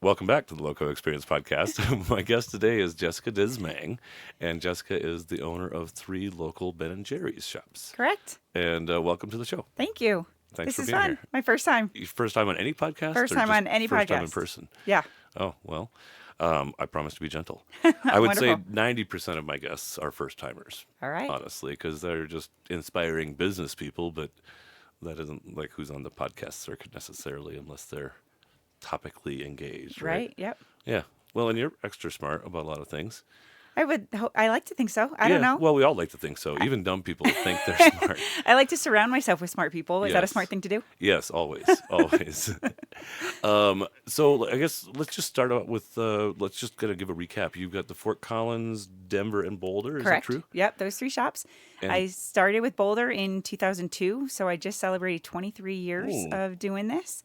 Welcome back to the LoCo Experience podcast. My guest today is Jessica Dizmang, and Jessica is the owner of 3 local Ben & Jerry's shops. Correct. And welcome to the show. Thank you. Thanks this for is being fun. here. My first time. Your first time on any podcast? First or time just on any first podcast. time in person? Yeah. Oh, well, I promise to be gentle. I would say Wonderful. 90% of my guests are first-timers. All right. Honestly, because they're just inspiring business people, but that isn't like who's on the podcast circuit necessarily unless they're topically engaged, right? Right. Yep. Yeah. Well, and you're extra smart about a lot of things. I like to think so. I don't know. Well, we all like to think so. Even dumb people think they're smart. I like to surround myself with smart people. Is that a Yes. smart thing to do? Yes, always, always. So I guess let's just start out with, let's just kind of give a recap. You've got the Fort Collins, Denver, and Boulder. Is Correct. that true? Yep. Those 3 shops. And- I started with Boulder in 2002, so I just celebrated 23 years Ooh. of doing this.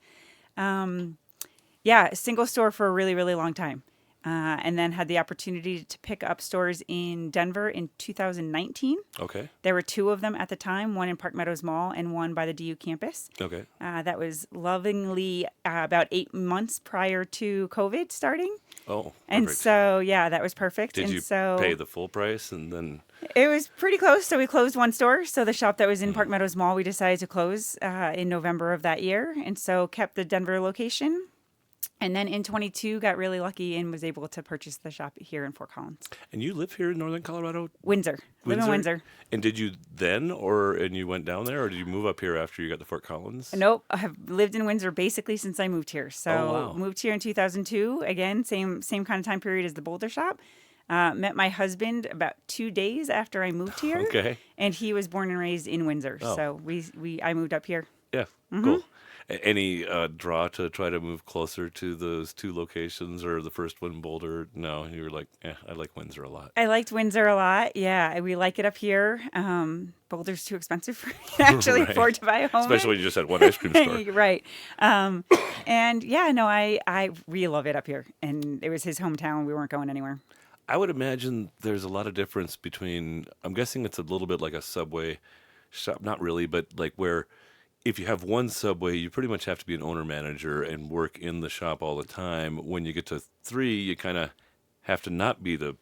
Yeah, single store for a really, really long time. And then had the opportunity to pick up stores in Denver in 2019. Okay. There were 2 of them at the time, one in Park Meadows Mall and one by the DU campus. Okay. That was lovingly about 8 months prior to COVID starting. Oh, And perfect. so, yeah, that was perfect. Did and you so pay the full price and then? it was pretty close. So we closed one store. So the shop that was in Park Meadows Mall, we decided to close in November of that year. And so kept the Denver location. And then in 22, got really lucky and was able to purchase the shop here in Fort Collins. And you live here in Northern Colorado? Windsor. Live in Windsor. And did you then, and you went down there, or did you move up here after you got the Fort Collins? Nope. I have lived in Windsor basically since I moved here. So Oh, wow. moved here in 2002. Again, same kind of time period as the Boulder shop. Met my husband about 2 days after I moved here. Okay. And he was born and raised in Windsor. Oh. So I moved up here. Yeah, cool. Any draw to try to move closer to those 2 locations, or the first one, Boulder? No, you were like, I like Windsor a lot. I liked Windsor a lot. Yeah, we like it up here. Boulder's too expensive for me to actually Right. afford to buy a home. Especially when you just had one ice cream store. Right. And yeah, no, I really love it up here. And it was his hometown. We weren't going anywhere. I would imagine there's a lot of difference between, I'm guessing it's a little bit like a Subway shop, not really, but like where if you have one Subway, you pretty much have to be an owner manager and work in the shop all the time. When you get to 3, you kind of have to not be the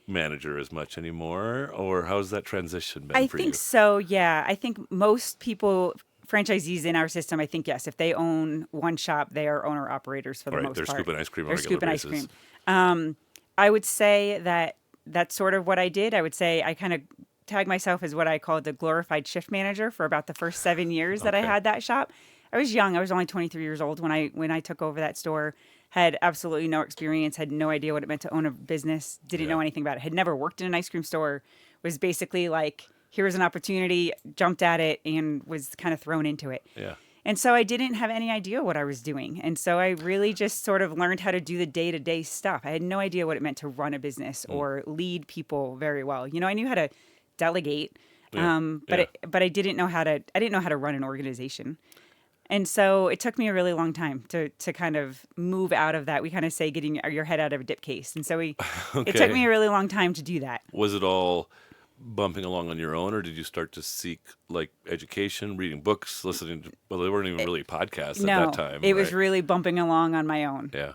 manager as much anymore. Or how's that transition been I for think you? so, yeah. I think most people, franchisees in our system, I think, yes, if they own one shop, they are owner operators for the Right, most they're part. scooping ice cream on They're a regular scooping ice basis. cream. I would say that that's sort of what I did. I would say I kind of tag myself as what I call the glorified shift manager for about the first 7 years that I Okay. had that shop. I was young. I was only 23 years old when I took over that store. Had absolutely no experience, had no idea what it meant to own a business, didn't know anything about it. Had never worked in an ice cream store. Was basically like, here's an opportunity, jumped at it, and was kind of thrown into it. Yeah. And so I didn't have any idea what I was doing. And so I really just sort of learned how to do the day-to-day stuff. I had no idea what it meant to run a business or lead people very well. You know, I knew how to delegate, but I didn't know how to run an organization. And so it took me a really long time to kind of move out of that. We kind of say getting your head out of a dip case. And so it took me a really long time to do that. Was it all bumping along on your own, or did you start to seek like education, reading books, listening to, well, they weren't even really podcasts at that time. It was right? really bumping along on my own. Yeah.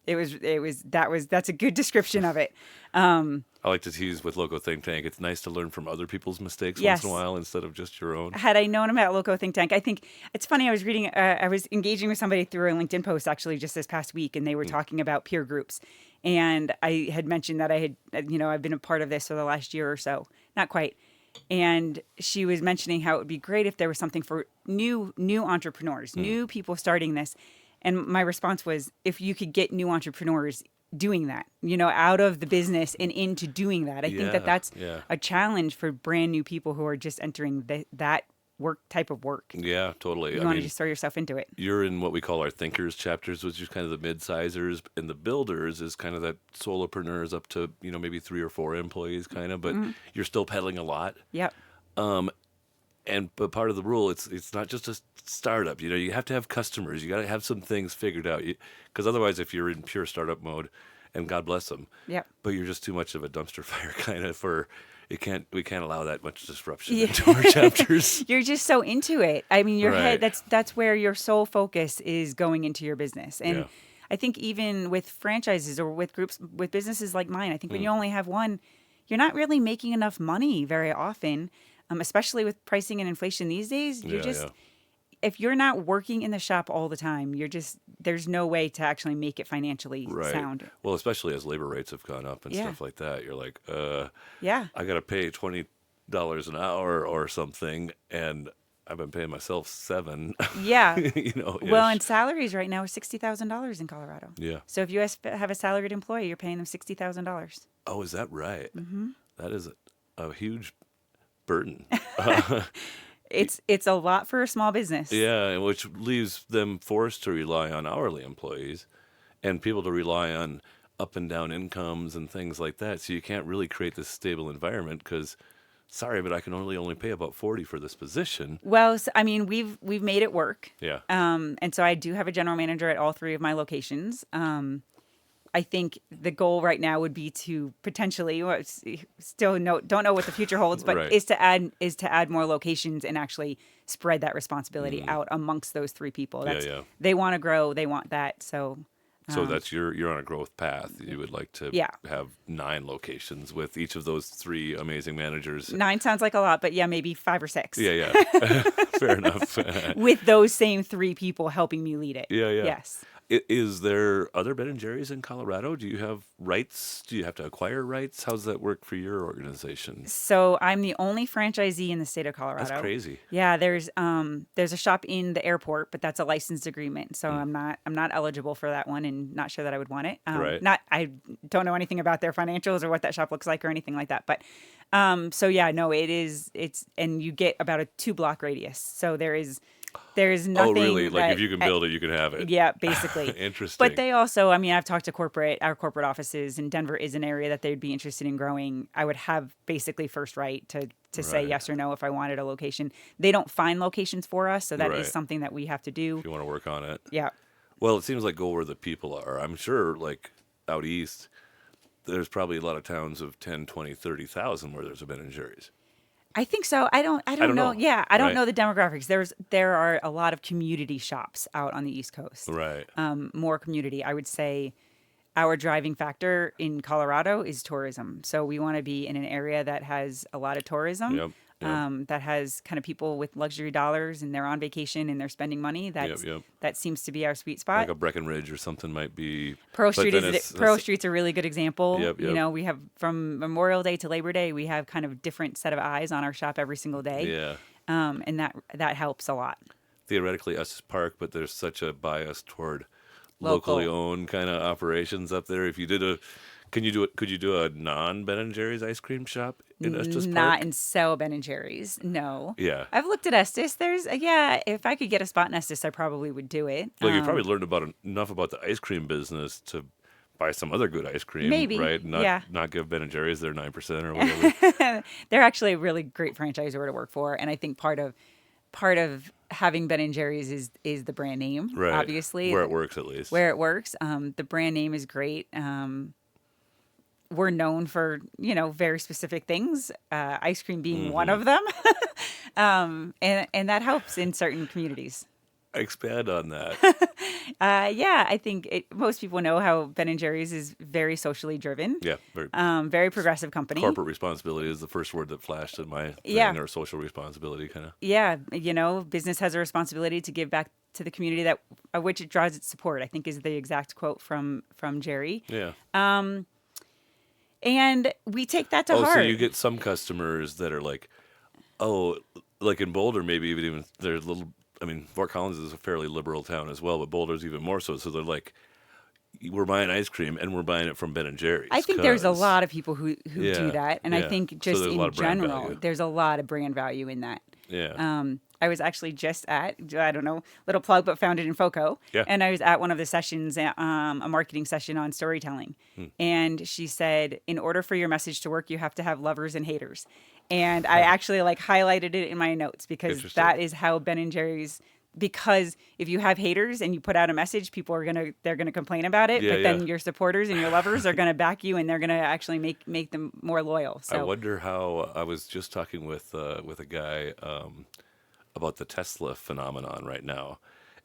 That's a good description of it. I like to tease with LoCo Think Tank. It's nice to learn from other people's mistakes Yes. once in a while instead of just your own. Had I known about LoCo Think Tank, I think it's funny. I was reading, I was engaging with somebody through a LinkedIn post actually just this past week, and they were talking about peer groups. And I had mentioned that I've been a part of this for the last year or so. Not quite. And she was mentioning how it would be great if there was something for new entrepreneurs, new people starting this. And my response was, if you could get new entrepreneurs doing that, out of the business and into doing that. I think that's a challenge for brand new people who are just entering that type of work. Yeah, totally. You want to just throw yourself into it. You're in what we call our thinkers chapters, which is kind of the mid-sizers, and the builders is kind of that solopreneurs up to, maybe 3 or 4 employees kind of, but you're still peddling a lot. Yep. But part of the rule, it's not just a startup. You have to have customers. You got to have some things figured out. Because otherwise, if you're in pure startup mode, and God bless them, Yep. but you're just too much of a dumpster fire kind of we can't allow that much disruption into our chapters. You're just so into it. I mean, your Right. head, that's where your sole focus is going into your business. And I think even with franchises or with groups, with businesses like mine, I think when you only have one, you're not really making enough money very often, especially with pricing and inflation these days. You're Yeah, yeah. just, if you're not working in the shop all the time, you're just, there's no way to actually make it financially Right. sound. Well, especially as labor rates have gone up and Yeah. stuff like that, you're like, Yeah. I gotta pay $20 an hour or something, and I've been paying myself 7, Yeah. Well, ish. and salaries right now are $60,000 in Colorado. Yeah. So if you have a salaried employee, you're paying them $60,000. Oh, is that right? Mm-hmm. That is a huge burden. It's a lot for a small business. Yeah, and which leaves them forced to rely on hourly employees and people to rely on up and down incomes and things like that. So you can't really create this stable environment because, sorry, but I can only pay about 40 for this position. Well, I mean, we've made it work. Yeah. And so I do have a general manager at all three of my locations. I think the goal right now would be to potentially still don't know what the future holds, but Right. is to add more locations and actually spread that responsibility out amongst those three people. Yeah, yeah. They want to grow, they want that. So So that's you're on a growth path. You would like to yeah. have 9 locations with each of those 3 amazing managers. 9 sounds like a lot, but yeah, maybe 5 or 6. Yeah, yeah. Fair enough. With those same 3 people helping me lead it. Yeah, yeah. Yes. Is there other Ben and Jerry's in Colorado? Do you have rights? Do you have to acquire rights? How does that work for your organization? So I'm the only franchisee in the state of Colorado. That's crazy. Yeah, there's a shop in the airport, but that's a licensed agreement, so I'm not eligible for that one, and not sure that I would want it. Right. I don't know anything about their financials or what that shop looks like or anything like that. But so yeah, no, it's and you get about a 2-block radius, so there is nothing. Oh, really? Like that, if you can build it, you can have it. yeah, basically. Interesting. But they also, I mean, I've talked to our corporate offices, and Denver is an area that they'd be interested in growing. I would have basically first right to say Right. yes or no if I wanted a location. They don't find locations for us, so that is Right. something that we have to do. If you want to work on it. Yeah. Well, it seems like go where the people are. I'm sure, like out east, there's probably a lot of towns of 10, 20, 30,000 where there's a Ben and Jerry's. I think so. I don't don't know. know. Yeah, I don't Right. know the demographics. There are a lot of community shops out on the East Coast. Right. More community. I would say our driving factor in Colorado is tourism. So we want to be in an area that has a lot of tourism. Yep. Yep. That has kind of people with luxury dollars and they're on vacation and they're spending money. Yep. That seems to be our sweet spot. Like a Breckenridge or something might be. Pearl but Street then Pearl Street's a really good example. Yep, You yep. know, we have from Memorial Day to Labor Day, we have kind of different set of eyes on our shop every single day. Yeah. And that helps a lot. Theoretically Estes Park, but there's such a bias toward Local. locally owned kind of operations up there. If you did could you do a non Ben and Jerry's ice cream shop in Estes Park? Not in sell Ben and Jerry's. No. Yeah. I've looked at Estes. There's yeah. If I could get a spot in Estes, I probably would do it. Like you probably learned enough about the ice cream business to buy some other good ice cream, Maybe, right? yeah. Not give Ben and Jerry's their 9% or whatever. They're actually a really great franchisor to work for, and I think part of having Ben and Jerry's is the brand name, Right. obviously, Where it works at least. where it works. The brand name is great. We're known for very specific things, ice cream being one of them, and that helps in certain communities. Expand on that. Yeah, I think most people know how Ben and Jerry's is very socially driven. Yeah. Very, Very progressive company. corporate responsibility is the first word that flashed in my thing, Yeah. or social responsibility kind of. Yeah, business has a responsibility to give back to the community that of which it draws its support. I think is the exact quote from Jerry. Yeah. And we take that to heart. So you get some customers that are like, oh, like in Boulder, maybe even there's little. I mean, Fort Collins is a fairly liberal town as well, but Boulder's even more so. So they're like, we're buying ice cream and we're buying it from Ben and Jerry's. I think there's a 'cause- lot of people who Yeah, do that, and I yeah. think So just there's a lot in of brand general, value. there's a lot of brand value in that. Yeah. I was actually just at, I don't know, little plug, but founded in FOCO. Yeah. And I was at one of the sessions, a marketing session on storytelling. And she said, in order for your message to work, you have to have lovers and haters. And I actually highlighted it in my notes because Interesting. that is how Ben and Jerry's, because if you have haters and you put out a message, people are they're gonna complain about it. Yeah, But then yeah. your supporters and your lovers are gonna back you, and they're gonna actually make them more loyal. I So wonder how. I was just talking with a guy about the Tesla phenomenon right now,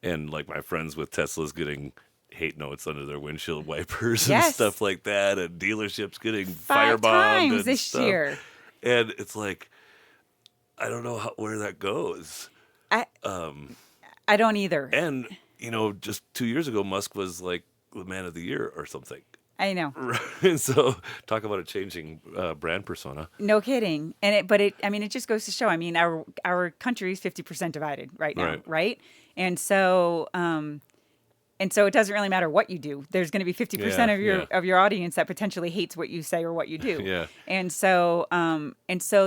and like my friends with Teslas getting hate notes under their windshield wipers and Yes. stuff like that, and dealerships getting 5 firebombed times and this stuff. year. And it's like, I don't know where that goes. I I don't either. And, just 2 years ago, Musk was like the man of the year or something. I know. And so talk about a changing brand persona. No kidding. But I mean, it just goes to show. I mean, our country is 50% divided right now, Right. right? And so, it doesn't really matter what you do. There's going to be 50% Yeah, of your yeah. of your audience that potentially hates what you say or what you do. Yeah. And so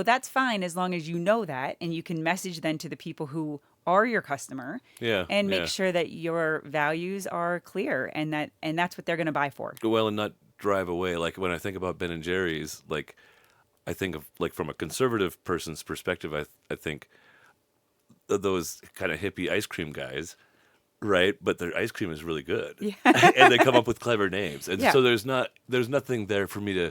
that's fine as long as you know that, and you can message then to the people who are your customer, Yeah, and make yeah. sure that your values are clear, and that's what they're going to buy for. Well, and not drive away. Like when I think about Ben and Jerry's, like I think of like from a conservative person's perspective, I think of those kind of hippie ice cream guys, right? But their ice cream is really good, and they come up with clever names, and Yeah. so there's nothing there for me to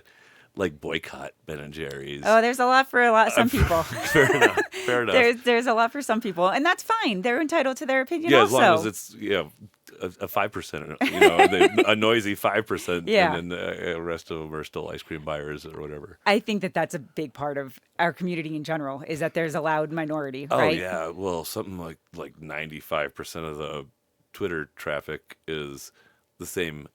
like boycott Ben and Jerry's. Oh, there's a lot for some people. Fair enough. Fair enough. There's a lot for some people, and that's fine. They're entitled to their opinion. Yeah, also. as long as it's a 5%, a noisy 5%, Yeah. and then the rest of them are still ice cream buyers or whatever. I think that that's a big part of our community in general, is that there's a loud minority, Oh right? yeah, well, something like 95% of the Twitter traffic is the same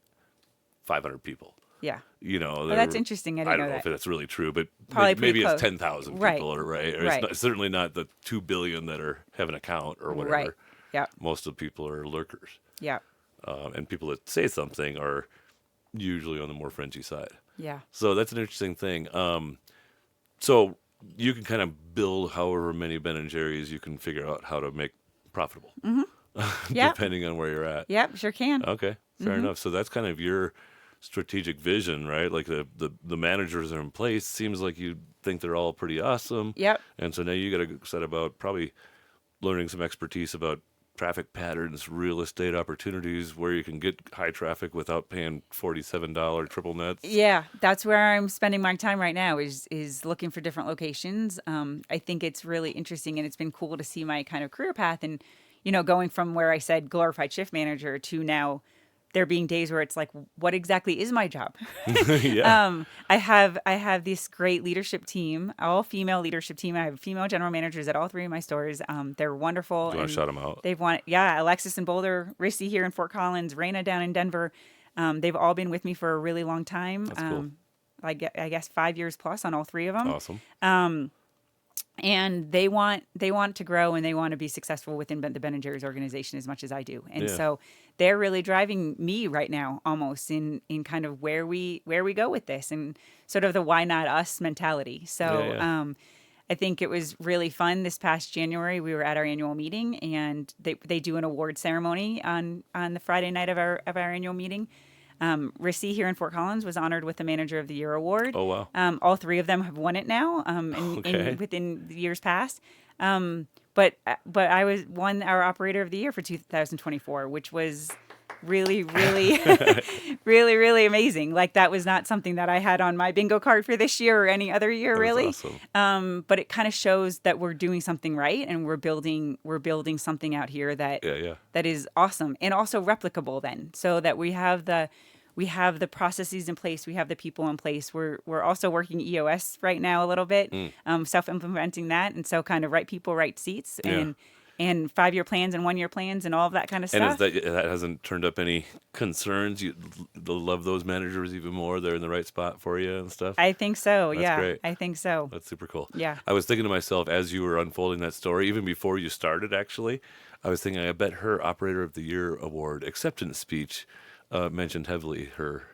500 people. Yeah. Well, that's interesting. I didn't don't know know if that. that's really true, but Probably maybe pretty it's close. 10,000 Right. people, right? Or Right. it's certainly not the 2 billion that have an account or whatever. Right. Yeah. Most of the people are lurkers. Yeah. And people that say something are usually on the more fringy side. Yeah. So that's an interesting thing. So you can kind of build however many Ben and Jerry's you can figure out how to make profitable, Yeah. depending on where you're at. Yep. Sure can. Okay, fair enough. So that's kind of your strategic vision, right? Like the managers are in place. Seems like you think they're all pretty awesome. Yep. And so now you got to set about probably learning some expertise about traffic patterns, real estate opportunities, where you can get high traffic without paying $47 triple nets. Yeah, that's where I'm spending my time right now, is looking for different locations. I think it's really interesting, and it's been cool to see my kind of career path, and going from where I said glorified shift manager to now there being days where it's like, what exactly is my job? Yeah. I have this great leadership team, all female leadership team. I have female general managers at all 3 of my stores. They're wonderful. Do you want to shout them out? They've won, yeah, Alexis in Boulder, Rissy here in Fort Collins, Raina down in Denver. They've all been with me for a really long time. That's cool. I guess 5 years plus on all 3 of them. Awesome. And they want to grow, and they want to be successful within the Ben and Jerry's organization as much as I do. And Yeah. so they're really driving me right now, almost in kind of where we go with this, and sort of the why not us mentality. So Yeah. I think it was really fun this past January. We were at our annual meeting, and they do an award ceremony on the Friday night of our annual meeting. Rissy here in Fort Collins was honored with the Manager of the Year award. Oh, wow. All 3 of them have won it now, Okay. within the years past. But I won our Operator of the Year for 2024, which was really, really, really, really amazing. Like, that was not something that I had on my bingo card for this year or any other year, That's really. awesome. But it kind of shows that we're doing something right, and we're building something out here that Yeah. that is awesome, and also replicable then, so that we have the processes in place, we have the people in place. We're also working EOS right now a little bit, self-implementing that, and so kind of right people, right seats, Yeah. and 5-year plans and 1-year plans and all of that kind of And stuff. that hasn't turned up any concerns? You love those managers even more? They're in the right spot for you and stuff? I think so. That's Yeah, great. I think so. That's super cool. Yeah. I was thinking to myself as you were unfolding that story, even before you started, actually, I was thinking, I bet her Operator of the Year award acceptance speech mentioned heavily her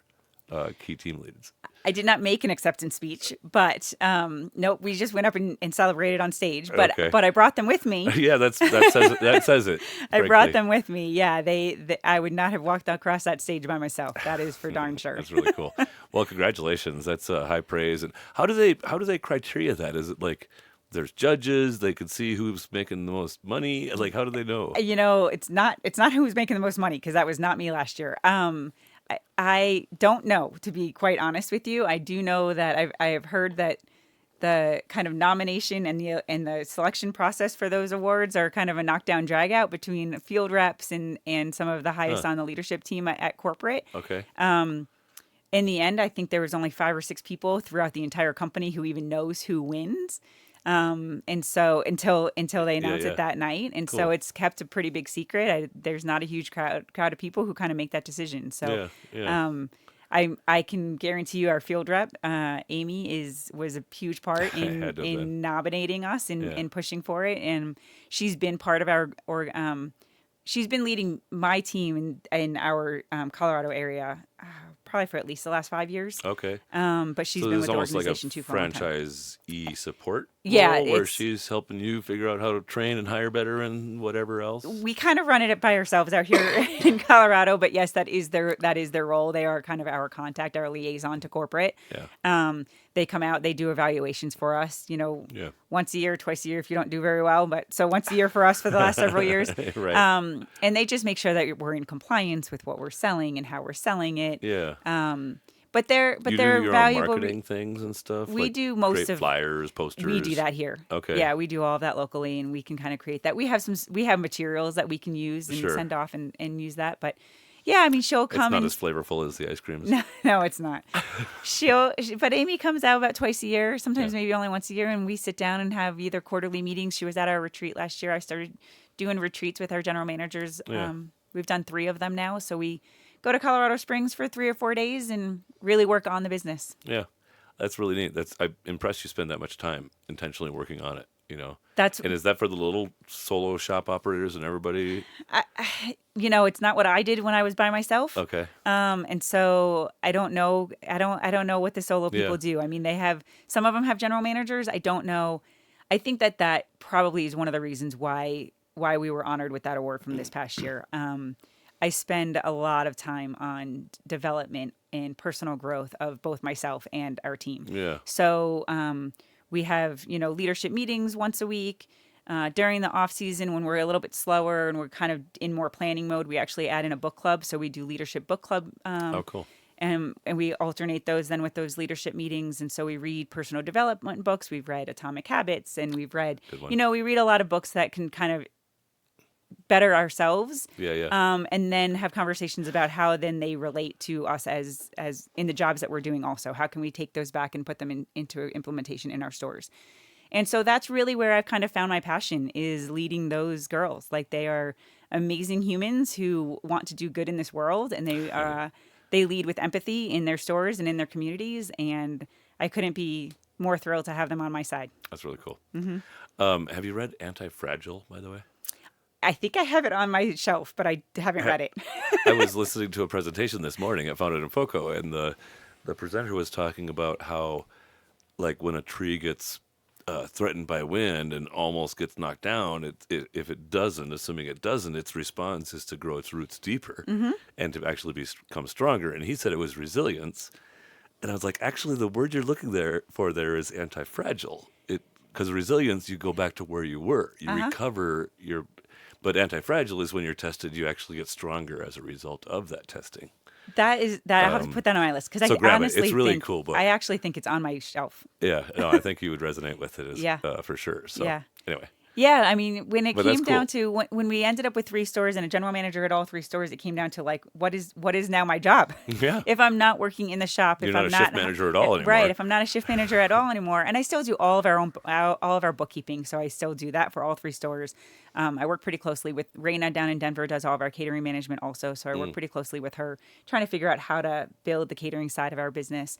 key team leads. I did not make an acceptance speech, but nope, we just went up and celebrated on stage. But Okay. but I brought them with me. Yeah, that says it. I brought frankly. them with me. Yeah, I would not have walked across that stage by myself. That is for darn sure. That's really cool. Well, congratulations. That's high praise. And how do they criteria that? Is it like there's judges, they can see who's making the most money? Like, how do they know? It's not who's making the most money, because that was not me last year. I don't know, to be quite honest with you. I do know that I have heard that the kind of nomination and the selection process for those awards are kind of a knockdown drag out between field reps and some of the highest Huh. on the leadership team at corporate. Okay. In the end, I think there was only 5 or 6 people throughout the entire company who even knows who wins. And so until they Yeah. announce it Yeah. that night, and so Cool. it's kept a pretty big secret. There's not a huge crowd of people who kind of make that decision. So, Yeah. Yeah. um, I can guarantee you, our field rep, Amy, was a huge part I had in to have been. nominating us and Yeah. in pushing for it, and she's been part of our she's been leading my team in our Colorado area probably for at least the last 5 years. Okay. But she's So been there's with the almost like a organization too for a long time. franchisee support Yeah, role where it's she's helping you figure out how to train and hire better and whatever else. we kind of run it by ourselves out here in Colorado, but yes, that is their role. They are kind of our contact, our liaison to corporate. Yeah. They come out, they do evaluations for us, Yeah. once a year, twice a year if you don't do very well, but so once a year for us for the last several years. Right. And they just make sure that we're in compliance with what we're selling and how we're selling it. Yeah. But they're You do your own valuable. marketing things and stuff. We like do most create of flyers, posters. We do that here. Okay. Yeah, we do all of that locally, and we can kind of create that. We have materials that we can use and Sure. send off and use that. But yeah, I mean, she'll It's come not and as flavorful as the ice creams. no, it's not. But Amy comes out about twice a year, sometimes Yeah. maybe only once a year, and we sit down and have either quarterly meetings. She was at our retreat last year. I started doing retreats with our general managers. Yeah. We've done 3 of them now, so we go to Colorado Springs for 3 or 4 days and really work on the business. Yeah. That's really neat. I'm impressed you spend that much time intentionally working on it, That's And is that for the little solo shop operators and everybody? it's not what I did when I was by myself. Okay. And so I don't know. I don't know what the solo people Yeah. do. I mean, some of them have general managers. I don't know. I think that probably is one of the reasons why we were honored with that award from this past year. I spend a lot of time on development and personal growth of both myself and our team. Yeah. So we have leadership meetings once a week. During the off season, when we're a little bit slower and we're kind of in more planning mode, we actually add in a book club. So we do leadership book club, Oh, cool. and we alternate those then with those leadership meetings. And so we read personal development books. We've read Atomic Habits, and we've read, Good one. we read a lot of books that can kind of better ourselves, Yeah. Yeah. and then have conversations about how then they relate to us as in the jobs that we're doing. Also, how can we take those back and put them into implementation in our stores? And so that's really where I've kind of found my passion, is leading those girls. Like, they are amazing humans who want to do good in this world, and they lead with empathy in their stores and in their communities. And I couldn't be more thrilled to have them on my side. That's really cool. Mm-hmm. Have you read Anti-Fragile, by the way? I think I have it on my shelf, but I haven't read it. I was listening to a presentation this morning. I found it in FOCO, and the presenter was talking about how, like, when a tree gets threatened by wind and almost gets knocked down, if it doesn't, assuming it doesn't, its response is to grow its roots deeper and to actually become stronger. And he said it was resilience. And I was like, actually, the word you're looking for there is anti-fragile. Because resilience, you go back to where you were. You recover your... But anti-fragile is when you're tested, you actually get stronger as a result of that testing. That I'll have to put that on my list, because so I grab it. honestly It's really think, cool book. I actually think it's on my shelf. Yeah, no, I think you would resonate with it Yeah. For sure. So Yeah. anyway, Yeah, I mean, when it But that's came down cool. to when we ended up with 3 stores and a general manager at all 3 stores, it came down to, like, what is now my job? Yeah. If I'm not working in the shop, You're if not I'm a not shift manager at all anymore. right? If I'm not a shift manager at all anymore, and I still do all of our bookkeeping, so I still do that for all 3 stores. I work pretty closely with Raina down in Denver, does all of our catering management also, so I work pretty closely with her, trying to figure out how to build the catering side of our business.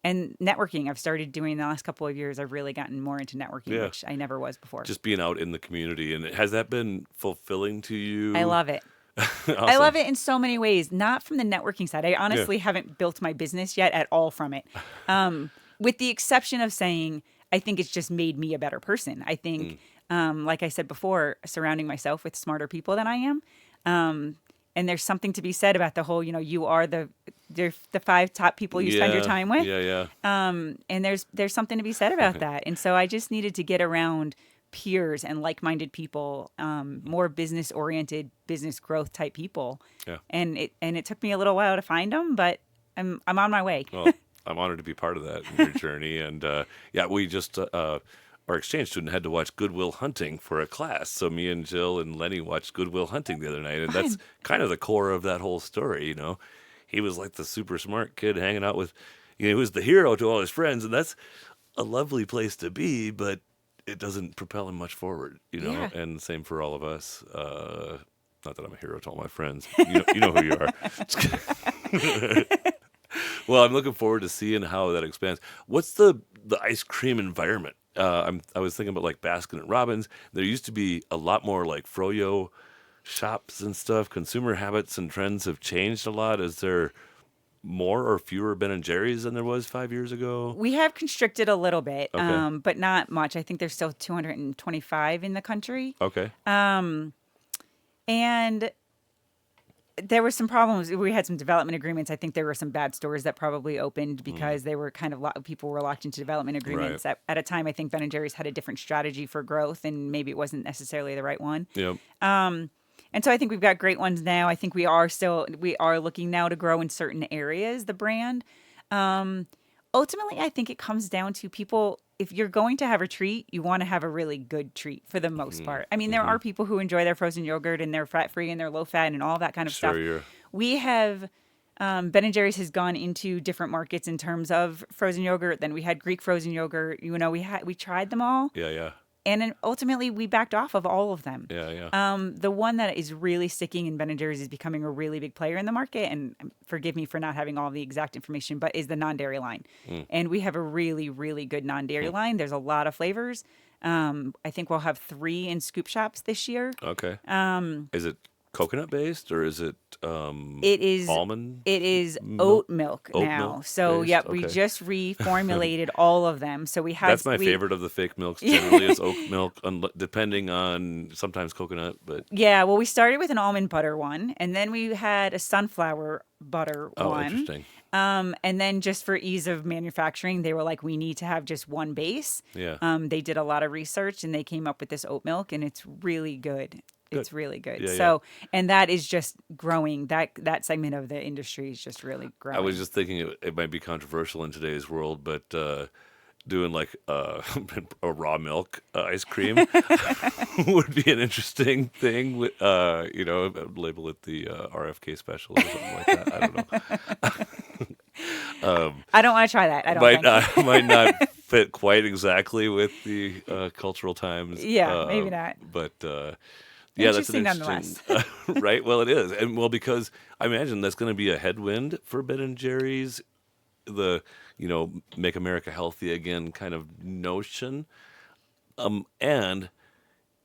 And networking, I've started doing the last couple of years. I've really gotten more into networking, Yeah. which I never was before. Just being out in the community. And has that been fulfilling to you? I love it. Awesome. I love it in so many ways, not from the networking side. I honestly haven't built my business yet at all from it. With the exception of saying, I think it's just made me a better person. I think, like I said before, surrounding myself with smarter people than I am. And there's something to be said about the whole, you are the 5 top people you spend your time with. Yeah. And there's something to be said about that. And so I just needed to get around peers and like-minded people, more business-oriented, business growth type people. Yeah. And it took me a little while to find them, but I'm on my way. Well, I'm honored to be part of that in your journey. And yeah, we just our exchange student had to watch Goodwill Hunting for a class. So me and Jill and Lenny watched Goodwill Hunting the other night, and that's Fun. kind of the core of that whole story. He was like the super smart kid hanging out with, he was the hero to all his friends, and that's a lovely place to be, but it doesn't propel him much forward. Yeah. And same for all of us. Not that I'm a hero to all my friends. You know who you are. Well, I'm looking forward to seeing how that expands. What's the ice cream environment? I was thinking about like Baskin and Robbins. There used to be a lot more like froyo shops and stuff. Consumer habits and trends have changed a lot. Is there more or fewer Ben and Jerry's than there was 5 years ago? We have constricted a little bit, Okay. but not much. I think there's still 225 in the country. Okay. And there were some problems. We had some development agreements. I think there were some bad stores that probably opened because they were kind of people were locked into development agreements. Right. At a time, I think Ben and Jerry's had a different strategy for growth, and maybe it wasn't necessarily the right one. Yep. And so I think we've got great ones now. I think we are looking now to grow in certain areas, the brand. Ultimately, I think it comes down to people. If you're going to have a treat, you want to have a really good treat for the most part. I mean, there are people who enjoy their frozen yogurt and they're fat free and they're low fat and all that kind of stuff. Sure. We have Ben and Jerry's has gone into different markets in terms of frozen yogurt. Then we had Greek frozen yogurt. We tried them all. Yeah. And then ultimately, we backed off of all of them. Yeah. The one that is really sticking in Ben & Jerry's is becoming a really big player in the market. And forgive me for not having all the exact information, but is the non-dairy line. And we have a really, really good non-dairy line. There's a lot of flavors. I think we'll have 3 in scoop shops this year. Okay. Is it coconut based or is it It is almond? It is oat milk Oat now. milk So based? yep, we Okay. just reformulated all of them. So we had That's my favorite of the fake milks. Generally, is oat milk, depending on sometimes coconut, but Yeah, well, we started with an almond butter one, and then we had a sunflower butter one. interesting. And then just for ease of manufacturing, they were like, we need to have just one base. Yeah. They did a lot of research and they came up with this oat milk, and it's really good. It's really good. Yeah, So, and that is just growing. That segment of the industry is just really growing. I was just thinking it might be controversial in today's world, but doing like a raw milk ice cream would be an interesting thing. Label it the RFK special or something like that. I don't know. I don't want to try that. I don't think. Might not fit quite exactly with the cultural times. Yeah, maybe not. But yeah, that's an Interesting interesting, right? Well, it is, and because I imagine that's going to be a headwind for Ben and Jerry's, the make America healthy again kind of notion, and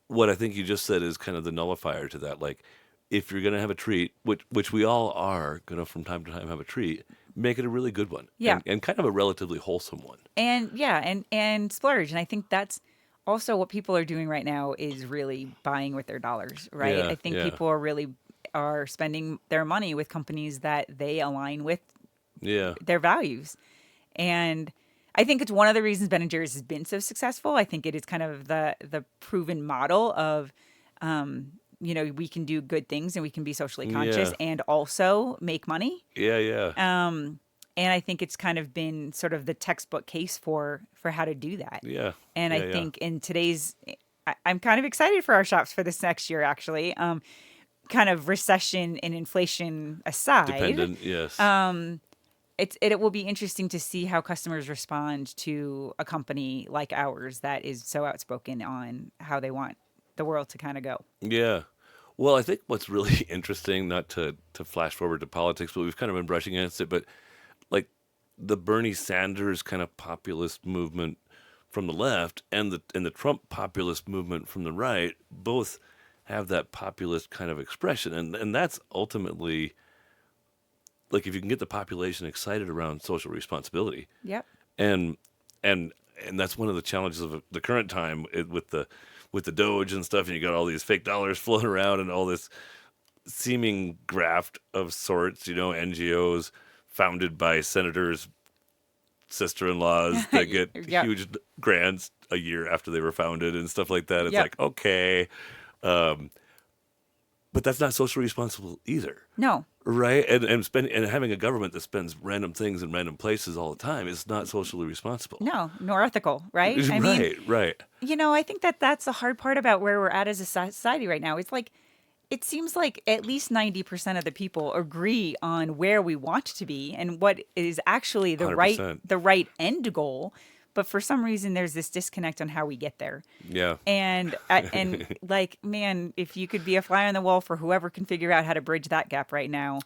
what I think you just said is kind of the nullifier to that. Like, if you're going to have a treat, which we all are going to from time to time have a treat, make it a really good one, Yeah. and kind of a relatively wholesome one. And yeah, and splurge. And I think that's also what people are doing right now is really buying with their dollars, right? Yeah, I think yeah. people are spending their money with companies that they align with Yeah, their values. And I think it's one of the reasons Ben and Jerry's has been so successful. I think it is kind of the proven model of we can do good things and we can be socially conscious Yeah. and also make money. yeah. And I think it's kind of been sort of the textbook case for how to do that. Yeah. And Yeah, I yeah. think in today's, I'm kind of excited for our shops for this next year, actually. Kind of recession and inflation aside, Dependent, yes. it will be interesting to see how customers respond to a company like ours that is so outspoken on how they want the world to kind of go. Yeah. Well, I think what's really interesting, not to flash forward to politics, but we've kind of been brushing against it, but like the Bernie Sanders kind of populist movement from the left and the Trump populist movement from the right both have that populist kind of expression. And that's ultimately, like, if you can get the population excited around social responsibility, Yep. and and that's one of the challenges of the current time with the Doge and stuff, and you got all these fake dollars floating around and all this seeming graft of sorts, NGOs founded by senators' sister-in-laws that get Yep. huge grants a year after they were founded and stuff like that. It's Yep. like, okay, but that's not socially responsible either. No. right? And having a government that spends random things in random places all the time is not socially responsible. No, nor ethical, right? I mean, Right, right. I think that that's the hard part about where we're at as a society right now. It's like, it seems like at least 90% of the people agree on where we want to be and what is actually 100%. the right end goal. But for some reason, there's this disconnect on how we get there. Yeah. And like, man, if you could be a fly on the wall for whoever can figure out how to bridge that gap right now,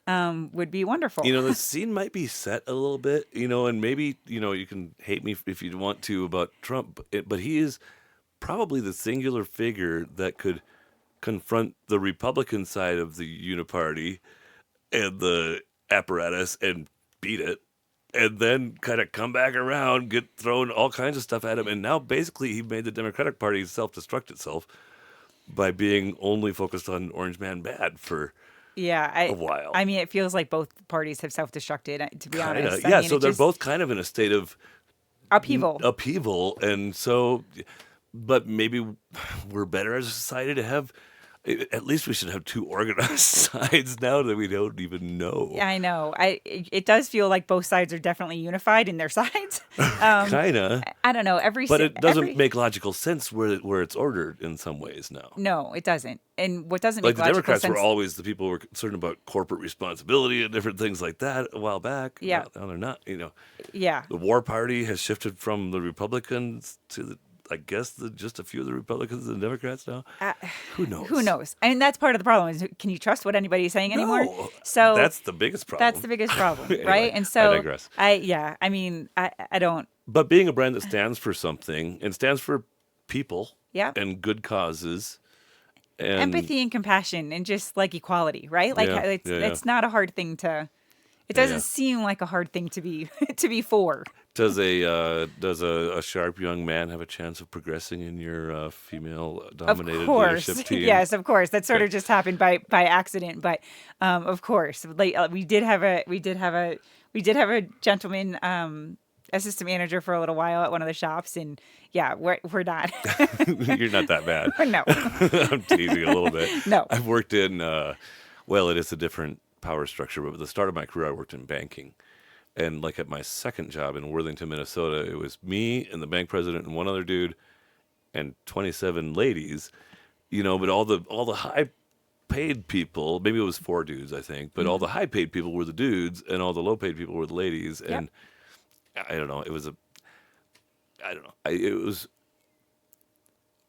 would be wonderful. The scene might be set a little bit, and maybe, you can hate me if you want to about Trump, but he is probably the singular figure that could confront the Republican side of the uniparty and the apparatus and beat it, and then kind of come back around, get thrown all kinds of stuff at him. And now basically he made the Democratic Party self-destruct itself by being only focused on Orange Man Bad for Yeah, a while. I mean, it feels like both parties have self-destructed, to be Kind honest. of. I Yeah, mean, so it they're just both kind of in a state of upheaval. upheaval. And so, but maybe we're better as a society to have, at least we should have two organized sides now that we don't even know. Yeah, I know. It does feel like both sides are definitely unified in their sides. Kind of. I don't know. But it doesn't make logical sense where it's ordered in some ways now. No, it doesn't. And what doesn't Like make the logical Democrats sense? were always the people who were concerned about corporate responsibility and different things like that a while back. Yeah. Now they're not. Yeah. The War Party has shifted from the Republicans to I guess just a few of the Republicans and the Democrats now. Who knows? Who knows? I mean, that's part of the problem. Is can you trust what anybody's saying anymore? No. So That's the biggest problem. that's the biggest problem, Anyway, right? And I so digress. I mean, I don't. But being a brand that stands for something and stands for people Yeah. and good causes and Empathy and compassion and just like equality, right? Like Yeah, it's not a hard thing to. It Yeah, doesn't yeah. seem like a hard thing to be to be for. Does a sharp young man have a chance of progressing in your female Of dominated course, leadership team? yes, of course. That sort Okay. of just happened by accident, but of course, like we did have a gentleman assistant manager for a little while at one of the shops, and yeah, we're not. You're not that bad. No, I'm teasing a little bit. No. I've worked in, well, it is a different power structure, but at the start of my career, I worked in banking. And like at my second job in Worthington, Minnesota, it was me and the bank president and one other dude and 27 ladies, but all the high paid people, maybe it was four dudes, I think, but all the high paid people were the dudes and all the low paid people were the ladies. Yep. And I don't know, I don't know. It was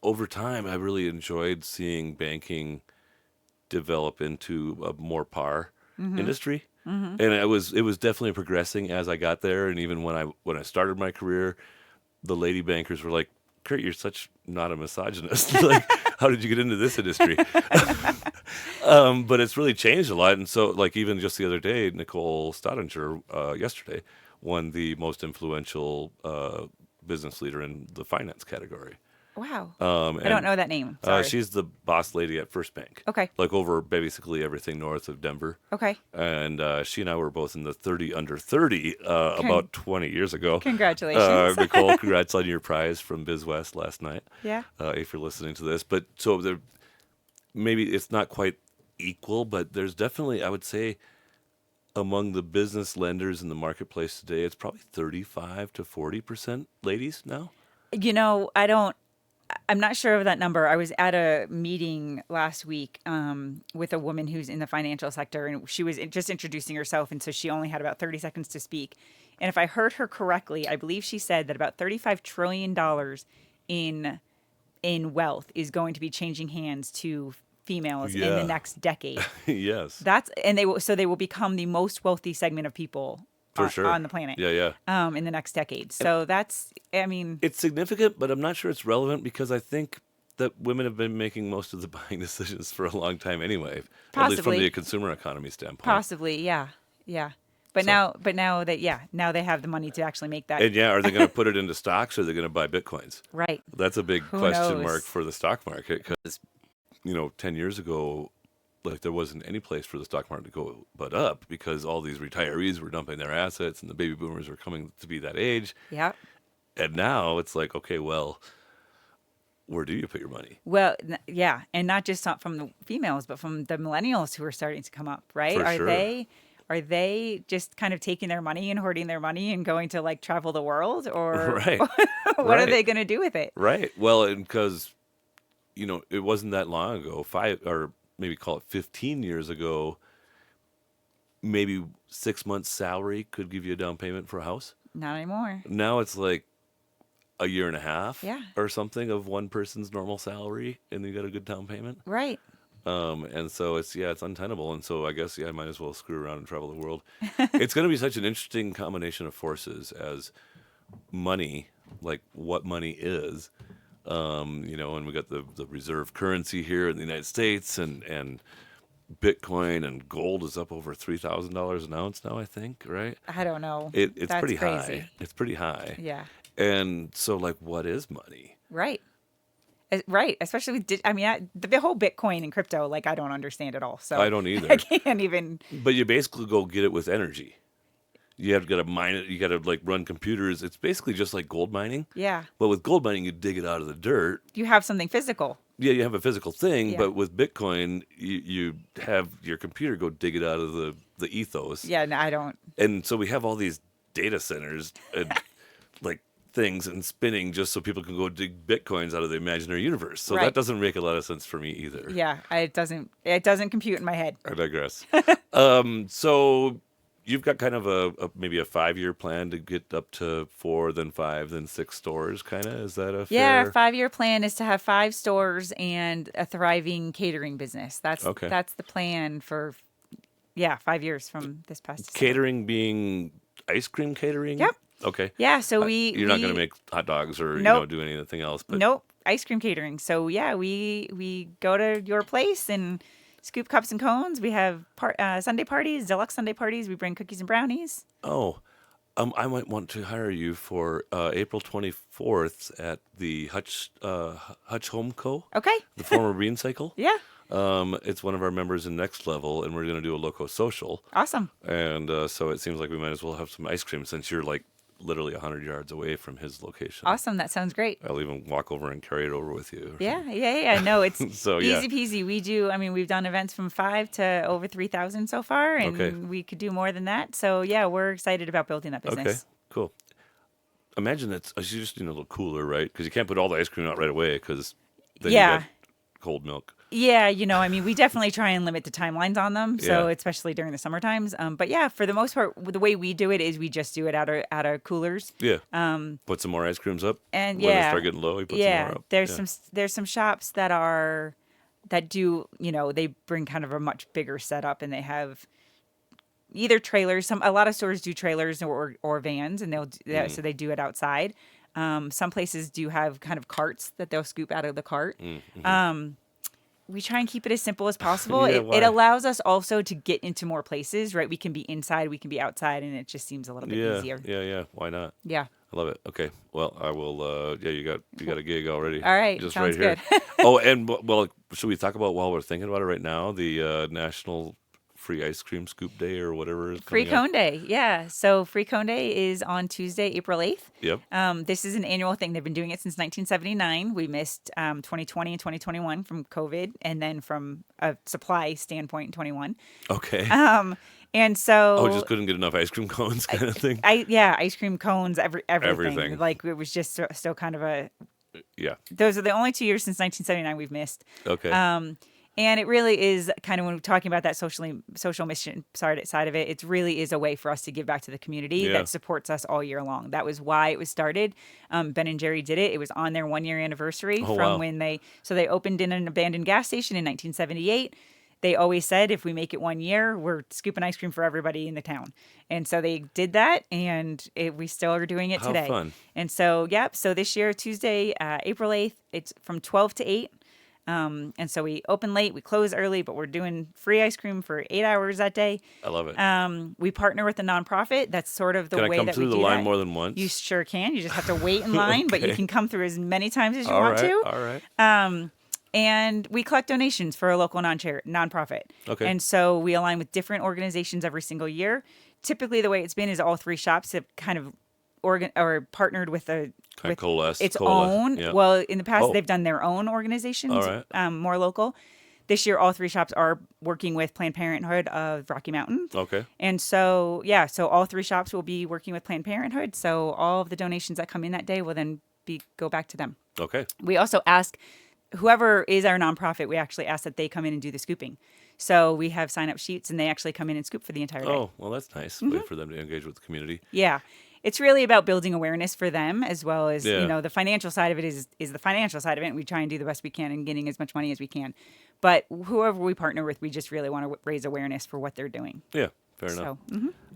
over time, I really enjoyed seeing banking develop into a more par industry. And it was definitely progressing as I got there. And even when I started my career, the lady bankers were like, "Kurt, you're such not a misogynist. Like, how did you get into this industry?" But it's really changed a lot. And so, like, even just the other day, Nicole Stodinger, yesterday, won the most influential business leader in the finance category. wow, And I don't know that name. Sorry. she's the boss lady at First Bank. Okay. Like over basically everything north of Denver. Okay, And she and I were both in the 30 under 30 about 20 years ago. Congratulations. Nicole, congrats on your prize from BizWest last night. Yeah. If you're listening to this. But so there, maybe it's not quite equal, but there's definitely, I would say, among the business lenders in the marketplace today, it's probably 35 to 40% ladies now. I'm not sure of that number. I was at a meeting last week with a woman who's in the financial sector, and she was just introducing herself, and so she only had about 30 seconds to speak. And if I heard her correctly, I believe she said that about $35 trillion in wealth is going to be changing hands to females in Yeah. the next decade. Yes. They will become the most wealthy segment of people For sure. on the planet. Yeah. In the next decade. So that's, I mean, It's significant, but I'm not sure it's relevant because I think that women have been making most of the buying decisions for a long time anyway, at least from Possibly. the consumer economy standpoint. possibly, yeah. But So- now they have the money to actually make that. And yeah, are they going to put it into stocks or are they going to buy bitcoins? Right. That's a big Who question knows? mark for the stock market because, 10 years ago, like there wasn't any place for the stock market to go but up because all these retirees were dumping their assets and the baby boomers were coming to be that age. Yeah. And now it's like, okay, well, Well, do you put your money? Well, yeah, and not just from the females, but from the millennials who are starting to come up, right? For sure. Are they just kind of taking their money and hoarding their money and going to like travel the world, or Right. what are Right. they going to do with it? Right. Well, and because it wasn't that long ago, five or maybe call it 15 years ago, maybe 6 months' salary could give you a down payment for a house. Not anymore. Now it's like a year and a half Yeah. or something of one person's normal salary, and you got a good down payment. Right. And so it's untenable. And so I guess I might as well screw around and travel the world. It's going to be such an interesting combination of forces as money, like what money is. And we got the reserve currency here in the United States, and Bitcoin and gold is up over $3,000 an ounce now, I think, right? I don't know. It's That's pretty crazy. high. It's pretty high. Yeah. And so, like, what is money? Right. Right. Especially with, the whole Bitcoin and crypto, like, I don't understand it all. So I don't either. I can't even. But you basically go get it with energy. You have got to mine it. You got to like run computers. It's basically just like gold mining. Yeah. But with gold mining, you dig it out of the dirt. You have something physical. Yeah, you have a physical thing. Yeah. But with Bitcoin, you have your computer go dig it out of the ethos. Yeah. No, I don't. And so we have all these data centers and like things and spinning just so people can go dig Bitcoins out of the imaginary universe. So Right. that doesn't make a lot of sense for me either. Yeah. It doesn't compute in my head. I digress. So you've got kind of maybe a 5-year plan to get up to 4, then 5, then 6 stores, kind of. Is that a Yeah, fair? our 5-year plan is to have 5 stores and a thriving catering business. That's the plan for 5 years from this past December. Catering being ice cream catering? Yep. Okay. Yeah, so You're not going to make hot dogs or Nope. do anything else. But Nope, ice cream catering. So yeah, we go to your place and scoop cups and cones. We have Sunday parties, deluxe Sunday parties. We bring cookies and brownies. Oh, I might want to hire you for April 24th at the Hutch Home Co. Okay. The former Bean Cycle. Yeah. It's one of our members in Next Level, and we're going to do a LoCo social. Awesome. And so it seems like we might as well have some ice cream since you're like literally 100 yards away from his location. Awesome. That sounds great. I'll even walk over and carry it over with you. Yeah. No, it's So, yeah. easy peasy. We've done events from 5 to over 3,000 so far, and Okay. we could do more than that. So yeah, we're excited about building that business. Okay, cool. Imagine it's you just need a little cooler, right? Because you can't put all the ice cream out right away because then you got cold milk. Yeah, we definitely try and limit the timelines on them. So Yeah. especially during the summer times. But yeah, for the most part, the way we do it is we just do it out of coolers. Yeah. Put some more ice creams up. And when they start getting low, you put some more up. There's some shops that do they bring kind of a much bigger setup, and they have either trailers. A lot of stores do trailers or vans, and so they do it outside. Some places do have kind of carts that they'll scoop out of the cart. We try and keep it as simple as possible. Yeah, it allows us also to get into more places, right? We can be inside, we can be outside, and it just seems a little bit easier. Yeah. Why not? Yeah. I love it. Okay. Well, I will. You got a gig already. All right. Just Sounds right here. good. Oh, and well, should we talk about while we're thinking about it right now the National Free Ice Cream Scoop Day or whatever is Free coming up? Cone Day. Yeah. So Free Cone Day is on Tuesday, April 8th. Yep. This is an annual thing. They've been doing it since 1979. We missed 2020 and 2021 from COVID, and then from a supply standpoint in 21. Okay. And so just couldn't get enough ice cream cones kind of thing. ice cream cones, everything. Everything. Like it was just still kind of a. Yeah. Those are the only 2 years since 1979 we've missed. Okay. And it really is kind of, when we're talking about that social mission side of it, it really is a way for us to give back to the community that supports us all year long. That was why it was started. Ben and Jerry did it. It was on their 1-year anniversary when they opened in an abandoned gas station in 1978. They always said, if we make it 1 year, we're scooping ice cream for everybody in the town. And so they did that, and we still are doing it today. How fun. And so, so this year, Tuesday, April 8th, it's from 12 to 8. And so we open late, we close early, but we're doing free ice cream for 8 hours that day. I love it. We partner with a nonprofit. That's sort of the Can way I come that through we the do line that. more than once? You sure can. You just have to wait in line, but you Okay. can come through as many times as you All want right. to. All right. And we collect donations for a local nonprofit. Okay. And so we align with different organizations every single year. Typically, the way it's been is all 3 shops have kind of partnered with Kind of coalesce. its own. Yeah. Well, in the past, Oh, they've done their own all organizations, right. more local. This year, all three shops are working with Planned Parenthood of Rocky Mountain. Okay. And so, yeah, so all three shops will be working with Planned Parenthood. So all of the donations that come in that day will then go back to them. Okay. We also ask whoever is our nonprofit, we actually ask that they come in and do the scooping. So we have sign up sheets and they actually come in and scoop for the entire day. Oh, well, that's nice. Way for them to engage with the community. Yeah. It's really about building awareness for them as well as, Yeah. the financial side of it is the financial side of it. And we try and do the best we can in getting as much money as we can. But whoever we partner with, we just really want to raise awareness for what they're doing. Yeah. Fair enough.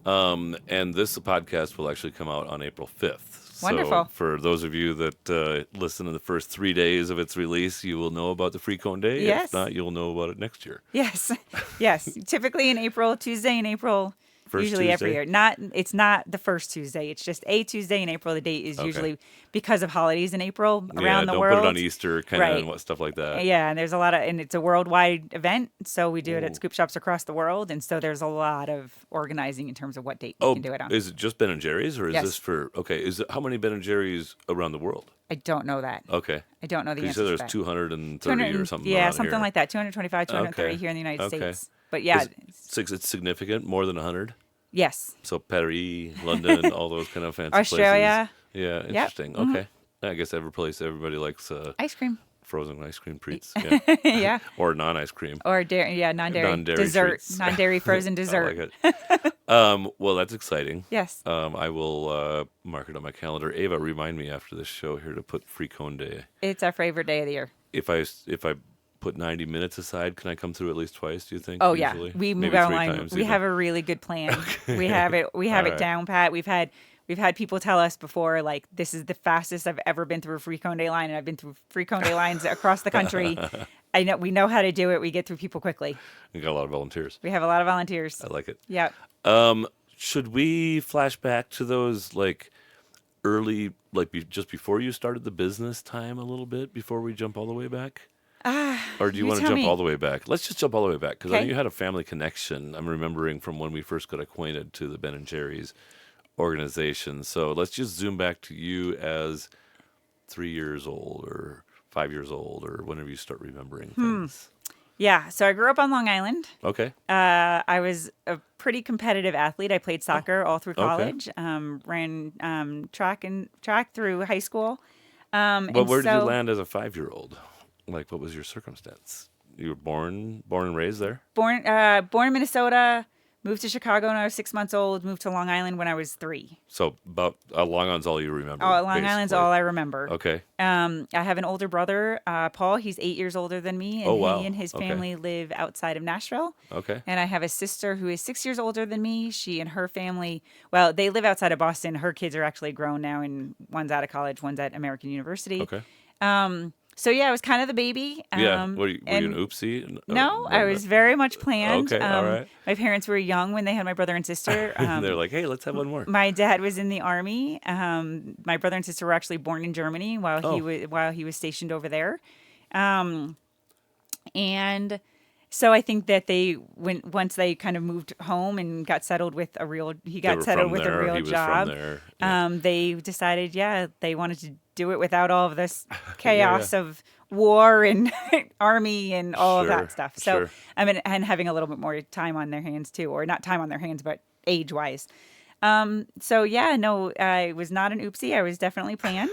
So, And this podcast will actually come out on April 5th. Wonderful. So for those of you that listen in the first 3 days of its release, you will know about the Free Cone Day. Yes. If not, you'll know about it next year. yes, yes. Typically in April, Tuesday in April. First Usually every Tuesday? year. It's not the first Tuesday. It's just a Tuesday in April. The date is usually because of holidays in April around the don't world. put it on Easter, kind of, Right. and what stuff like that. Yeah, and there's and it's a worldwide event. So we do it Ooh. at scoop shops across the world. And so there's a lot of organizing in terms of what date you Oh, can do it on. is it just Ben and Jerry's, or is Yes. this for? Okay, is it how many Ben and Jerry's around the world? I don't know that. Okay, I don't know the you answer said to there's that. 230 or something. Yeah, around something here. like that. 225, 230 Okay. here in the United Okay. States. But yeah, It's significant, more than 100. yes. So Paris, London, all those kind of fancy Australia. places. Yeah, interesting. Okay, I guess every place everybody likes Ice cream. frozen ice cream treats, yeah, Yeah. or non-ice cream. Or non-dairy, Non-dairy dessert, treats. non-dairy frozen I dessert. like it. Well, that's exciting. Yes. I will mark it on my calendar. Ava, remind me after this show here to put Free Cone Day. It's our favorite day of the year. If I put 90 minutes aside, can I come through at least twice? Do you think? Oh yeah, usually? we move Maybe our 3 line. times We even. have a really good plan. We have it. We have All it right. down pat. We've had people tell us before, like, this is the fastest I've ever been through a Free Cone Day line, and I've been through Free Cone Day lines across the country. We know how to do it. We get through people quickly. You got a lot of volunteers. We have a lot of volunteers. I like it. Yeah. Should we flash back to those like early, just before you started the business time a little bit before we jump all the way back? Or do you you want to tell jump me. all the way back? Let's just jump all the way back because I know Okay. you had a family connection. I'm remembering from when we first got acquainted to the Ben and Jerry's organization. So let's just zoom back to you as 3 years old or 5 years old or whenever you start remembering things. Yeah. So I grew up on Long Island. Okay. I was a pretty competitive athlete. I played soccer all through Okay. college. Ran track through high school. But where did you land as a 5-year-old? Like, what was your circumstance? You were born and raised there? Born in Minnesota. Moved to Chicago when I was 6 months old. Moved to Long Island when I was 3. So about Long Island's all you remember. Oh, Long Island's basically. all I remember. Okay. I have an older brother, Paul. He's 8 years older than me, and Oh, wow. he and his Okay. family live outside of Nashville. Okay. And I have a sister who is 6 years older than me. She and her family, well, they live outside of Boston. Her kids are actually grown now, and one's out of college, one's at American University. Okay. So yeah, I was kind of the baby. Yeah. Were you an and- oopsie? No, I was very much planned. Okay, all right. My parents were young when they had my brother and sister. They're like, hey, let's have one more. My dad was in the army. My brother and sister were actually born in Germany while he was stationed over there. And so I think that once they kind of moved home and got settled with a real They were settled with from a there, real he was job. From there. Yeah. They decided, they wanted to do it without all of this chaos of war and army and all of Sure, that stuff. So sure. I mean, and having a little bit more time on their hands too, or not time on their hands, but age wise. So yeah, no, I was not an oopsie. I was definitely planned.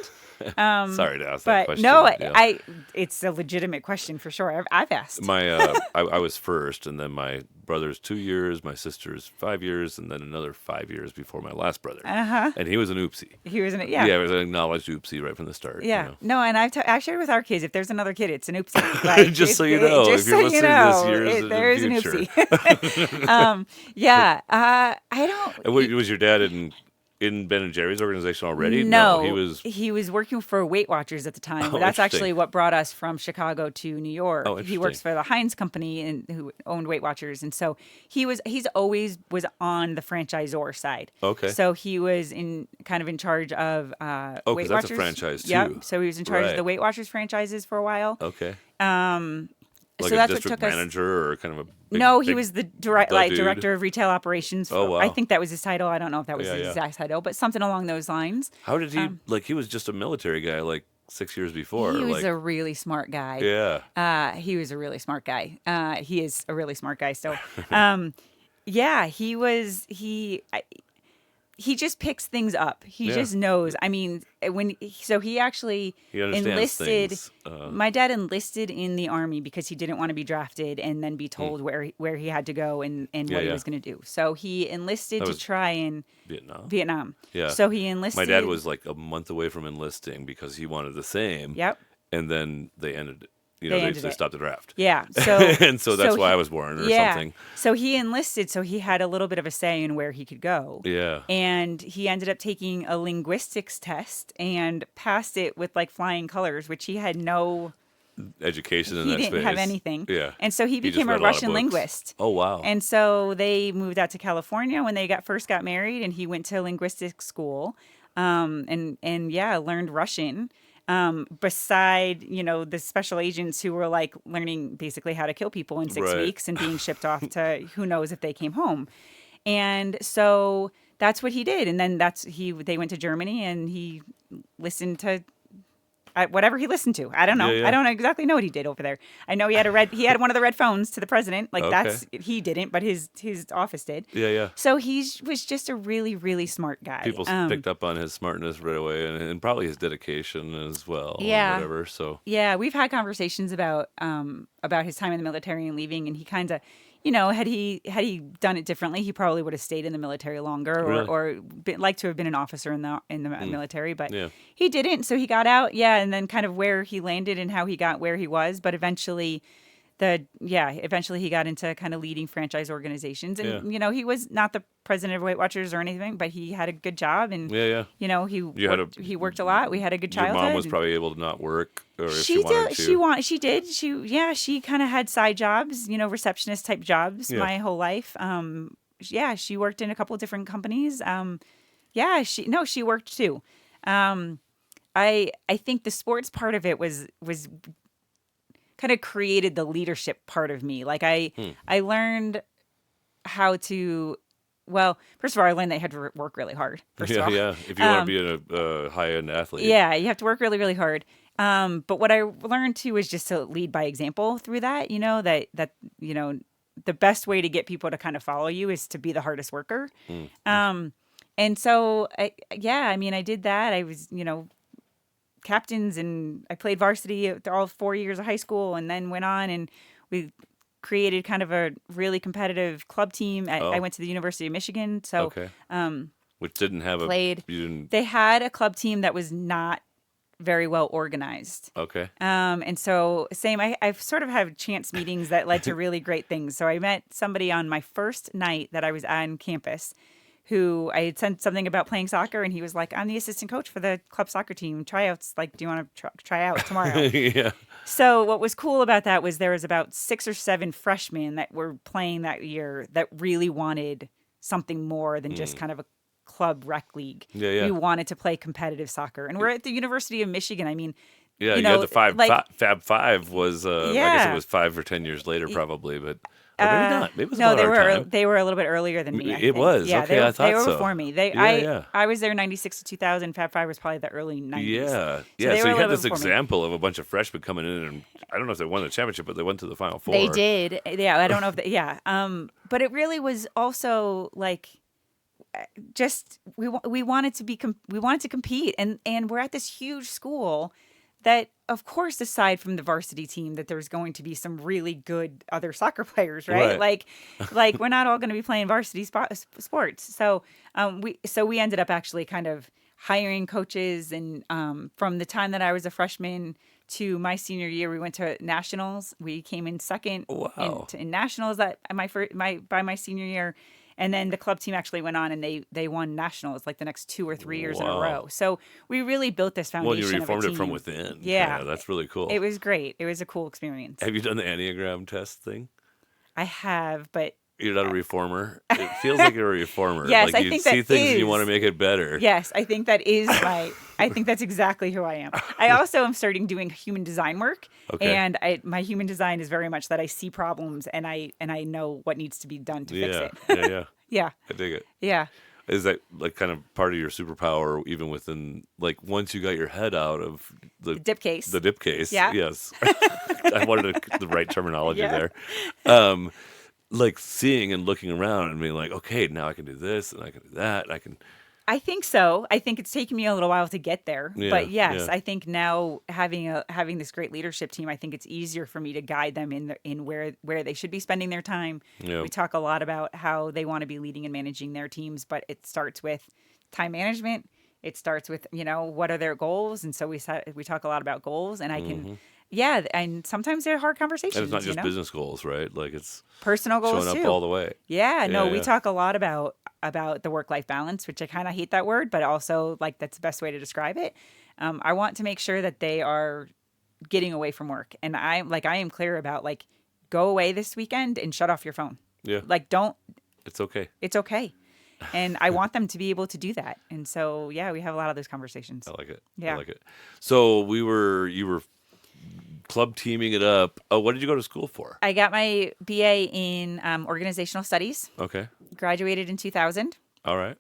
Sorry to ask that But question. no, Yeah. it's a legitimate question for sure. I've asked. My I was first, and then my brother's 2 years, my sister's 5 years, and then another 5 years before my last brother. And he was an oopsie. He was in it. Yeah, it was an acknowledged oopsie right from the start. Yeah. You know? No, and I've shared with our kids, if there's another kid, it's an oopsie. Like, Just so you know, just if you're so you listening to this know, years in the there is an future. oopsie. Yeah. I don't. And was your dad in Ben and Jerry's organization already? No, he was. working for Weight Watchers at the time. Oh, But that's interesting. actually what brought us from Chicago to New York. Oh, He works interesting. for the Heinz company and who owned Weight Watchers, and so he's always was on the franchisor side. Okay. So he was in charge of Weight 'cause Watchers. that's a franchise, too. Yep. So he was in charge of Right. the Weight Watchers franchises for a while. Okay. Like so a that's what district took us. manager or kind of a No, he big was the dude? director of retail operations. Oh, I wow. think that was his title. I don't know if that was Yeah, his yeah. exact title, but something along those lines. How did he, Um, like, he was just a military guy like 6 years he before. was Like, a really smart guy. yeah. He was a really smart guy. He is a really smart guy still. Um, yeah, he just picks things up. He Yeah. just knows. I mean, so he actually He understands enlisted. things. My dad enlisted in the army because he didn't want to be drafted and then be Hmm. told where he had to go and Yeah, what he yeah. was going to do. So he enlisted That to was try in Vietnam. Vietnam. Yeah. So he My dad enlisted. was like a month away from enlisting because he wanted the same. Yep, And then they ended, they ended they it. stopped the draft. Yeah. So And so that's why I he, was born or yeah. something. So he enlisted, so he had a little bit of a say in where he could go. Yeah. And he ended up taking a linguistics test and passed it with like flying colors, which he had no, Education in he that didn't have space. anything. Yeah. And so he He just became a read a lot of Russian books. linguist. Oh, wow. And so they moved out to California when they first got married, and he went to linguistics school, and yeah, learned Russian. Beside the special agents who were like learning basically how to kill people in 6 weeks and being shipped off to who knows if they came home, and so that's what he did. And then they went to Germany and he listened to whatever he listened to. I don't know. Yeah, yeah. I don't exactly know what he did over there. I know he had one of the red phones to the president. Like Okay. he didn't, but his office did. Yeah, yeah. So he was just a really, really smart guy. People picked up on his smartness right away and probably his dedication as well. Yeah. And whatever. So, Yeah, we've had conversations about his time in the military and leaving, and he kind of, had he done it differently, he probably would have stayed in the military longer, Really? or liked to have been an officer in the military, but yeah. he didn't. So he got out, yeah, and then kind of where he landed and how he got where he was, but eventually he got into kind of leading franchise organizations, and he was not the president of Weight Watchers or anything, but he had a good job, and Yeah, yeah. he worked a lot. We had a good Your childhood. mom was and- probably able to not work, or if she wanted to. She kind of had side jobs, receptionist type jobs Yeah. my whole life. She worked in a couple of different companies. She worked too. I think the sports part of it was kind of created the leadership part of me. Like I learned how to. Well, first of all, I learned that I had to work really hard. First of Yeah, all, yeah. If you want to be a high-end athlete. yeah, you have to work really, really hard. But what I learned too is just to lead by example through that. The best way to get people to kind of follow you is to be the hardest worker. And so, I did that. I was, captains, and I played varsity all 4 years of high school, and then went on and we created kind of a really competitive club team. I went to the University of Michigan, so Okay. Which didn't have played. You didn't. They had a club team that was not very well organized. Okay. And so I've sort of had chance meetings that led to really great things. So I met somebody on my first night that I was on campus who I had said something about playing soccer, and he was like, I'm the assistant coach for the club soccer team. Tryouts, like, do you want to try out tomorrow? Yeah. So what was cool about that was there was about 6 or 7 freshmen that were playing that year that really wanted something more than just kind of a club rec league. Yeah, yeah. We wanted to play competitive soccer. And we're at the University of Michigan. I mean, Yeah, you you had know, the Fab Five was. I guess Yeah. it was 5 or 10 years later, probably, but or maybe not. Maybe it was no, about our time. they were a little bit earlier than me. I It think. was. Yeah, Okay, they were, I thought they were so. before me. Yeah. I was there 96 to 2000. Fab Five was probably the early 90s. Yeah, they yeah. were So a you had little this bit before me. example of a bunch of freshmen coming in, and I don't know if they won the championship, but they went to the Final Four. They did. Yeah, I don't know if yeah. But it really was also like just we wanted to compete, and we're at this huge school that, of course, aside from the varsity team, that there's going to be some really good other soccer players, right? Right. Like we're not all going to be playing varsity sports. So we ended up actually kind of hiring coaches, and from the time that I was a freshman to my senior year, we went to nationals. We came in second Wow. in nationals by my senior year. And then the club team actually went on and they won nationals like the next 2 or 3 years in a Wow. row. So we really built this Well, foundation. you reformed of a it from team. within. Yeah, Kinda. That's really cool. It was great. It was a cool experience. Have you done the Enneagram test thing? I have, but You're not a reformer. It feels like you're a reformer. Yes, like I you think see that things and you is- want to make it better. yes, I think that is I think that's exactly who I am. I also am starting doing human design work, Okay. and my human design is very much that I see problems and I know what needs to be done to fix Yeah. it. Yeah. Yeah. Yeah, I dig it. yeah. Is that like kind of part of your superpower, even within like once you got your head out of The dip case. the dip case? Yeah. Yes, I wanted the right terminology Yeah. there. Um, like seeing and looking around and being like, okay, now I can do this and I can do that. And I can, I think so. I think it's taken me a little while to get there, yeah, but yes, yeah, I think now having this great leadership team, I think it's easier for me to guide them in where they should be spending their time. yeah. We talk a lot about how they want to be leading and managing their teams, but it starts with time management. It starts with, what are their goals, and so we talk a lot about goals, and I can, Hmm. yeah, and sometimes they're hard And it's not conversations. just business goals, right? Like it's Personal showing goals up too. all the way. Yeah, no, Yeah, we yeah. talk a lot about the work life balance, which I kind of hate that word, but also like that's the best way to describe it. I want to make sure that they are getting away from work, and I am clear about like go away this weekend and shut off your phone. Yeah, Like don't. it's okay. It's okay, and I want them to be able to do that. And so yeah, we have a lot of those conversations. I like it. I Yeah. like it. So you were club teaming it up. Oh, what did you go to school for? I got my BA in organizational studies. Okay. Graduated in 2000. All right.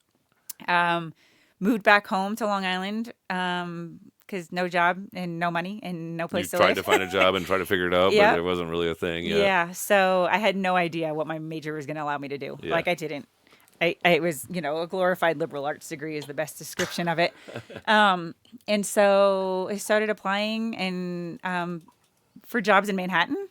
Moved back home to Long Island because no job and no money and no You place to tried live. to find a job and try to figure it out, but Yep. it wasn't really a thing yet. Yeah, so I had no idea what my major was going to allow me to do. Yeah. Like I didn't. I was, a glorified liberal arts degree is the best description of it. And so I started applying and for jobs in Manhattan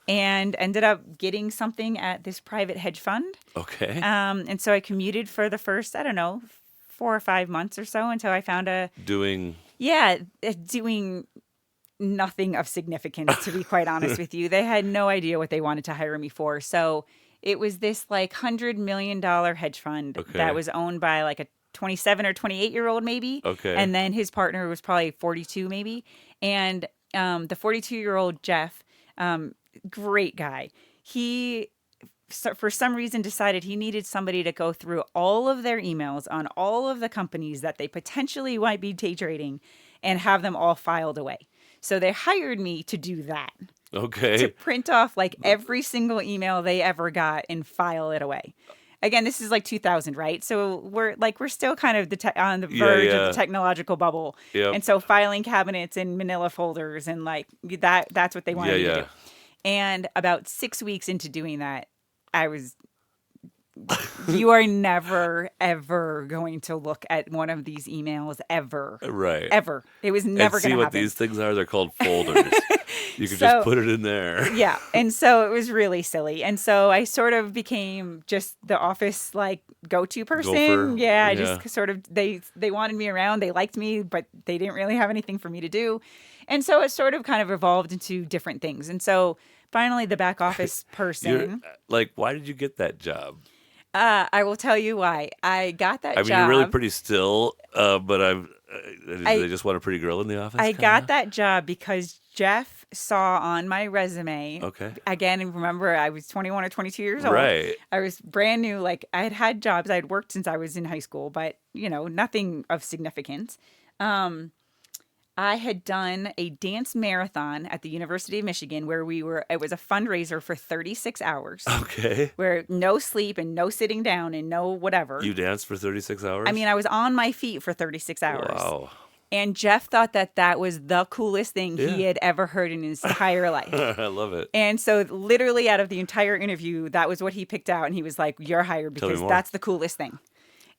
and ended up getting something at this private hedge fund. Okay. And so I commuted for the first, I don't know, 4 or 5 months or so until I found Doing doing nothing of significance, to be quite honest with you. They had no idea what they wanted to hire me for. So it was this like $100 million hedge fund Okay. that was owned by like a 27 or 28-year-old maybe. Okay. And then his partner was probably 42 maybe. And the 42-year-old Jeff, great guy. He for some reason decided he needed somebody to go through all of their emails on all of the companies that they potentially might be day trading and have them all filed away. So they hired me to do that, to Okay. print off like every single email they ever got and file it away. Again, this is like 2000, right? So we're still kind of on the Yeah, verge of yeah. the technological bubble. Yep. And so filing cabinets in manila folders and like that's what they wanted Yeah, me to yeah. do. And about 6 weeks into doing that, I was, you are never, ever going to look at one of these emails ever. Right. Ever. It was never And going see to what happen. these things are? They're called folders. You could So- just put it in there. Yeah. And so it was really silly. And so I sort of became just the office like go-to person. Gopher. Yeah. I Yeah. just sort of, they wanted me around. They liked me, but they didn't really have anything for me to do. And so it sort of kind of evolved into different things. And so finally the back office person, You're like, why did you get that job? I will tell you why. I got that I mean, job. you're really pretty still, but they just want a pretty girl in the office. I kinda? got that job because Jeff saw on my resume. Okay. Again, and remember, I was 21 or 22 years old. Right. I was brand new. Like I had jobs. I had worked since I was in high school, but nothing of significance. I had done a dance marathon at the University of Michigan where it was a fundraiser for 36 hours. Okay. Where no sleep and no sitting down and no whatever. You danced for 36 hours? I mean, I was on my feet for 36 hours. Wow. And Jeff thought that was the coolest thing he Yeah. had ever heard in his entire life. I love it. And so literally out of the entire interview, that was what he picked out. And he was like, you're hired Tell me because more. that's the coolest thing.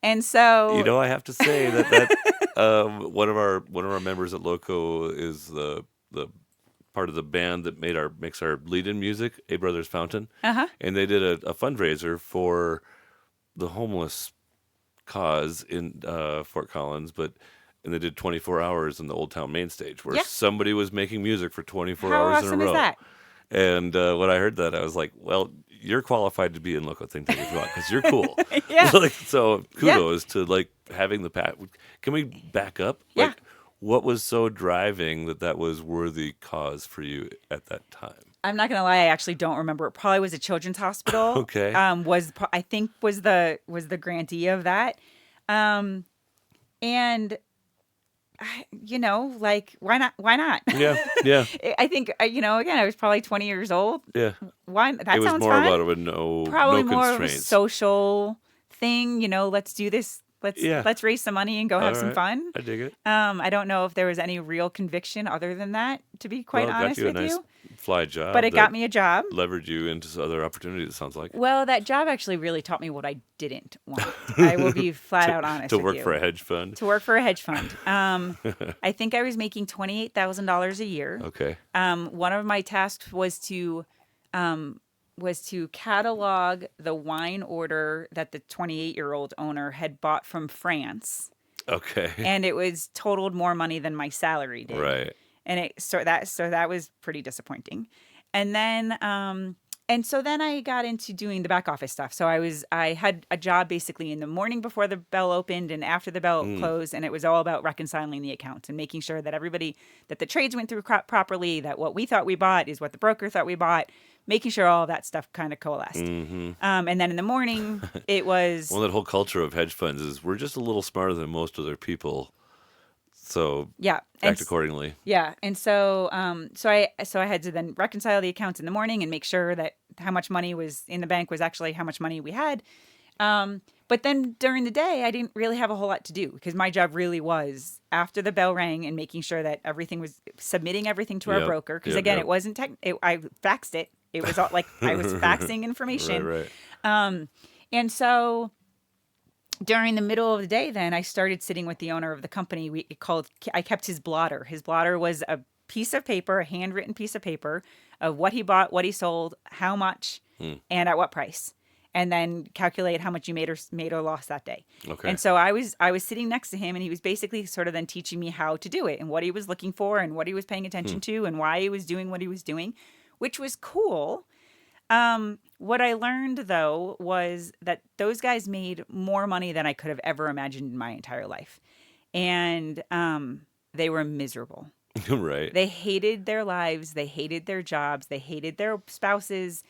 And so, I have to say that one of our members at LoCo is the part of the band that makes our lead-in music, A Brothers Fountain. uh-huh. And they did a fundraiser for the homeless cause in Fort Collins, and they did 24 hours in the Old Town main stage where Yeah. somebody was making music for 24 How hours in awesome a row. is that? And when I heard that, I was like, well, you're qualified to be in LoCo Think Tank if you want, because you're cool. Yeah. So kudos to having the pat. Can we back up? Yeah. Like, what was so driving that was worthy cause for you at that time? I'm not gonna lie, I actually don't remember. It probably was a children's hospital. Okay. I think was the grantee of that. And like why not? Why not? Yeah, yeah, I think again, I was probably 20 years old. yeah. Why? It That was sounds more fun. about a no Probably more of a constraints. social thing. Let's do this. Let's Yeah. let's raise some money and go All have some right. fun. I dig it. I don't know if there was any real conviction other than that, to be quite Well, it got honest you a with nice you. fly But job it that got me a job. levered you into other opportunities, it sounds like. Well, that job actually really taught me what I didn't want. I will be flat to, out honest to with work for you. a hedge fund. To work for a hedge fund. I think I was making $28,000 a year. Okay. One of my tasks was to catalog the wine order that the 28-year-old owner had bought from France, Okay. and it was totaled more money than my salary did. Right. And that was pretty disappointing. And then so then I got into doing the back office stuff. So I had a job basically in the morning before the bell opened and after the bell closed, and it was all about reconciling the accounts and making sure that that the trades went through properly, that what we thought we bought is what the broker thought we bought, making sure all of that stuff kind of coalesced. And then in the morning, it was Well, that whole culture of hedge funds is we're just a little smarter than most other people. So yeah, act accordingly. yeah, and so I had to then reconcile the accounts in the morning and make sure that how much money was in the bank was actually how much money we had. But then during the day, I didn't really have a whole lot to do because my job really was after the bell rang and making sure that everything was submitting everything to our Yep. broker. Because Yep, again, yep. it wasn't I faxed it. It was all like I was faxing information. Right. And so during the middle of the day, then I started sitting with the owner of the company. I kept his blotter. His blotter was a piece of paper, a handwritten piece of paper of what he bought, what he sold, how much, and at what price, and then calculate how much you made or lost that day. Okay. And so I was sitting next to him, and he was basically sort of then teaching me how to do it and what he was looking for and what he was paying attention to and why he was doing what he was doing, which was cool. What I learned though was that those guys made more money than I could have ever imagined in my entire life. And they were miserable. Right. They hated their lives, they hated their jobs, they hated their spouses.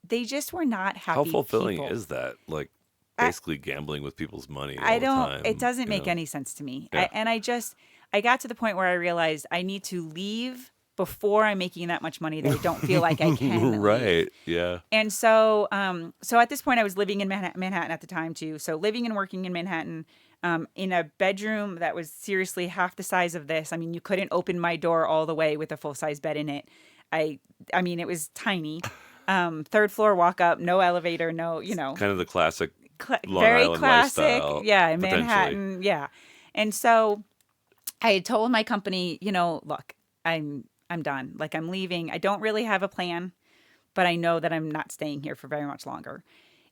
They just were not happy. How fulfilling people. is that? Like basically gambling with people's money all I the don't time. it doesn't you make know? any sense to me. Yeah. I got to the point where I realized I need to leave before I'm making that much money that I don't feel like I can leave. Right. Yeah. And so, so at this point, I was living in Manhattan at the time too. So living and working in Manhattan, in a bedroom that was seriously half the size of this. I mean, you couldn't open my door all the way with a full size bed in it. I mean, it was tiny. Third floor walk up, no elevator, no, Kind of the classic Long very Island classic. lifestyle, Yeah, in potentially. Manhattan. Yeah. And so I had told my company, look, I'm done. Like I'm leaving. I don't really have a plan, but I know that I'm not staying here for very much longer.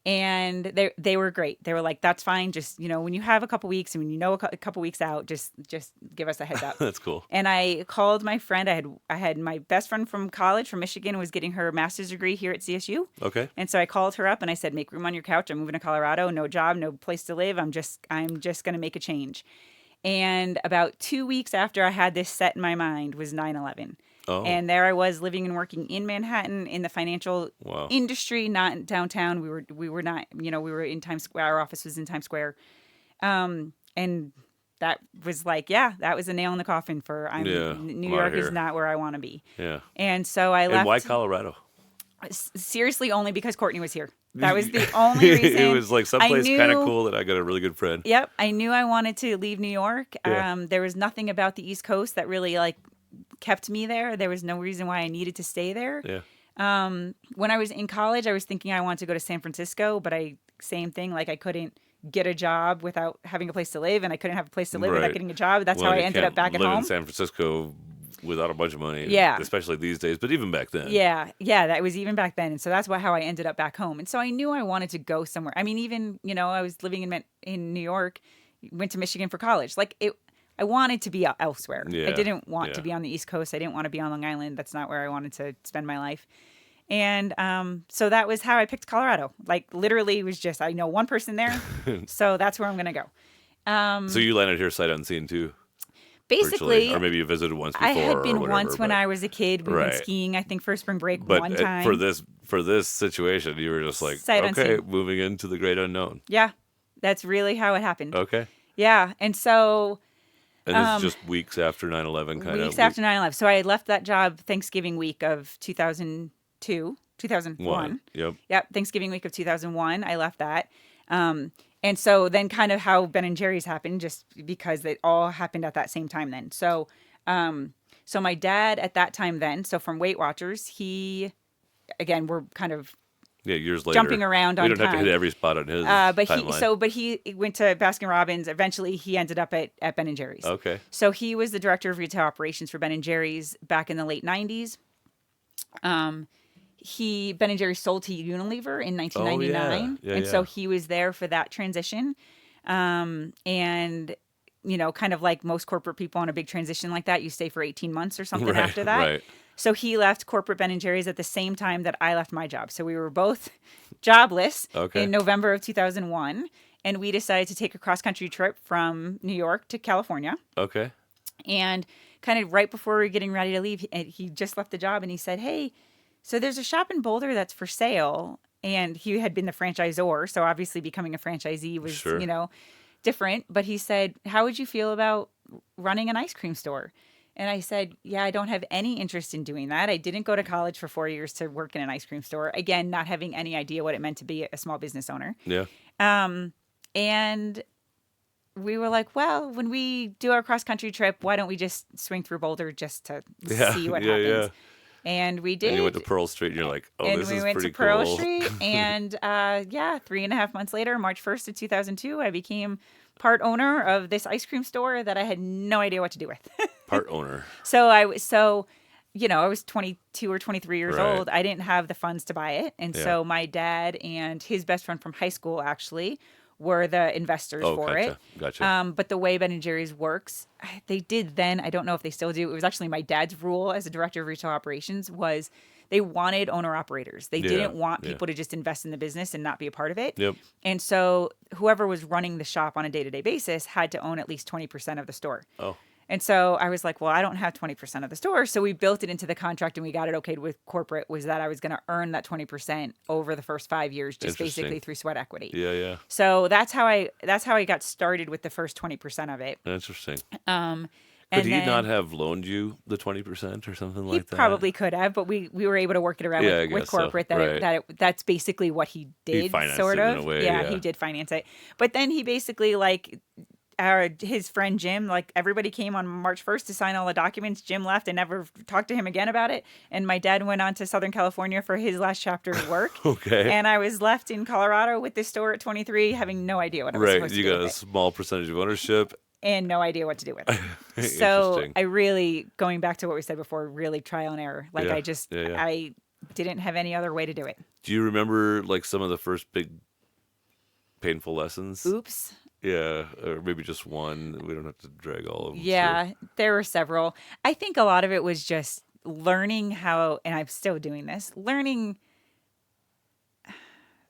And they were great. They were like, that's fine. Just, when you have a couple weeks and when a couple weeks out, just give us a heads up. That's cool. And I called my friend. I had my best friend from college from Michigan was getting her master's degree here at CSU. Okay. And so I called her up and I said, make room on your couch. I'm moving to Colorado. No job, no place to live. I'm just going to make a change. And about 2 weeks after I had this set in my mind was 9/11. Oh. And there I was living and working in Manhattan in the financial Wow. industry, not in downtown. We were not, we were in Times Square. Our office was in Times Square. And that was like, yeah, that was a nail in the coffin for Yeah, New I'm outta York is here. not where I want to be. Yeah. And so I left. And why Colorado? Seriously, only because Courtney was here. That was the only reason. It was like someplace I kind of knew- cool that I got a really good friend. Yep, I knew I wanted to leave New York. Yeah. There was nothing about the East Coast that really kept me there. There was no reason why I needed to stay there. Yeah. When I was in college, I was thinking I wanted to go to San Francisco, but same thing. Like I couldn't get a job without having a place to live, and I couldn't have a place to live without Right. getting a job. That's Well, how I you ended can't up back at live home. in San Francisco without a bunch of money. Yeah. Especially these days, but even back then. Yeah, that was even back then, and so that's how I ended up back home. And so I knew I wanted to go somewhere. I mean, even I was living in New York, went to Michigan for college. I wanted to be elsewhere. I Yeah, didn't want to yeah. be on the East Coast. I didn't want to be on Long Island. That's not where I wanted to spend my life. And so that was how I picked Colorado. Like literally, it was just I know one person there, so that's where I'm gonna go. So you landed here sight unseen too, Basically, virtually. Or maybe you visited once before. I had been or whatever, once when but, I was a kid. We went Right. skiing. I think for spring break But one time. for this situation, you were just like, Sight okay, unseen. moving into the great unknown. Yeah, that's really how it happened. Okay. Yeah, and so And this is just weeks after 9/11, kind Weeks of. after 9/11. So I had left that job Thanksgiving week of 2002, 2001. Yep. Yep, Thanksgiving week of 2001. I left that. And so then kind of how Ben and Jerry's happened, just because it all happened at that same time then. So my dad at that time then, so from Weight Watchers, again, we're kind of Yeah, years later. jumping around on We don't have to time. hit every spot on his timeline. But he went to Baskin Robbins. Eventually, he ended up at Ben and Jerry's. Okay. So he was the director of retail operations for Ben and Jerry's back in the late '90s. Ben and Jerry's sold to Unilever in 1999, and so he was there for that transition. And kind of like most corporate people on a big transition like that, you stay for 18 months or something after that. Right. So he left corporate Ben and Jerry's at the same time that I left my job. So we were both jobless in November of 2001, and we decided to take a cross-country trip from New York to California. Okay. And kind of right before we were getting ready to leave, he just left the job, and he said, "Hey, so there's a shop in Boulder that's for sale." And he had been the franchisor, so obviously becoming a franchisee was, different. But he said, "How would you feel about running an ice cream store?" And I said, "Yeah, I don't have any interest in doing that. I didn't go to college for 4 years to work in an ice cream store." Again, not having any idea what it meant to be a small business owner. Yeah. And we were like, well, when we do our cross-country trip, why don't we just swing through Boulder just to see what happens? Yeah. And we did. And you went to Pearl Street, and you're like, oh, this is pretty cool. And we went to Pearl Street, and 3.5 months later, March 1st of 2002, I became part owner of this ice cream store that I had no idea what to do with. Part owner. So I was 22 or 23 years old. I didn't have the funds to buy it. And so my dad and his best friend from high school actually were the investors for it. Gotcha. But the way Ben & Jerry's works, they did then, I don't know if they still do, it was actually my dad's rule as a director of retail operations was they wanted owner-operators. They didn't want people to just invest in the business and not be a part of it. Yep. And so whoever was running the shop on a day-to-day basis had to own at least 20% of the store. Oh. And so I was like, well, I don't have 20% of the store. So we built it into the contract and we got it okayed with corporate, was that I was going to earn that 20% over the first 5 years, just basically through sweat equity. Yeah. So that's how I got started with the first 20% of it. Interesting. Could he not have loaned you the 20% or something like that? He probably could have, but we were able to work it around with corporate. So. That's basically what he did. He financed sort it of. In a way, yeah, he did finance it. But then he basically his friend Jim, everybody came on March 1st to sign all the documents. Jim left and never talked to him again about it. And my dad went on to Southern California for his last chapter of work. Okay. And I was left in Colorado with this store at 23, having no idea what I was supposed to do. You got a small percentage of ownership. And no idea what to do with it. So I really, going back to what we said before, really trial and error. I didn't have any other way to do it. Do you remember some of the first big painful lessons? Oops. Yeah, or maybe just one. We don't have to drag all of them. Yeah, there were several. I think a lot of it was just learning how, and I'm still doing this, learning.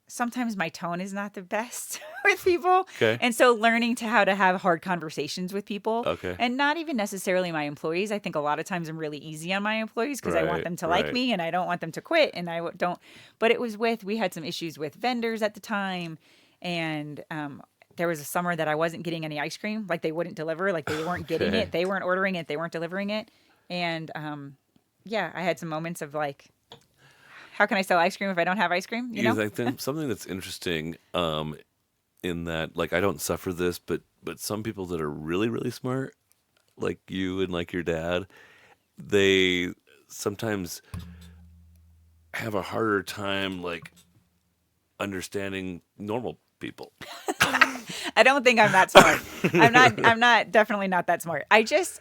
Sometimes my tone is not the best with people. Okay. And so learning how to have hard conversations with people. Okay. And not even necessarily my employees. I think a lot of times I'm really easy on my employees because I want them to like me and I don't want them to quit. And I don't. But it was we had some issues with vendors at the time. And there was a summer that I wasn't getting any ice cream. They wouldn't deliver. They weren't getting it. They weren't ordering it. They weren't delivering it. And I had some moments of how can I sell ice cream if I don't have ice cream? You know? I think something that's interesting in that, I don't suffer this, but some people that are really, really smart, like you and like your dad, they sometimes have a harder time, understanding normal people. I don't think I'm that smart. I'm definitely not that smart. I just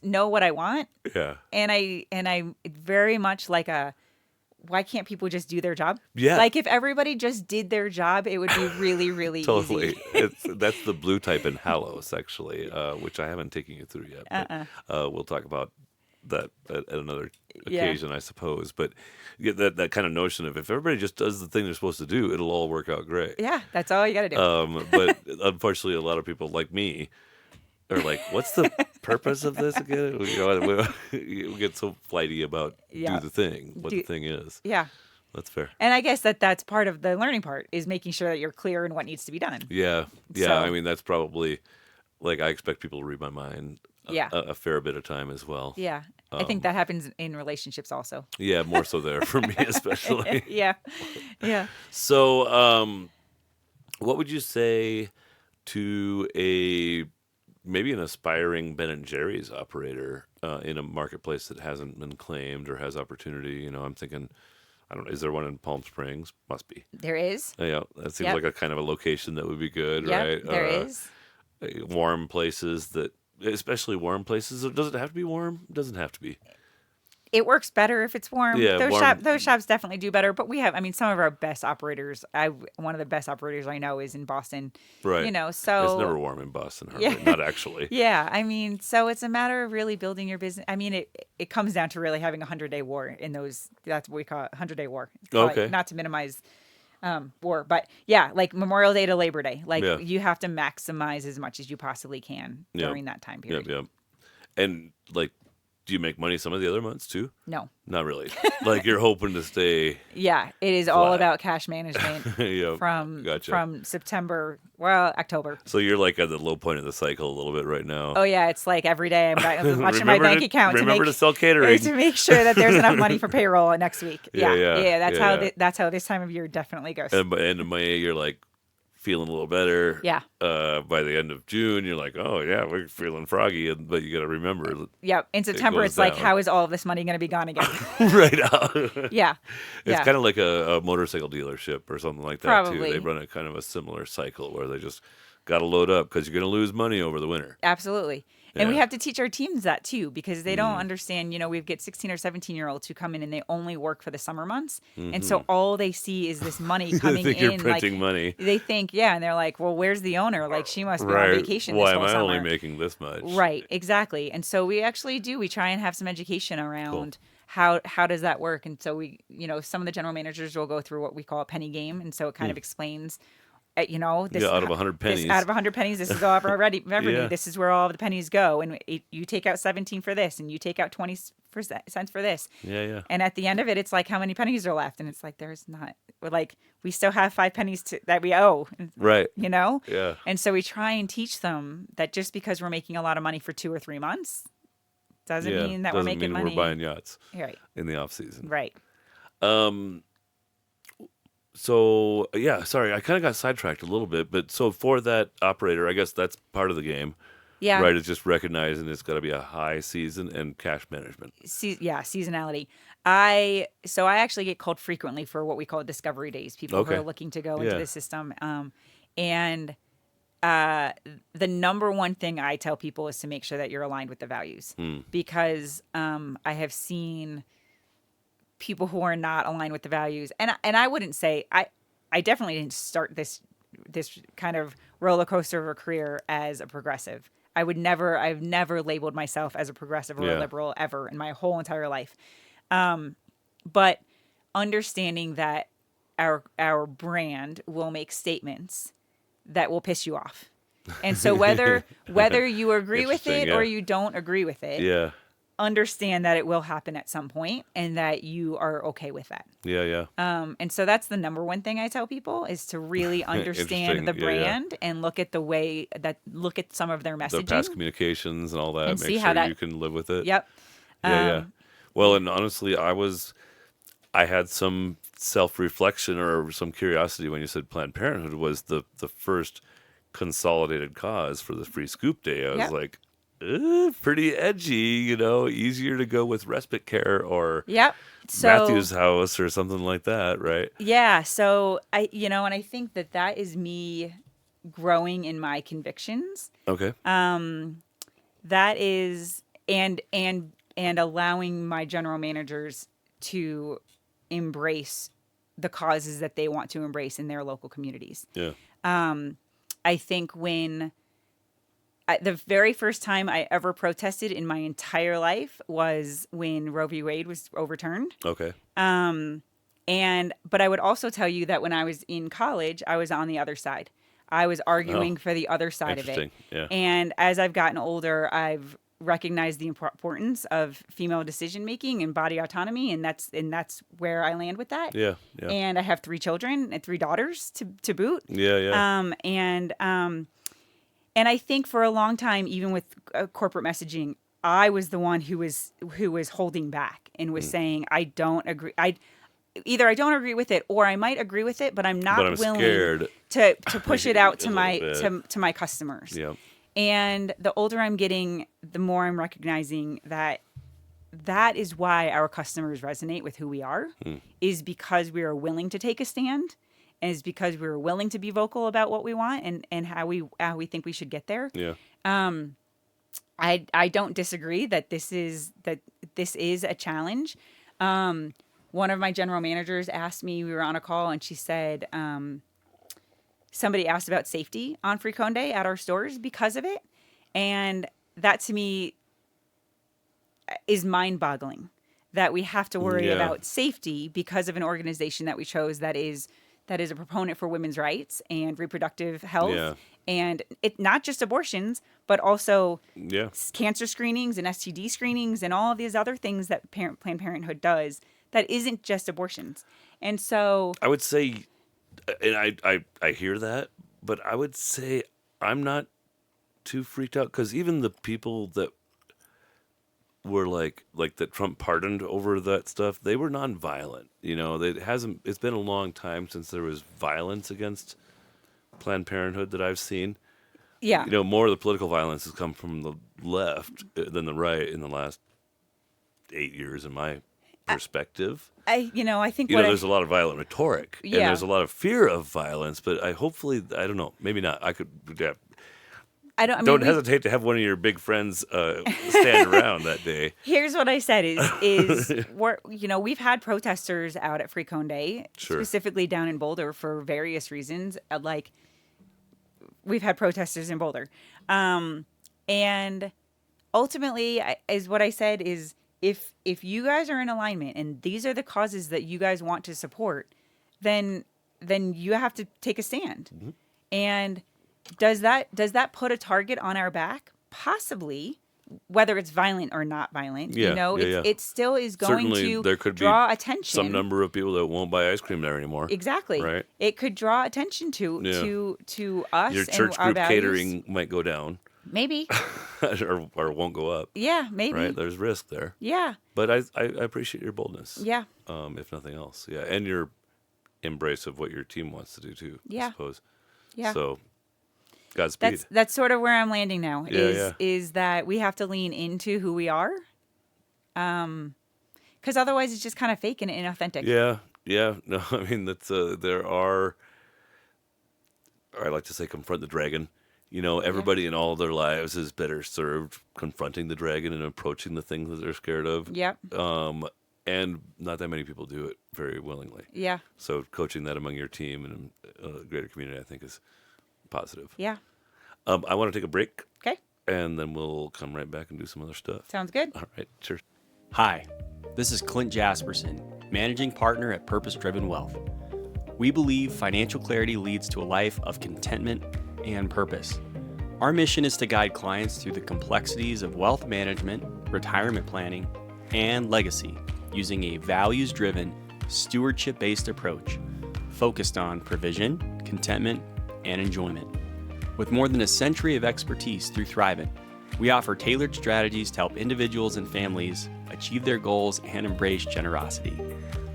know what I want. Yeah. And I very much why can't people just do their job? Yeah. If everybody just did their job, it would be really, really totally. easy. That's the blue type in Halos, actually, which I haven't taken you through yet. But, we'll talk about that at another occasion, I suppose. But that kind of notion of if everybody just does the thing they're supposed to do, it'll all work out great. Yeah, that's all you got to do. But unfortunately, a lot of people like me are like, what's the purpose of this again? We get so flighty about do the thing, what the thing is. Yeah. That's fair. And I guess that's part of the learning part is making sure that you're clear in what needs to be done. Yeah. Yeah. So. I mean, that's probably like I expect people to read my mind Yeah. a fair bit of time as well. Yeah. I think that happens in relationships also. Yeah, more so there for me especially. Yeah. Yeah. So, what would you say to a maybe an aspiring Ben and Jerry's operator in a marketplace that hasn't been claimed or has opportunity? I'm thinking, I don't know, is there one in Palm Springs? Must be. There is. Yeah, that seems Yep. like a kind of a location that would be good, Yep. right? There is. Warm places especially warm places. Does it have to be warm? It doesn't have to be. It works better if it's warm. Yeah, warm. Those shops definitely do better. But we have, I mean, some of our best operators. One of the best operators I know is in Boston. Right. So It's never warm in Boston, hardly. yeah, Not actually. yeah. I mean, so it's a matter of really building your business. I mean, it comes down to really having a 100-day war in those. That's what we call it, 100-day war. Okay. Not to minimize war, but yeah, like Memorial Day to Labor Day, like Yeah. you have to maximize as much as you possibly can Yep. during that time period. Yep. And like, do you make money some of the other months too? No. Not really. Like you're hoping to stay. Yeah, it is all Flat. about cash management Yep. from Gotcha. September, well, October. So you're like at the low point of the cycle a little bit right now. Oh yeah, it's like every day I'm watching my bank account Remember to to sell catering. make sure that there's enough money for payroll next week. Yeah. That's Yeah. that's how this time of year definitely goes. And by end of May, you're like feeling a little better. Yeah. By the end of June, you're like, oh yeah, we're feeling froggy, but you got to remember. Yep. In September, goes it's like, down. how is all of this money going to be gone again? Right out. Yeah. It's Yeah. kind of like a motorcycle dealership or something like that too. Probably. They run a kind of a similar cycle where they just got to load up because you're going to lose money over the winter. Absolutely. And we Yeah. have to teach our teams that too, because they don't understand, we get 16 or 17-year-olds who come in and they only work for the summer months. And so all they see is this money coming think in. you're printing money. They think, yeah. And they're like, well, where's the owner? Like, she must be Right. on vacation Why this am whole I summer. only making this much? Right, exactly. And so we actually do. We try and have some education around how does that work. And so we, some of the general managers will go through what we call a penny game, and so it kind of explains, this out of 100 pennies. Out of 100 pennies, this is all of our revenue. Yeah. This is where all of the pennies go, and you take out 17 for this, and you take out 20 cents for this. Yeah. And at the end of it, it's like, how many pennies are left? And it's like, we still have 5 pennies that we owe. Right. Yeah. Yeah. And so we try and teach them that just because we're making a lot of money for 2 or 3 months doesn't mean that we're Doesn't making mean money. we're buying yachts Right. in the off season. Right. So yeah, sorry, I kind of got sidetracked a little bit, but so for that operator, I guess that's part of the game, Yeah. right? It's just recognizing it's got to be a high season and cash management. Seasonality. I actually get called frequently for what we call discovery days. People who Okay. are looking to go into Yeah. the system. And the number one thing I tell people is to make sure that you're aligned with the values, because I have seen people who are not aligned with the values, and I wouldn't say I definitely didn't start this kind of roller coaster of a career as a progressive. I've never labeled myself as a progressive or a liberal ever in my whole entire life. But understanding that our brand will make statements that will piss you off. And so whether you agree with it Interesting, or yeah. you don't agree with it, Yeah. understand that it will happen at some point and that you are okay with that. Yeah. And so that's the number one thing I tell people is to really understand the Interesting. Yeah, yeah. brand and look at some of their The messaging. past communications and all that. And Make see sure how that- you can live with it. Yep. Yeah. Well, and honestly, I had some self-reflection or some curiosity when you said Planned Parenthood was the first consolidated cause for the free scoop day. I was Yep. like, pretty edgy, easier to go with respite care or Yep. So Matthew's house or something like that, right? yeah, so and I think that is me growing in my convictions. Okay. That is and allowing my general managers to embrace the causes that they want to embrace in their local communities. Yeah. I think the very first time I ever protested in my entire life was when Roe v. Wade was overturned. Okay. But I would also tell you that when I was in college, I was on the other side. I was arguing for the other side of it. Interesting. Yeah. And as I've gotten older, I've recognized the importance of female decision making and body autonomy, and that's where I land with that. Yeah. And I have 3 children and 3 daughters to boot. Yeah. And I think for a long time, even with corporate messaging, I was the one who was holding back and was saying, I don't agree. Either I don't agree with it, or I might agree with it, but I'm But not I'm willing scared to push it out a to little my bit. to my customers. Yeah. And the older I'm getting, the more I'm recognizing that is why our customers resonate with who we are, is because we are willing to take a stand, and is because we're willing to be vocal about what we want and how we think we should get there. Yeah. I don't disagree that this is a challenge. One of my general managers asked me, we were on a call, and she said, somebody asked about safety on Free Conde at our stores because of it. And that to me is mind boggling, that we have to worry Yeah. about safety because of an organization that we chose that is a proponent for women's rights and reproductive health. Yeah. And it not just abortions, but also Yeah. cancer screenings and STD screenings and all of these other things that Planned Parenthood does that isn't just abortions. And so I would say, and I hear that, but I would say I'm not too freaked out, because even the people that were like that Trump pardoned over that stuff, they were nonviolent. It's been a long time since there was violence against Planned Parenthood that I've seen. yeah, More of the political violence has come from the left than the right in the last 8 years, in my perspective. I think There's a lot of violent rhetoric, and Yeah. there's a lot of fear of violence, but I don't know, maybe not. I could, yeah, I don't. I mean, don't hesitate to have one of your big friends stand around that day. Here's what I said is we've had protesters out at Free Conde, Sure. specifically down in Boulder for various reasons. Like we've had protesters in Boulder, and ultimately, is what I said is if you guys are in alignment and these are the causes that you guys want to support, then you have to take a stand. Mm-hmm. And does that put a target on our back? Possibly, whether it's violent or not violent. Yeah, it still is going Certainly, to there could draw be attention. some number of people that won't buy ice cream there anymore. Exactly. Right. It could draw attention to us. Your and church our group values. catering might go down, Maybe. or won't go up. Yeah. Maybe. Right. There's risk there. Yeah. But I appreciate your boldness. Yeah. If nothing else. Yeah. And your embrace of what your team wants to do too. Yeah. I suppose. Yeah. So, Godspeed. That's sort of where I'm landing now. Yeah, Is that we have to lean into who we are, because otherwise it's just kind of fake and inauthentic. Yeah. Yeah. No, I mean, that's there are, or I like to say, confront the dragon. Everybody in all their lives is better served confronting the dragon and approaching the things that they're scared of. Yep. And not that many people do it very willingly. Yeah. So coaching that among your team and a greater community, I think, is positive. Yeah. I want to take a break, Okay. and then we'll come right back and do some other stuff. Sounds good. All right. Cheers. Hi, this is Clint Jasperson, Managing Partner at Purpose Driven Wealth. We believe financial clarity leads to a life of contentment and purpose. Our mission is to guide clients through the complexities of wealth management, retirement planning, and legacy using a values-driven, stewardship-based approach focused on provision, contentment, and enjoyment. With more than a century of expertise through Thrivent, we offer tailored strategies to help individuals and families achieve their goals and embrace generosity.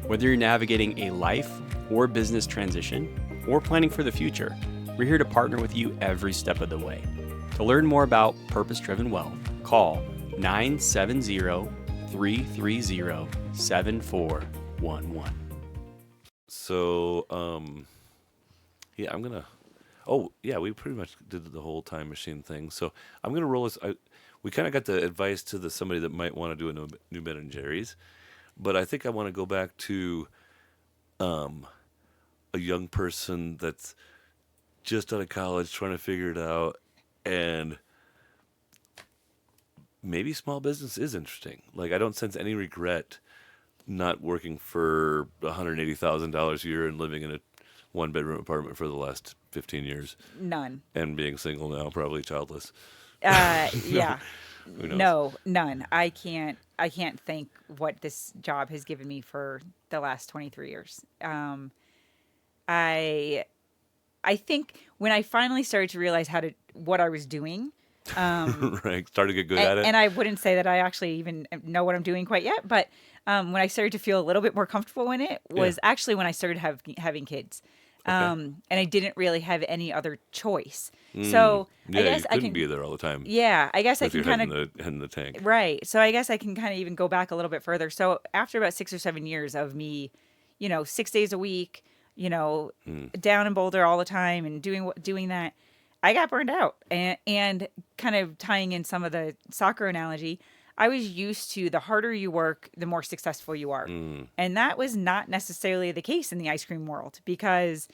Whether you're navigating a life or business transition or planning for the future, we're here to partner with you every step of the way. To learn more about Purpose Driven Wealth, call 970-330-7411. So, yeah, I'm gonna. Oh, yeah, we pretty much did the whole time machine thing. So I'm gonna roll this. We kind of got the advice to somebody that might want to do a new Ben and Jerry's, but I think I want to go back to a young person that's just out of college trying to figure it out, and maybe small business is interesting. Like, I don't sense any regret not working for $180,000 a year and living in a one-bedroom apartment for the last 15 years None. and being single now, probably childless. Yeah. Who knows? No, none. I can't thank what this job has given me for the last 23 years. I I think when I finally started to realize what I was doing, Right. Start to get good at it. and I wouldn't say that I actually even know what I'm doing quite yet, but when I started to feel a little bit more comfortable in it was actually when I started having kids. Okay. And I didn't really have any other choice. So Yeah, I guess you I couldn't can, be there all the time yeah, I guess I with can your head kind of, in the tank. right. So I guess I can kind of even go back a little bit further. So after about 6 or 7 years of me, 6 days a week, down in Boulder all the time and doing that, I got burned out. And kind of tying in some of the soccer analogy, I was used to the harder you work, the more successful you are. And that was not necessarily the case in the ice cream world because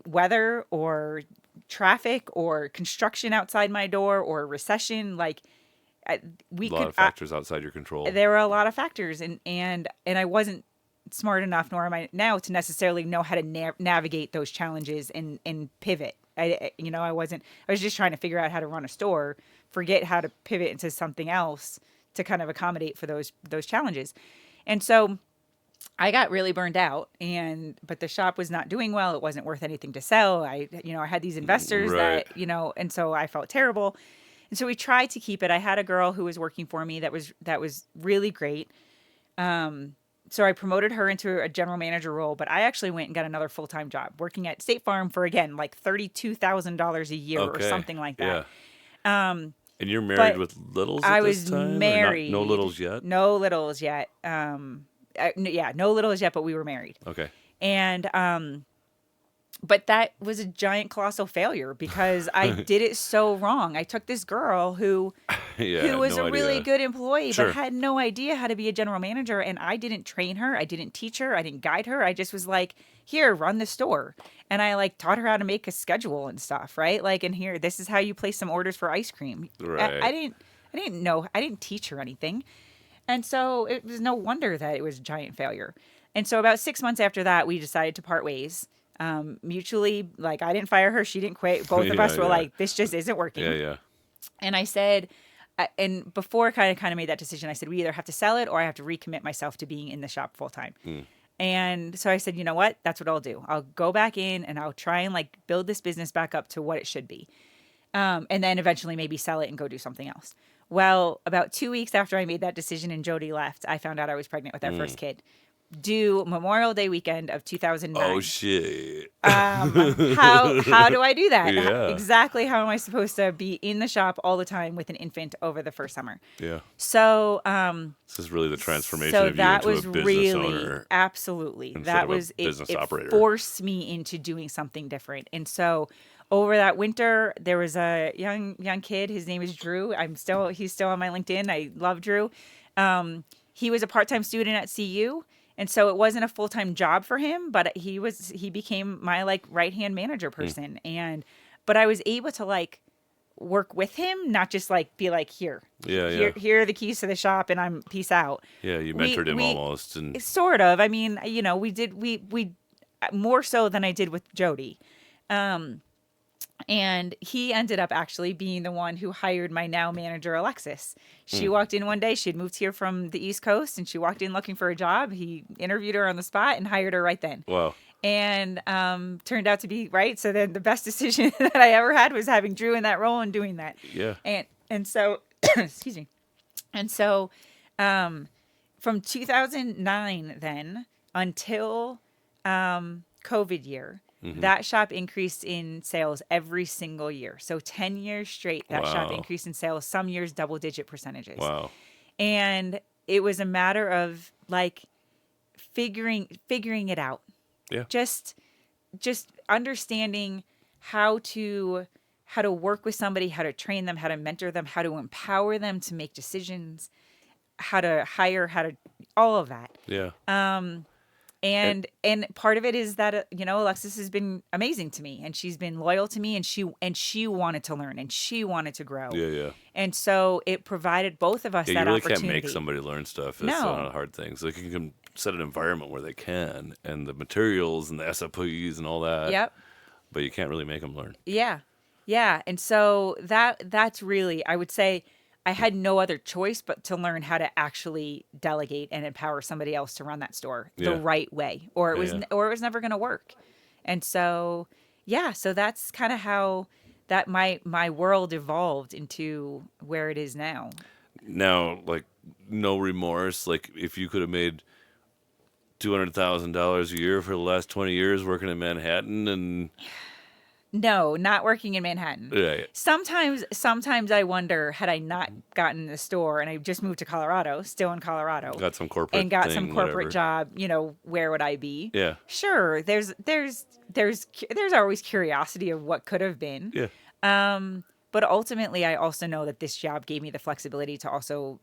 weather or traffic or construction outside my door or recession, like we A lot could of factors outside your control. there were a lot of factors, and I wasn't smart enough, nor am I now, to necessarily know how to navigate those challenges and pivot. I wasn't. I was just trying to figure out how to run a store, forget how to pivot into something else to kind of accommodate for those challenges, and so I got really burned out. But the shop was not doing well. It wasn't worth anything to sell. I had these investors Right. that and so I felt terrible. And so we tried to keep it. I had a girl who was working for me that was really great. So I promoted her into a general manager role, but I actually went and got another full-time job working at State Farm for, again, like $32,000 a year or Okay. something like Yeah. that. And you're married But with littles I at this was time? Or married. no littles yet? No littles yet. No littles yet, but we were married. Okay. And but that was a giant colossal failure because I did it so wrong. I took this girl who Yeah. was no a really idea. good employee, Sure. but had no idea how to be a general manager. And I didn't train her. I didn't teach her. I didn't guide her. I just was like, here, run the store. And I like taught her how to make a schedule and stuff, right? Like, and here, this is how you place some orders for ice cream. Right. I didn't know. I didn't teach her anything. And so it was no wonder that it was a giant failure. And so about 6 months after that, we decided to part ways. Mutually, like I didn't fire her. She didn't quit. Both of us were Yeah. like, this just isn't working. Yeah. And I said, and before I kind of made that decision, I said, we either have to sell it or I have to recommit myself to being in the shop full time. And so I said, you know what? That's what I'll do. I'll go back in and I'll try and like build this business back up to what it should be. And then eventually maybe sell it and go do something else. Well, about 2 weeks after I made that decision and Jody left, I found out I was pregnant with our first kid. Due Memorial Day weekend of 2009. Oh, shit. How do I do that? Yeah. Exactly how am I supposed to be in the shop all the time with an infant over the first summer? Yeah. So This is really the transformation so of you that into was a business really owner. absolutely instead that of a was business it operator. forced me into doing something different. And so over that winter there was a young kid. His name is Drew. He's still on my LinkedIn. I love Drew. He was a part-time student at CU. And so it wasn't a full-time job for him, but he became my like right-hand manager person. But I was able to like work with him, not just like be like, here are the keys to the shop and I'm peace out. Yeah, you mentored him almost. And Sort of. I mean, we more so than I did with Jody. And he ended up actually being the one who hired my now manager, Alexis. She walked in one day. She had moved here from the East Coast, and she walked in looking for a job. He interviewed her on the spot and hired her right then. wow. And turned out to be right. So then the best decision that I ever had was having Drew in that role and doing that. Yeah. And so, excuse me. And so from 2009 then until COVID year, that shop increased in sales every single year. So 10 years straight, that shop Wow. increased in sales, some years double-digit percentages. Wow. And it was a matter of like figuring it out. Yeah. Just understanding how to work with somebody, how to train them, how to mentor them, how to empower them to make decisions, how to hire, all of that. Yeah. And part of it is that Alexis has been amazing to me, and she's been loyal to me, and she wanted to learn and she wanted to grow. Yeah. And so it provided both of us Yeah, that you really opportunity. can't make somebody learn stuff. It's No. not a hard thing. So you can set an environment where they can, and the materials and the SOPs and all that. Yep. But you can't really make them learn. Yeah. And so that's really, I would say, I had no other choice but to learn how to actually delegate and empower somebody else to run that store the Yeah. right way, or it was Yeah. or it was never going to work. And so yeah, so that's kind of how that my world evolved into where it is now. Now, like, no remorse. Like, if you could have made $200,000 a year for the last 20 years working in Manhattan, and No, not working in Manhattan. yeah, Sometimes I wonder, had I not gotten the store and I just moved to Colorado, still in Colorado, got some corporate and got some thing, corporate whatever. job, where would I be? Yeah, Sure, there's always curiosity of what could have been. yeah, But ultimately, I also know that this job gave me the flexibility to also,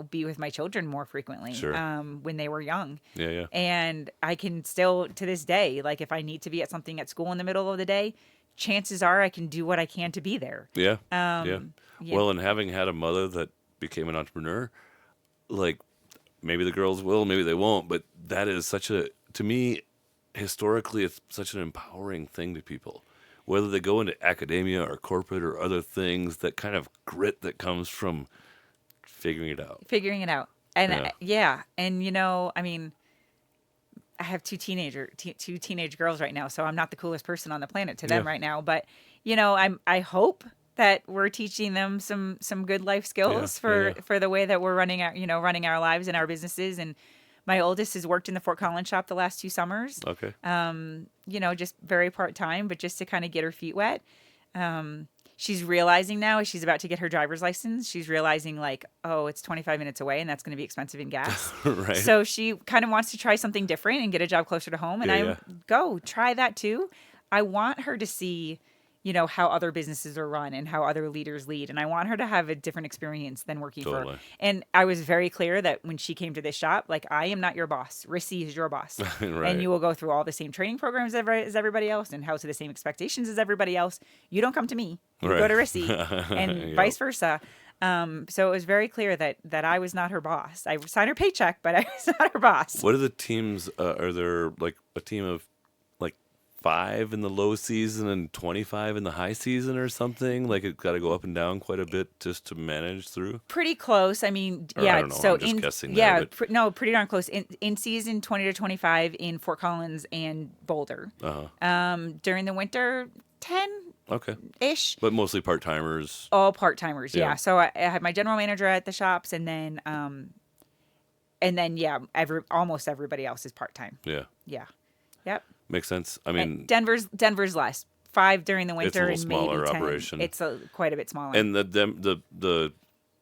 be with my children more frequently, Sure. when they were young. yeah, yeah. And I can still, to this day, like if I need to be at something at school in the middle of the day, chances are I can do what I can to be there. Yeah. Yeah. Well, and having had a mother that became an entrepreneur, like maybe the girls will, maybe they won't, but that is to me, historically, it's such an empowering thing to people. Whether they go into academia or corporate or other things, that kind of grit that comes from figuring it out. Figuring it out. And Yeah. yeah. And, I mean, I have two teenage girls right now, so I'm not the coolest person on the planet to them Yeah. right now. But I hope that we're teaching them some good life skills Yeah, yeah. for the way that we're running our lives and our businesses. And my oldest has worked in the Fort Collins shop the last 2 summers. Okay. Just very part time, but just to kind of get her feet wet. She's realizing now, as she's about to get her driver's license, she's realizing like, oh, it's 25 minutes away and that's going to be expensive in gas. Right. So she kind of wants to try something different and get a job closer to home. And Yeah, go try that too. I want her to see, how other businesses are run and how other leaders lead. And I want her to have a different experience than working Totally. for. And I was very clear that when she came to this shop, like, I am not your boss. Rissy is your boss. Right. And you will go through all the same training programs as everybody else and held to the same expectations as everybody else. You don't come to me. You go Right. to Rissy and Yep. vice versa. So it was very clear that I was not her boss. I signed her paycheck, but I was not her boss. What are the teams? Are there like a team of like 5 in the low season and 25 in the high season or something? Like it got to go up and down quite a bit just to manage through? Pretty close. I mean, Or yeah. I don't know, So I'm just guessing there, yeah, but- no, pretty darn close. In season 20 to 25 in Fort Collins and Boulder. Uh-huh. During the winter, 10 Okay. ish. But mostly part-timers. All part timers. Yeah. Yeah. So I had my general manager at the shops, and then yeah, almost everybody else is part time. Yeah. Yeah. Yep. Makes sense. I And mean, Denver's less. 5 during the winter little and maybe smaller 10. operation. It's quite a bit smaller. and the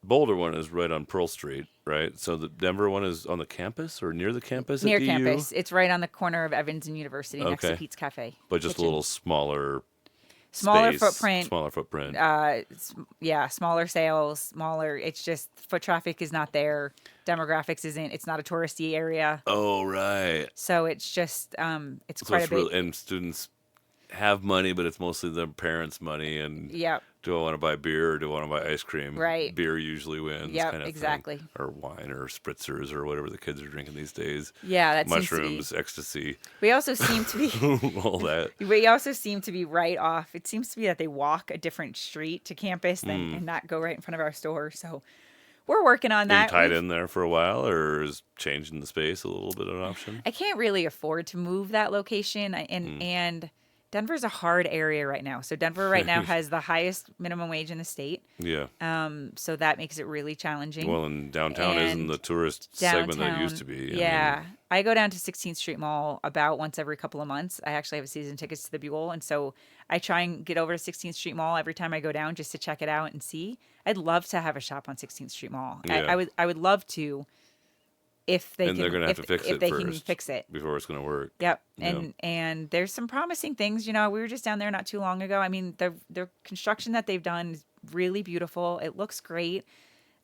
Boulder one is right on Pearl Street, right? So the Denver one is on the campus or near the campus Near at DU? campus. It's right on the corner of Evans and University next to Okay. Pete's Cafe. But just a Kitchen. little smaller Smaller space, footprint. Smaller footprint. Yeah, smaller sales, smaller. It's just foot traffic is not there. Demographics isn't. It's not a touristy area. Oh, right. So it's just it's So quite it's a bit. real, and students have money, but it's mostly their parents' money. And Yep. do I want to buy beer or do I want to buy ice cream? Right. Beer usually wins. Yep, kind of exactly. Thing. Or wine or spritzers or whatever the kids are drinking these days. Yeah, that seems to be. Mushrooms, ecstasy, We also seem to be. all that. We also seem to be right off. It seems to be that they walk a different street to campus and not go right in front of our store. So we're working on Are you that. tied We've- in there for a while, or is changing the space a little bit of an option? I can't really afford to move that location, and Denver's a hard area right now. So Denver right now has the highest minimum wage in the state. Yeah. So that makes it really challenging. Well, and downtown isn't And the tourist segment that it used to be. I Yeah. mean, I go down to 16th Street Mall about once every couple of months. I actually have season tickets to the Buell. And so I try and get over to 16th Street Mall every time I go down just to check it out and see. I'd love to have a shop on 16th Street Mall. Yeah. I would love to if they and can. they're going to have to fix if it they first can fix it. before it's going to work. Yep. Yeah. And there's some promising things. We were just down there not too long ago. I mean, the construction that they've done is really beautiful. It looks great.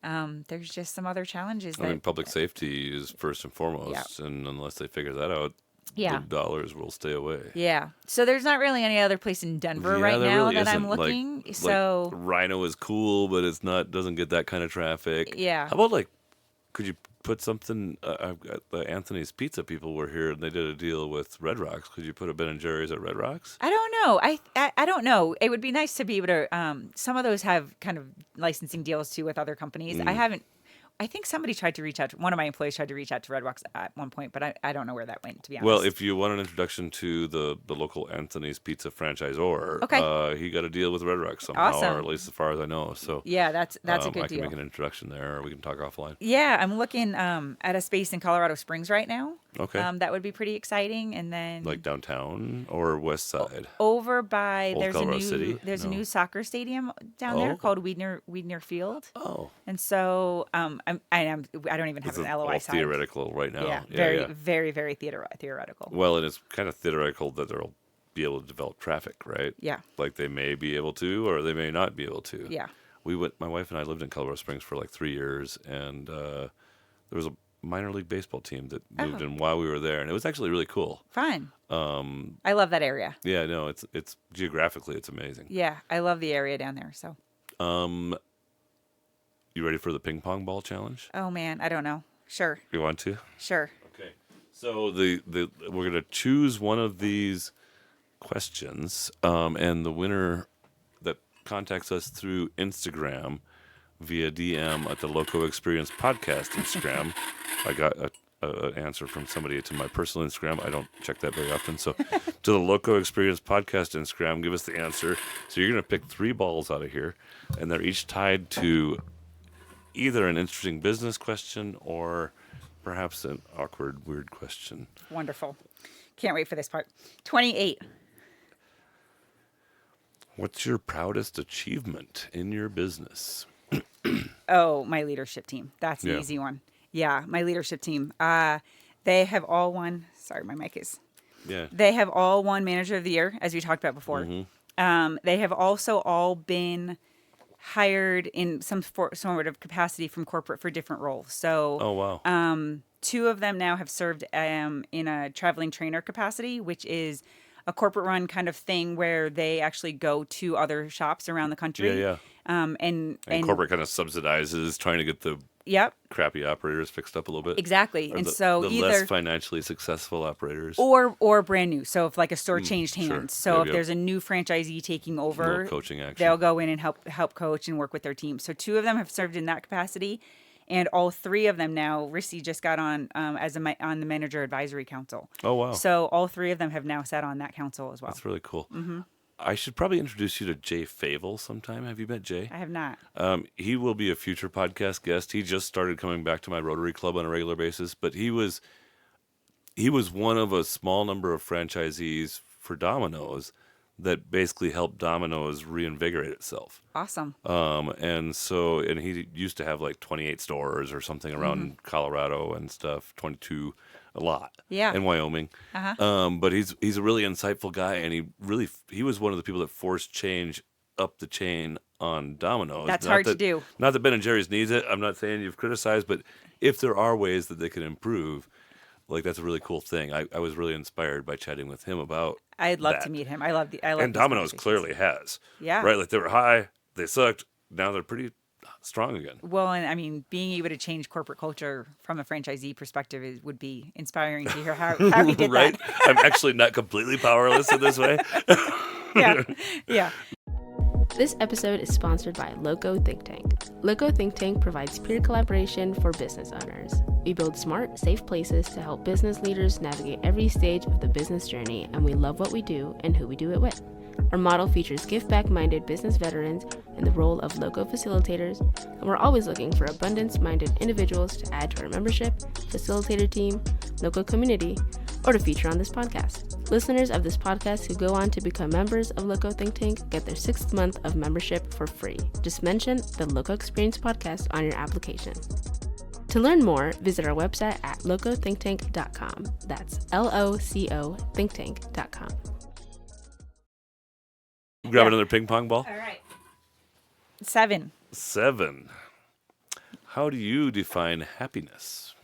There's just some other challenges I that mean, public safety is first and foremost, and unless they figure that out, Yeah. the dollars will stay away. Yeah. So there's not really any other place in Denver Yeah, right there now really that I'm isn't. looking. Like, So Rhino is cool, but it's not doesn't get that kind of traffic. Yeah. How about could you put something? I've got the Anthony's Pizza people were here and they did a deal with Red Rocks. Could you put a Ben and Jerry's at Red Rocks? I don't know. I don't know. It would be nice to be able to. Some of those have kind of licensing deals too with other companies. Mm. I haven't. I think somebody tried to reach out. One of my employees tried to reach out to Red Rocks at one point, but I don't know where that went, to be honest. Well, if you want an introduction to the local Anthony's Pizza franchisor, Okay. he got a deal with Red Rock somehow, Awesome. or at least as far as I know. So Yeah, that's a good I can deal. make an introduction there, or we can talk offline. Yeah, I'm looking at a space in Colorado Springs right now. Okay. That would be pretty exciting. And then Like downtown or west side? over by Old Colorado City? there's a No. new soccer stadium down Oh. there called Weidner Field. Oh. And so I don't even have It's an all LOI signed. theoretical right now. Yeah, Yeah. very, very theoretical. Well, and it's kind of theoretical that they'll be able to develop traffic, right? Yeah. Like they may be able to, or they may not be able to. Yeah. My wife and I lived in Colorado Springs for like 3 years, and there was a minor league baseball team that moved in while we were there, and it was actually really cool. Fun. I love that area. Yeah, no, it's geographically it's amazing. Yeah, I love the area down there. So. You ready for the ping pong ball challenge? Oh man, I don't know. Sure. You want to? Sure. Okay. So we're gonna choose one of these questions, and the winner that contacts us through Instagram via DM at the LoCo Experience Podcast Instagram. I got an answer from somebody to my personal Instagram. I don't check that very often. So to the LoCo Experience Podcast Instagram, give us the answer. So you're going to pick 3 balls out of here, and they're each tied to either an interesting business question or perhaps an awkward, weird question. Wonderful. Can't wait for this part. 28. What's your proudest achievement in your business? Oh, my leadership team. That's the Yeah. easy one. Yeah, my leadership team. They have all won. Sorry, my mic is. Yeah. They have all won Manager of the Year, as we talked about before. They have also all been hired in some sort of capacity from corporate for different roles. So, Oh, wow. 2 of them now have served in a traveling trainer capacity, which is a corporate run kind of thing where they actually go to other shops around the country. Yeah. And corporate kind of subsidizes trying to get the Yep, crappy operators fixed up a little bit. exactly. Or And the, so the either less financially successful operators. or brand new. So if like a store changed hands, sure. so Yep, if there's a new franchisee taking over, little coaching action. they'll go in and help coach and work with their team. So 2 of them have served in that capacity, and all 3 of them now. Rissy just got on on the manager advisory council. Oh, wow. So all 3 of them have now sat on that council as well. That's really cool. I should probably introduce you to Jay Favel sometime. Have you met Jay? I have not. He will be a future podcast guest. He just started coming back to my Rotary Club on a regular basis, but he was one of a small number of franchisees for Domino's that basically helped Domino's reinvigorate itself. Awesome. And he used to have like 28 stores or something around Colorado and stuff, 22, a lot. Yeah. In Wyoming. But he's a really insightful guy, and he was one of the people that forced change up the chain on Domino's. That's hard to do. Not that Ben and Jerry's needs it. I'm not saying you've criticized, but if there are ways that they can improve, like that's a really cool thing. I was really inspired by chatting with him about I'd love that. to meet him. I love And these Domino's conversations. clearly has. Yeah. Right? Like they were high, they sucked, now they're pretty strong again. Well, and I mean, being able to change corporate culture from a franchisee perspective would be inspiring to hear how he did Right? that. I'm actually not completely powerless in this way. Yeah. Yeah. This episode is sponsored by LoCo Think Tank. LoCo Think Tank provides peer collaboration for business owners. We build smart, safe places to help business leaders navigate every stage of the business journey, and we love what we do and who we do it with. Our model features give-back-minded business veterans in the role of LoCo facilitators, and we're always looking for abundance-minded individuals to add to our membership, facilitator team, LoCo community, or to feature on this podcast. Listeners of this podcast who go on to become members of LoCo Think Tank get their 6th month of membership for free. Just mention the LoCo Experience podcast on your application. To learn more, visit our website at locothinktank.com. That's LOCO thinktank.com. Grab another ping pong ball. All right. 7. 7. How do you define happiness?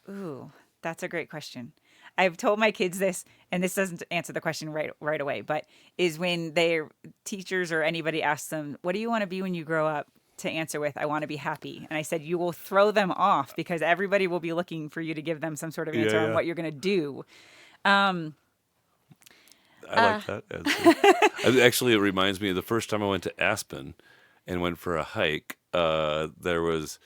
Ooh, that's a great question. I've told my kids this, and this doesn't answer the question right away, but is when their teachers or anybody asks them, what do you want to be when you grow up? To answer with, I want to be happy. And I said, you will throw them off because everybody will be looking for you to give them some sort of answer on what you're going to do. I like that answer. Actually, it reminds me of the first time I went to Aspen and went for a hike. There was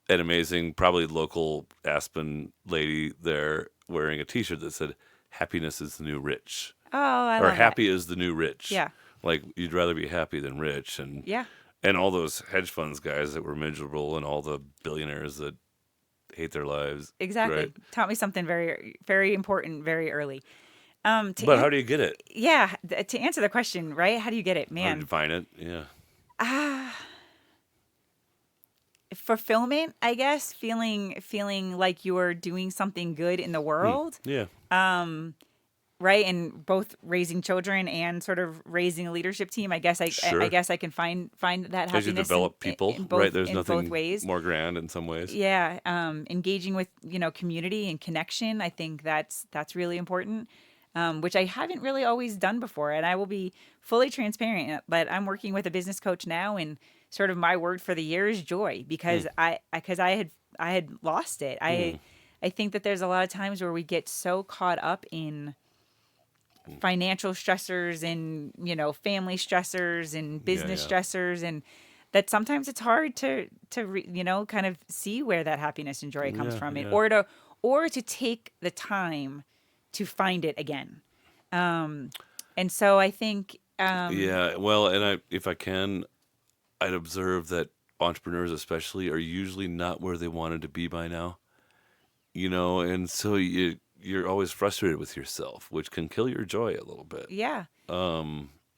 an amazing, probably local Aspen lady there wearing a T-shirt that said, "Happiness is the new rich," Oh, I or love that. "Happy is the new rich." Yeah. Like you'd rather be happy than rich, Yeah. and all those hedge funds guys that were miserable, and all the billionaires that hate their lives. Exactly. Right. Taught me something very, very important very early. To But how do you get it? yeah, to answer the question, right? How do you get it, How do you man? define it? Yeah. Fulfillment, I guess. Feeling like you're doing something good in the world, Yeah. right? And both raising children and sort of raising a leadership team. I guess I Sure. guess I can find that As you happiness develop people, in both right? There's in nothing both ways. more grand in some ways. Yeah, engaging with community and connection. I think that's really important, which I haven't really always done before. And I will be fully transparent, but I'm working with a business coach now, and sort of my word for the year is joy, because I had lost it. I think that there's a lot of times where we get so caught up in financial stressors and family stressors and business yeah. stressors, and that sometimes it's hard to kind of see where that happiness and joy comes Yeah, from, yeah. or to take the time to find it again. And so I think Yeah. Well, and if I can, I'd observe that entrepreneurs, especially, are usually not where they wanted to be by now. And so you're always frustrated with yourself, which can kill your joy a little bit. yeah.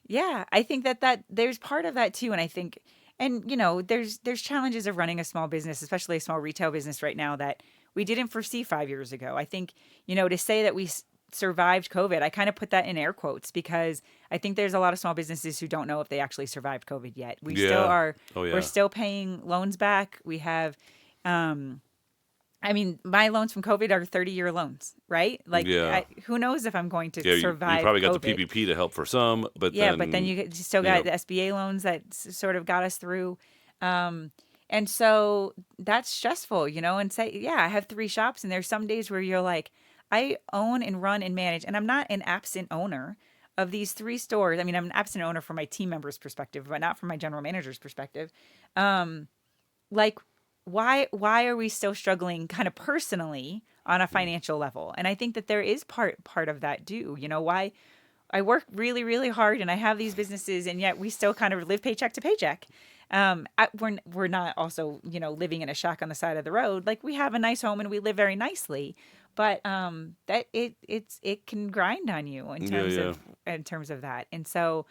Yeah, I think that there's part of that too, and I think, and there's challenges of running a small business, especially a small retail business right now, that we didn't foresee 5 years ago. I think to say that we survived COVID, I kind of put that in air quotes, because I think there's a lot of small businesses who don't know if they actually survived COVID yet. We still Yeah. are. Oh, yeah. We're still paying loans back. We have. I mean, my loans from COVID are 30-year loans, right? Like, Yeah. who knows if I'm going to Yeah, you survive probably got COVID. the PPP to help for some, but Yeah, then but then you still got Yep. the SBA loans that sort of got us through. And so that's stressful, and say, yeah, I have 3 shops, and there's some days where you're like, I own and run and manage, and I'm not an absent owner of these 3 stores. I mean, I'm an absent owner from my team members' perspective, but not from my general manager's perspective. Like, why are we still struggling kind of personally on a financial level? And I think that there is part of that too. Why I work really, really hard, and I have these businesses, and yet we still kind of live paycheck to paycheck. We're not also living in a shack on the side of the road. Like, we have a nice home and we live very nicely, but that it can grind on you in terms of that. And so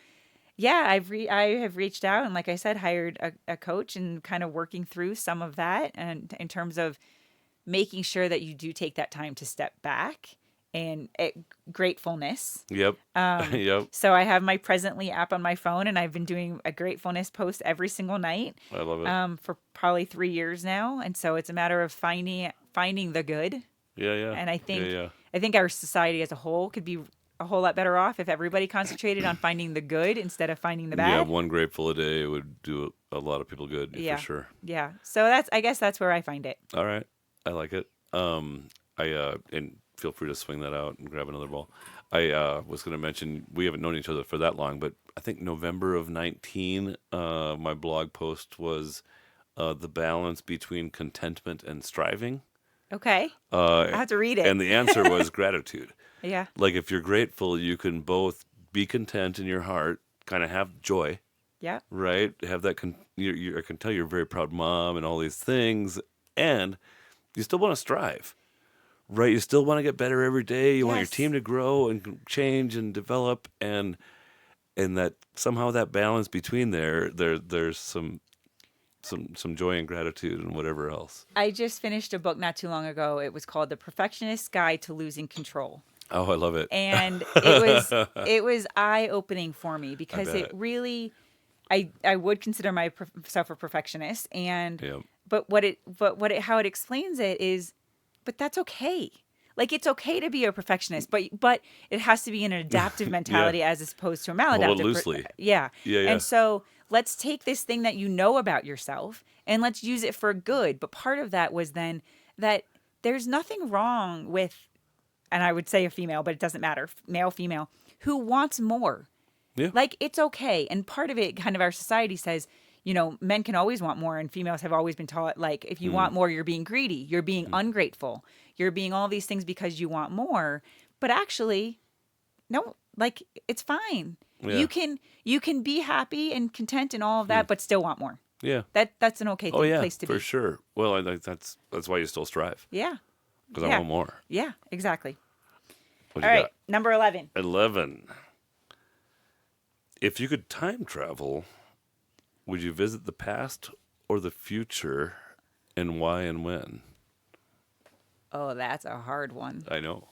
yeah, I have reached out, and like I said, hired a coach, and kind of working through some of that, and in terms of making sure that you do take that time to step back and gratefulness. Yep. Yep. So I have my Presently app on my phone, and I've been doing a gratefulness post every single night I love it. for probably 3 years now. And so it's a matter of finding the good. Yeah, yeah. And I think Yeah, I think our society as a whole could be a whole lot better off if everybody concentrated on finding the good instead of finding the bad. Yeah, one grateful a day would do a lot of people good, Yeah. for sure. Yeah. So I guess that's where I find it. All right. I like it. And feel free to swing that out and grab another ball. I was going to mention, we haven't known each other for that long, but I think November of 19, my blog post was the balance between contentment and striving. Okay. I have to read it. And the answer was gratitude. Yeah. Like, if you're grateful, you can both be content in your heart, kind of have joy, Yeah. right? Have that, I can tell you're a very proud mom and all these things, and you still want to strive, right? You still want to get better every day. You want your Yes. team to grow and change and develop, and that somehow that balance between there's some joy and gratitude and whatever else. I just finished a book not too long ago. It was called The Perfectionist's Guide to Losing Control. Oh, I love it. And it was eye-opening for me, because bet. it really, I would consider myself a perfectionist, and Yeah. but how it explains it is, but that's okay. Like, it's okay to be a perfectionist, but it has to be in an adaptive mentality as opposed to a maladaptive. Hold it loosely. Yeah. Yeah, yeah. And so let's take this thing that you know about yourself, and let's use it for good. But part of that was then that there's nothing wrong with, and I would say a female, but it doesn't matter, male, female, who wants more. Yeah. Like, it's okay. And part of it, kind of, our society says, men can always want more, and females have always been taught, like, if you want more, you're being greedy, you're being ungrateful, you're being all these things because you want more. But actually, no, like, it's fine. Yeah. You can be happy and content and all of that, but still want more. Yeah. That's an okay place to be. For sure. Well, I think that's why you still strive. Yeah. Because I want more. Yeah, exactly. What All you right, got? number 11. 11. If you could time travel, would you visit the past or the future, and why and when? Oh, that's a hard one. I know.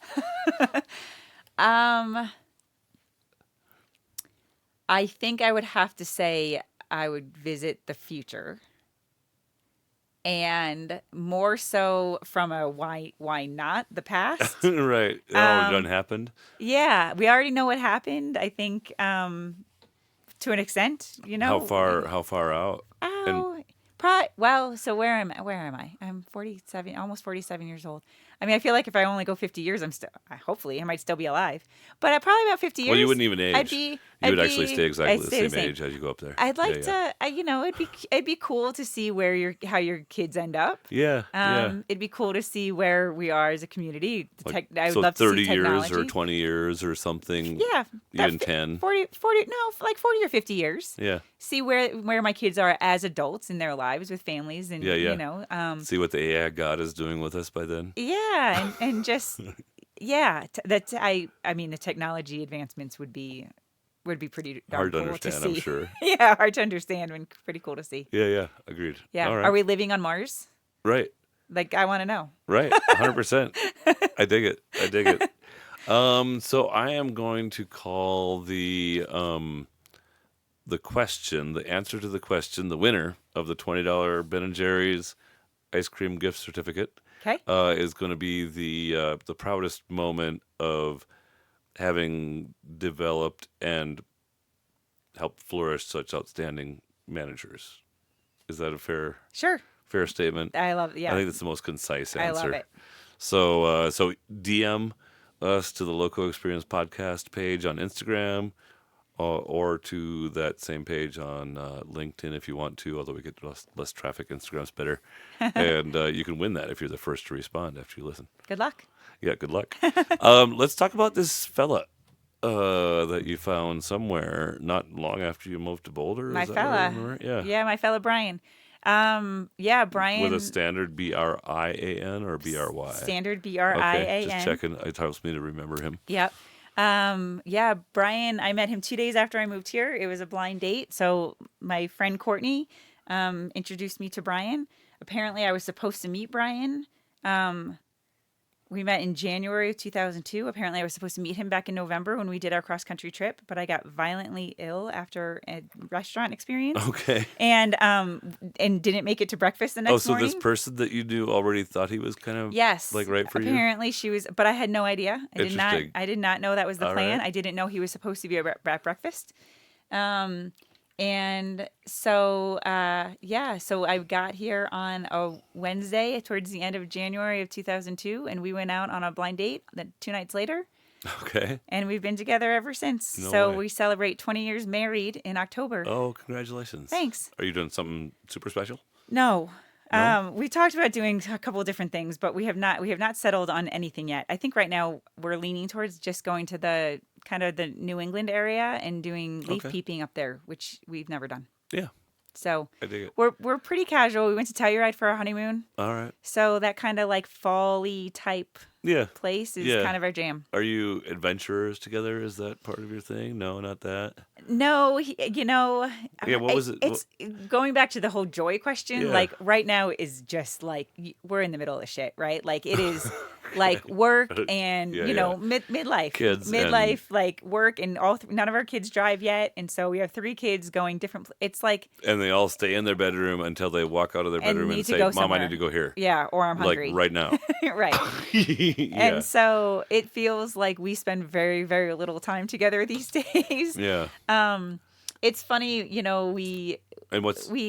I think I would have to say I would visit the future. And more so from a why not the past. Right. It already done happened. Yeah, we already know what happened. I think to an extent, How far out? Oh, so where am I? I'm 47, almost 47 years old. I mean, I feel like if I only go 50 years, hopefully I might still be alive. But probably about 50 years. Well, you wouldn't even age. You would actually stay exactly I'd the stay same age as you go up there. I'd like to, it'd be cool to see how your kids end up. Yeah. It'd be cool to see where we are as a community. I would So love to 30 see years technology. or 20 years or something. Yeah. Even 10. 40, no, like 40 or 50 years. Yeah. See where my kids are as adults in their lives with families and, See what the AI God is doing with us by then. Yeah. And just, yeah, I mean, the technology advancements would be pretty darn Hard to cool understand, see. I'm sure. Yeah, hard to understand and pretty cool to see. Yeah. Agreed. Yeah. All right. Are we living on Mars? Right. Like, I want to know. Right. 100%. I dig it. So I am going to call the answer to the question, the winner of the $20 Ben & Jerry's ice cream gift certificate. Okay. Is going to be the proudest moment of having developed and helped flourish such outstanding managers. Is that a fair statement? I love it. Yeah. I think that's the most concise answer. I love it. So DM us to the LoCo Experience podcast page on Instagram, or to that same page on LinkedIn if you want to, although we get less traffic. Instagram's better. And you can win that if you're the first to respond after you listen. Good luck. Yeah, good luck. Let's talk about this fella that you found somewhere not long after you moved to Boulder. My Is that what I fella. remember? Yeah. Yeah, my fella Brian. Brian. With a standard BRIAN or BRY? Standard BRIAN. Okay, just checking. It helps me to remember him. Yep. Brian, I met him 2 days after I moved here. It was a blind date. So my friend Courtney introduced me to Brian. Apparently, I was supposed to meet Brian. We met in January of 2002. Apparently, I was supposed to meet him back in November when we did our cross-country trip, but I got violently ill after a restaurant experience. Okay. And didn't make it to breakfast the next morning. This person that you knew already thought he was kind of like right for you? Apparently she was, but I had no idea. I did not know that was the plan. Right. I didn't know he was supposed to be at breakfast. And so, so I got here on a Wednesday towards the end of January of 2002, and we went out on a blind date 2 nights later. Okay. And we've been together ever since. No way. We celebrate 20 years married in October. Oh, congratulations. Thanks. Are you doing something super special? No. No? We talked about doing a couple of different things, but we have not settled on anything yet. I think right now we're leaning towards just going to the kind of the New England area and doing leaf peeping up there, which we've never done. Yeah. So I dig it. we're pretty casual. We went to Telluride for our honeymoon. All right. So that kind of like fall-y type place is kind of our jam. Are you adventurers together? Is that part of your thing? No, not that. No, what was it? It's going back to the whole joy question. Yeah. Like right now is just like we're in the middle of shit, right? Like it is like work and midlife, kids, midlife, like work, and none of our kids drive yet, and so we have 3 kids going different. It's like, and they all stay in their bedroom until they walk out of their bedroom and say, "Mom, somewhere. I need to go here." Yeah, or I'm hungry. Like right now. Right. And so it feels like we spend very, very little time together these days. Yeah. It's funny, we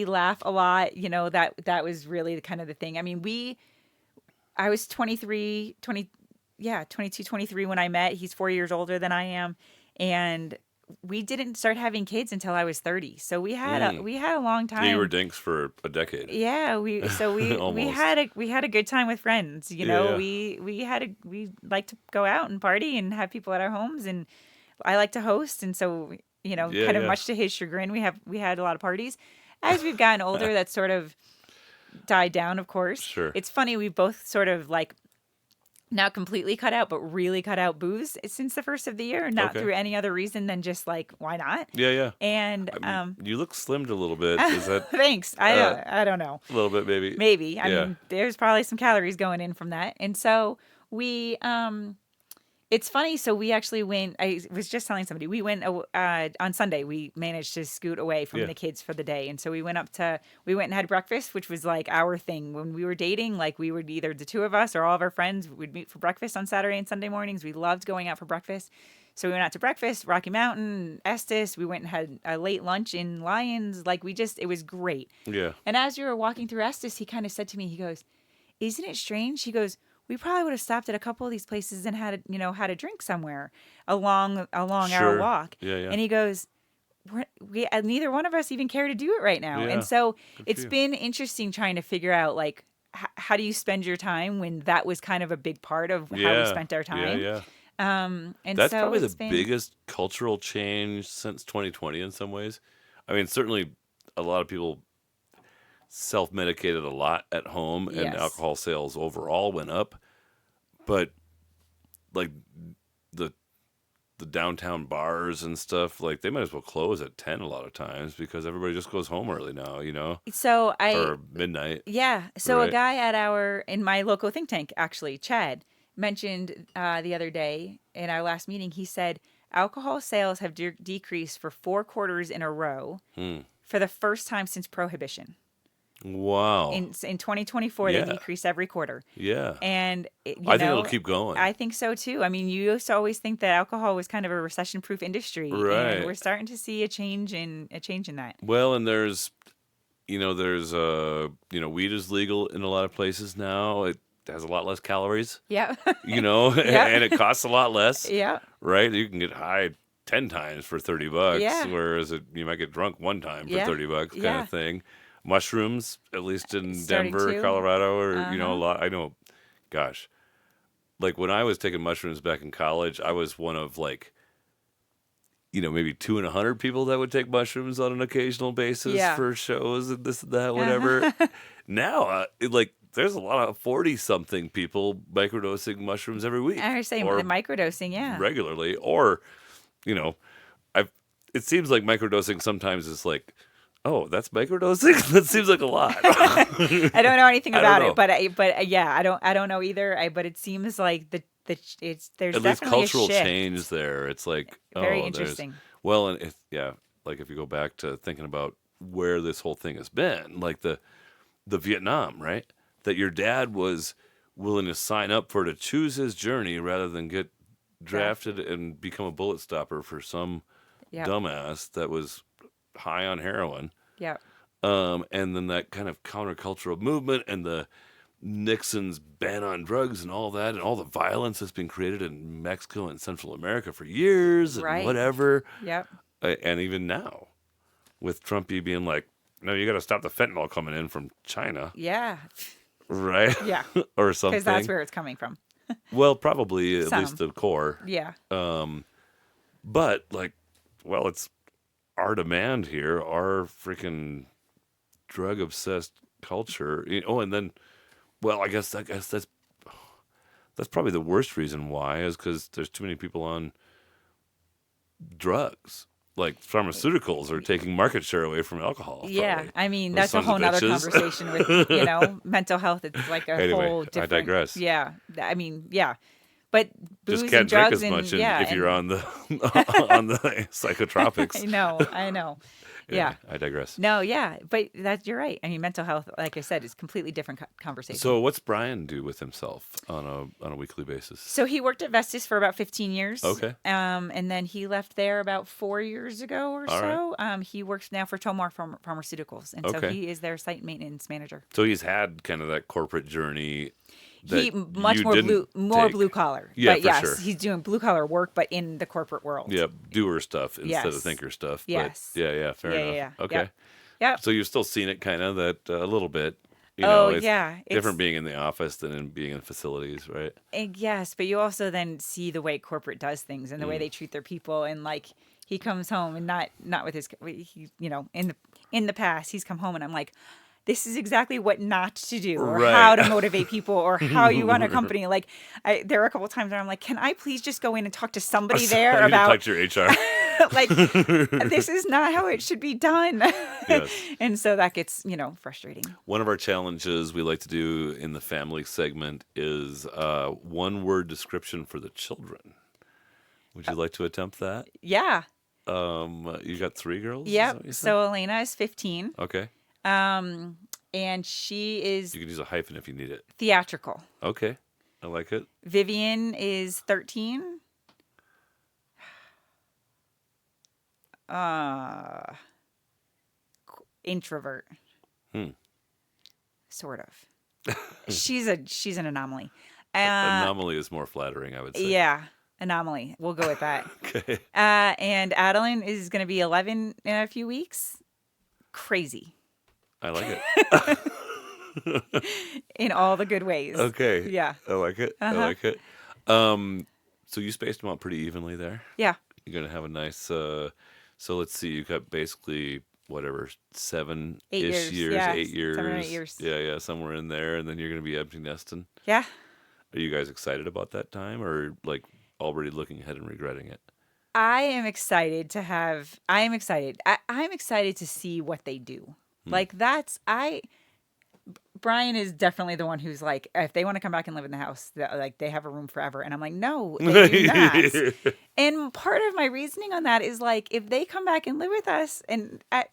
laugh a lot, that was really kind of the thing. I mean, I was 22, 23 when I met. He's 4 years older than I am. And we didn't start having kids until I was 30. So we had a long time. Yeah, you were dinks for a decade. Yeah, we Almost. had a good time with friends. You Yeah, know, yeah. we like to go out and party and have people at our homes, and I like to host, and so Yeah, kind of yeah. much to his chagrin, we had a lot of parties. As we've gotten older, that's sort of died down. Of course, Sure. it's funny, we both sort of like not completely cut out, but really cut out booze since the first of the year, not Okay. through any other reason than just like why not? Yeah, yeah. And You look slimmed a little bit. Is that thanks. I don't know. a little bit, maybe? Maybe. I Yeah. mean, there's probably some calories going in from that. And so we, it's funny. So we actually went, I was just telling somebody, we went on Sunday, we managed to scoot away from Yeah. the kids for the day. And so we went and had breakfast, which was like our thing. When we were dating, like we would either the two of us or all of our friends would meet for breakfast on Saturday and Sunday mornings. We loved going out for breakfast. So we went out to breakfast, Rocky Mountain, Estes. We went and had a late lunch in Lyons. Like it was great. Yeah. And as we were walking through Estes, he kind of said to me, he goes, "Isn't it strange?" He goes, "We probably would have stopped at a couple of these places and had a drink somewhere along our Sure. walk." Yeah, yeah. And he goes, we neither one of us even care to do it right now. Yeah. And so Good for it's you. been interesting trying to figure out like how do you spend your time when that was kind of a big part of how Yeah. we spent our time. Yeah, yeah. And That's so probably it's the been, biggest cultural change since 2020 in some ways. I mean, certainly a lot of people self-medicated a lot at home and Yes. alcohol sales overall went up. But like the downtown bars and stuff, like they might as well close at 10 a lot of times because everybody just goes home early now, So or midnight. Yeah. So a Right. guy in my LoCo Think Tank, actually, Chad, mentioned the other day in our last meeting, he said alcohol sales have decreased for 4 quarters in a row for the first time since Prohibition. Wow. In 2024, Yeah. they decreased every quarter. Yeah. And, I think it'll keep going. I think so too. I mean, you used to always think that alcohol was kind of a recession-proof industry. Right. And we're starting to see a change in that. Well, and there's weed is legal in a lot of places now. It has a lot less calories, Yeah. and it costs a lot less, Yeah. right? You can get high 10 times for $30, Yeah. whereas you might get drunk one time for Yeah. $30 kind Yeah. of thing. Mushrooms, at least in Starting Denver, to. Colorado, or a Uh-huh. lot. I know, gosh, like when I was taking mushrooms back in college, I was one of like, maybe 2 in 100 people that would take mushrooms on an occasional basis Yeah. for shows and this and that, whatever. Now, there's a lot of 40-something people microdosing mushrooms every week. I was saying or the microdosing, yeah. regularly, or, it seems like microdosing sometimes is like, oh, that's microdosing? That seems like a lot. I don't know anything I don't about know. it, but yeah, I don't know either. But it seems like there's At least definitely cultural a shift. change there. It's like, Very oh, interesting. Well, and if you go back to thinking about where this whole thing has been, like the Vietnam, right? That your dad was willing to sign up for to choose his journey rather than get drafted and become a bullet stopper for some Yep. dumbass that was high on heroin. Yeah. And then that kind of countercultural movement and the Nixon's ban on drugs and all that and all the violence that's been created in Mexico and Central America for years and Right. whatever. Yep. And even now with Trumpy being like, no, you got to stop the fentanyl coming in from China, Yeah. right? Yeah. Or something. Because that's where it's coming from. Well, probably at Some. least the core. Yeah. But it's our demand here, our freaking drug obsessed culture. And then, I guess that's probably the worst reason why is because there's too many people on drugs. Like pharmaceuticals are taking market share away from alcohol. Yeah. probably. I mean, Those that's a sons of whole nother bitches. conversation with, mental health. It's like a Anyway, whole I different. digress. Yeah. I mean, yeah. But booze Just can't and drink drugs as much and if you're on the psychotropics. I know. Yeah. I digress. No, yeah, but you're right. I mean, mental health, like I said, is completely different conversation. So what's Brian do with himself on a weekly basis? So he worked at Vestas for about 15 years. Okay. And then he left there about 4 years ago or All so. He works now for Tomar Pharmaceuticals, and so Okay. he is their site maintenance manager. So he's had kind of that corporate journey he that much you more didn't take. blue collar. Yeah, but for yes, sure. he's doing blue collar work, but in the corporate world. Yeah, doer stuff instead of Yes. thinker stuff. Yes. But yeah, fair enough. Yeah. Okay. Yep. Yep. So you've still seen it kind of that a little bit. Oh It's yeah. different being in the office than in being in facilities, right? Yes, but you also then see the way corporate does things and the way they treat their people, and like he comes home and not with his he, in the past he's come home and I'm like, this is exactly what not to do or how to Right. motivate people or how you run a company. Like there are a couple of times where I'm like, can I please just go in and talk to somebody there You need to about talk to your HR. like this is not how it should be done. Yes. And so that gets frustrating. One of our challenges we like to do in the family segment is one word description for the children. Would you like to attempt that? Yeah. You got 3 girls? Is that Yep. what you said? So Elena is 15. Okay. And she is You can use a hyphen if you need it. theatrical. Okay. I like it. Vivian is 13. Introvert. Sort of. She's an anomaly. Anomaly is more flattering, I would say. Yeah, anomaly. We'll go with that. Okay. And Adeline is going to be 11 in a few weeks. Crazy. I like it. In all the good ways. Okay. Yeah. I like it. I Uh-huh. like it. So you spaced them out pretty evenly there. Yeah. You're gonna have a nice. So let's see. You got basically whatever 7-ish 8 years. years, Yeah, 8 years. 7 or 8 years. Yeah, somewhere in there, and then you're gonna be empty nesting. Yeah. Are you guys excited about that time, or like already looking ahead and regretting it? I am excited to have. I am excited. I'm excited to see what they do. Like Brian is definitely the one who's like, if they want to come back and live in the house, like they have a room forever. And I'm like, no, they do not. And part of my reasoning on that is like, if they come back and live with us, and then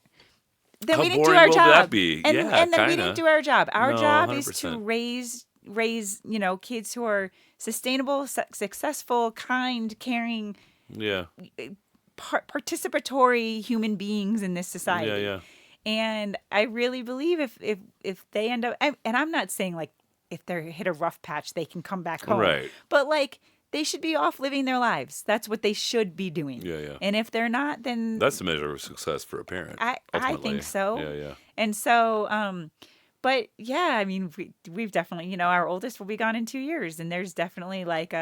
How we didn't do boring our will job. that be? And, Yeah, and then we kinda. didn't do our job. Our No, job is to 100%. raise kids who are sustainable, successful, kind, caring, Yeah. participatory human beings in this society. Yeah. And I really believe if they end up, and I'm not saying like if they hit a rough patch, they can come back home. Right. But like they should be off living their lives. That's what they should be doing. Yeah. And if they're not, then That's the measure of success for a parent. I ultimately. think so. Yeah. And so, but yeah, I mean, we've definitely, our oldest will be gone in 2 years, and there's definitely like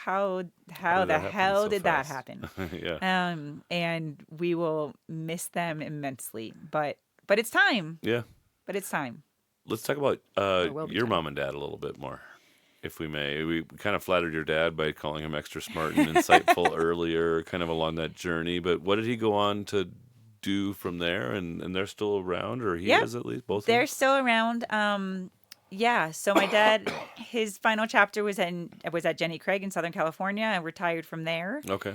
how did the that happen hell so did that fast? happen? Yeah. And we will miss them immensely, but it's time. Yeah. But it's time. Let's talk about will be your time. mom and dad a little bit more, if we may. We kind of flattered your dad by calling him extra smart and insightful earlier, kind of along that journey. But what did he go on to do from there? And they're still around, or he Yeah. is at least, both They're of still around. Yeah. So my dad, his final chapter was at Jenny Craig in Southern California, and retired from there. them? Okay.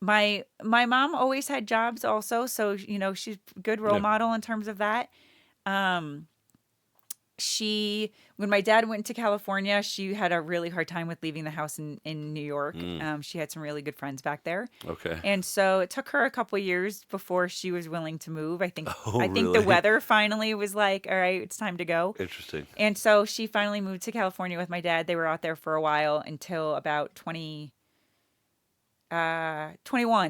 My mom always had jobs also, so she's a good role Yeah. model in terms of that. When my dad went to California, she had a really hard time with leaving the house in New York. She had some really good friends back there. Okay. And so it took her a couple years before she was willing to move. I think Oh, the really? weather finally was like, all right, it's time to go. Interesting. And so she finally moved to California with my dad. They were out there for a while until about 21.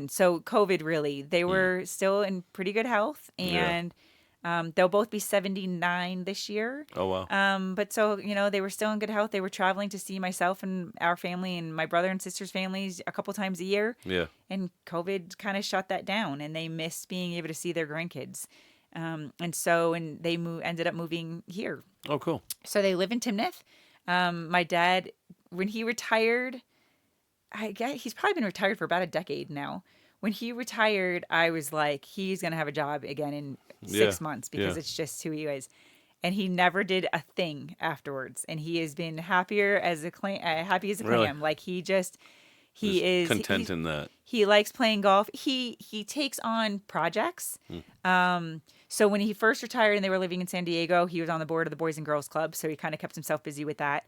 So COVID really. They were still in pretty good health, and they'll both be 79 this year. Oh, wow. But so, they were still in good health. They were traveling to see myself and our family and my brother and sister's families a couple times a year. Yeah. And COVID kind of shut that down, and they missed being able to see their grandkids. And they ended up moving here. Oh, cool. So they live in Timnath. My dad, when he retired, I guess he's probably been retired for about a decade now. When he retired, I was like, he's going to have a job again in 6 months because Yeah. it's just who he is. And he never did a thing afterwards. And he has been happier as a happy as a Really? clam. Like he Just is content in that. he likes playing golf. He takes on projects. So when he first retired and they were living in San Diego, he was on the board of the Boys and Girls Club. So he kind of kept himself busy with that.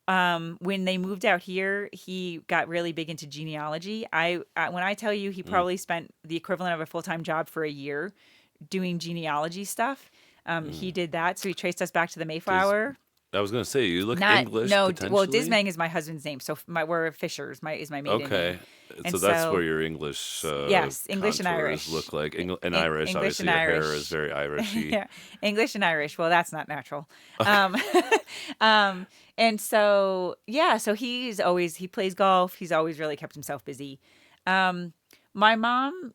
When they moved out here, he got really big into genealogy. When I tell you, he probably spent the equivalent of a full-time job for a year doing genealogy stuff. He did that. So he traced us back to the Mayflower. I was going to say, you look Not English no. Well, potentially. Dizmang is my husband's name, so we're Fishers. Is my maiden Okay. name. And So that's so where your English yes, English and contours Irish. look like. And Irish, English obviously, and your hair Irish. is very Irishy. Yeah, English and Irish. Well, that's not natural. Um, and so yeah, so he plays golf. He's always really kept himself busy. Um, my mom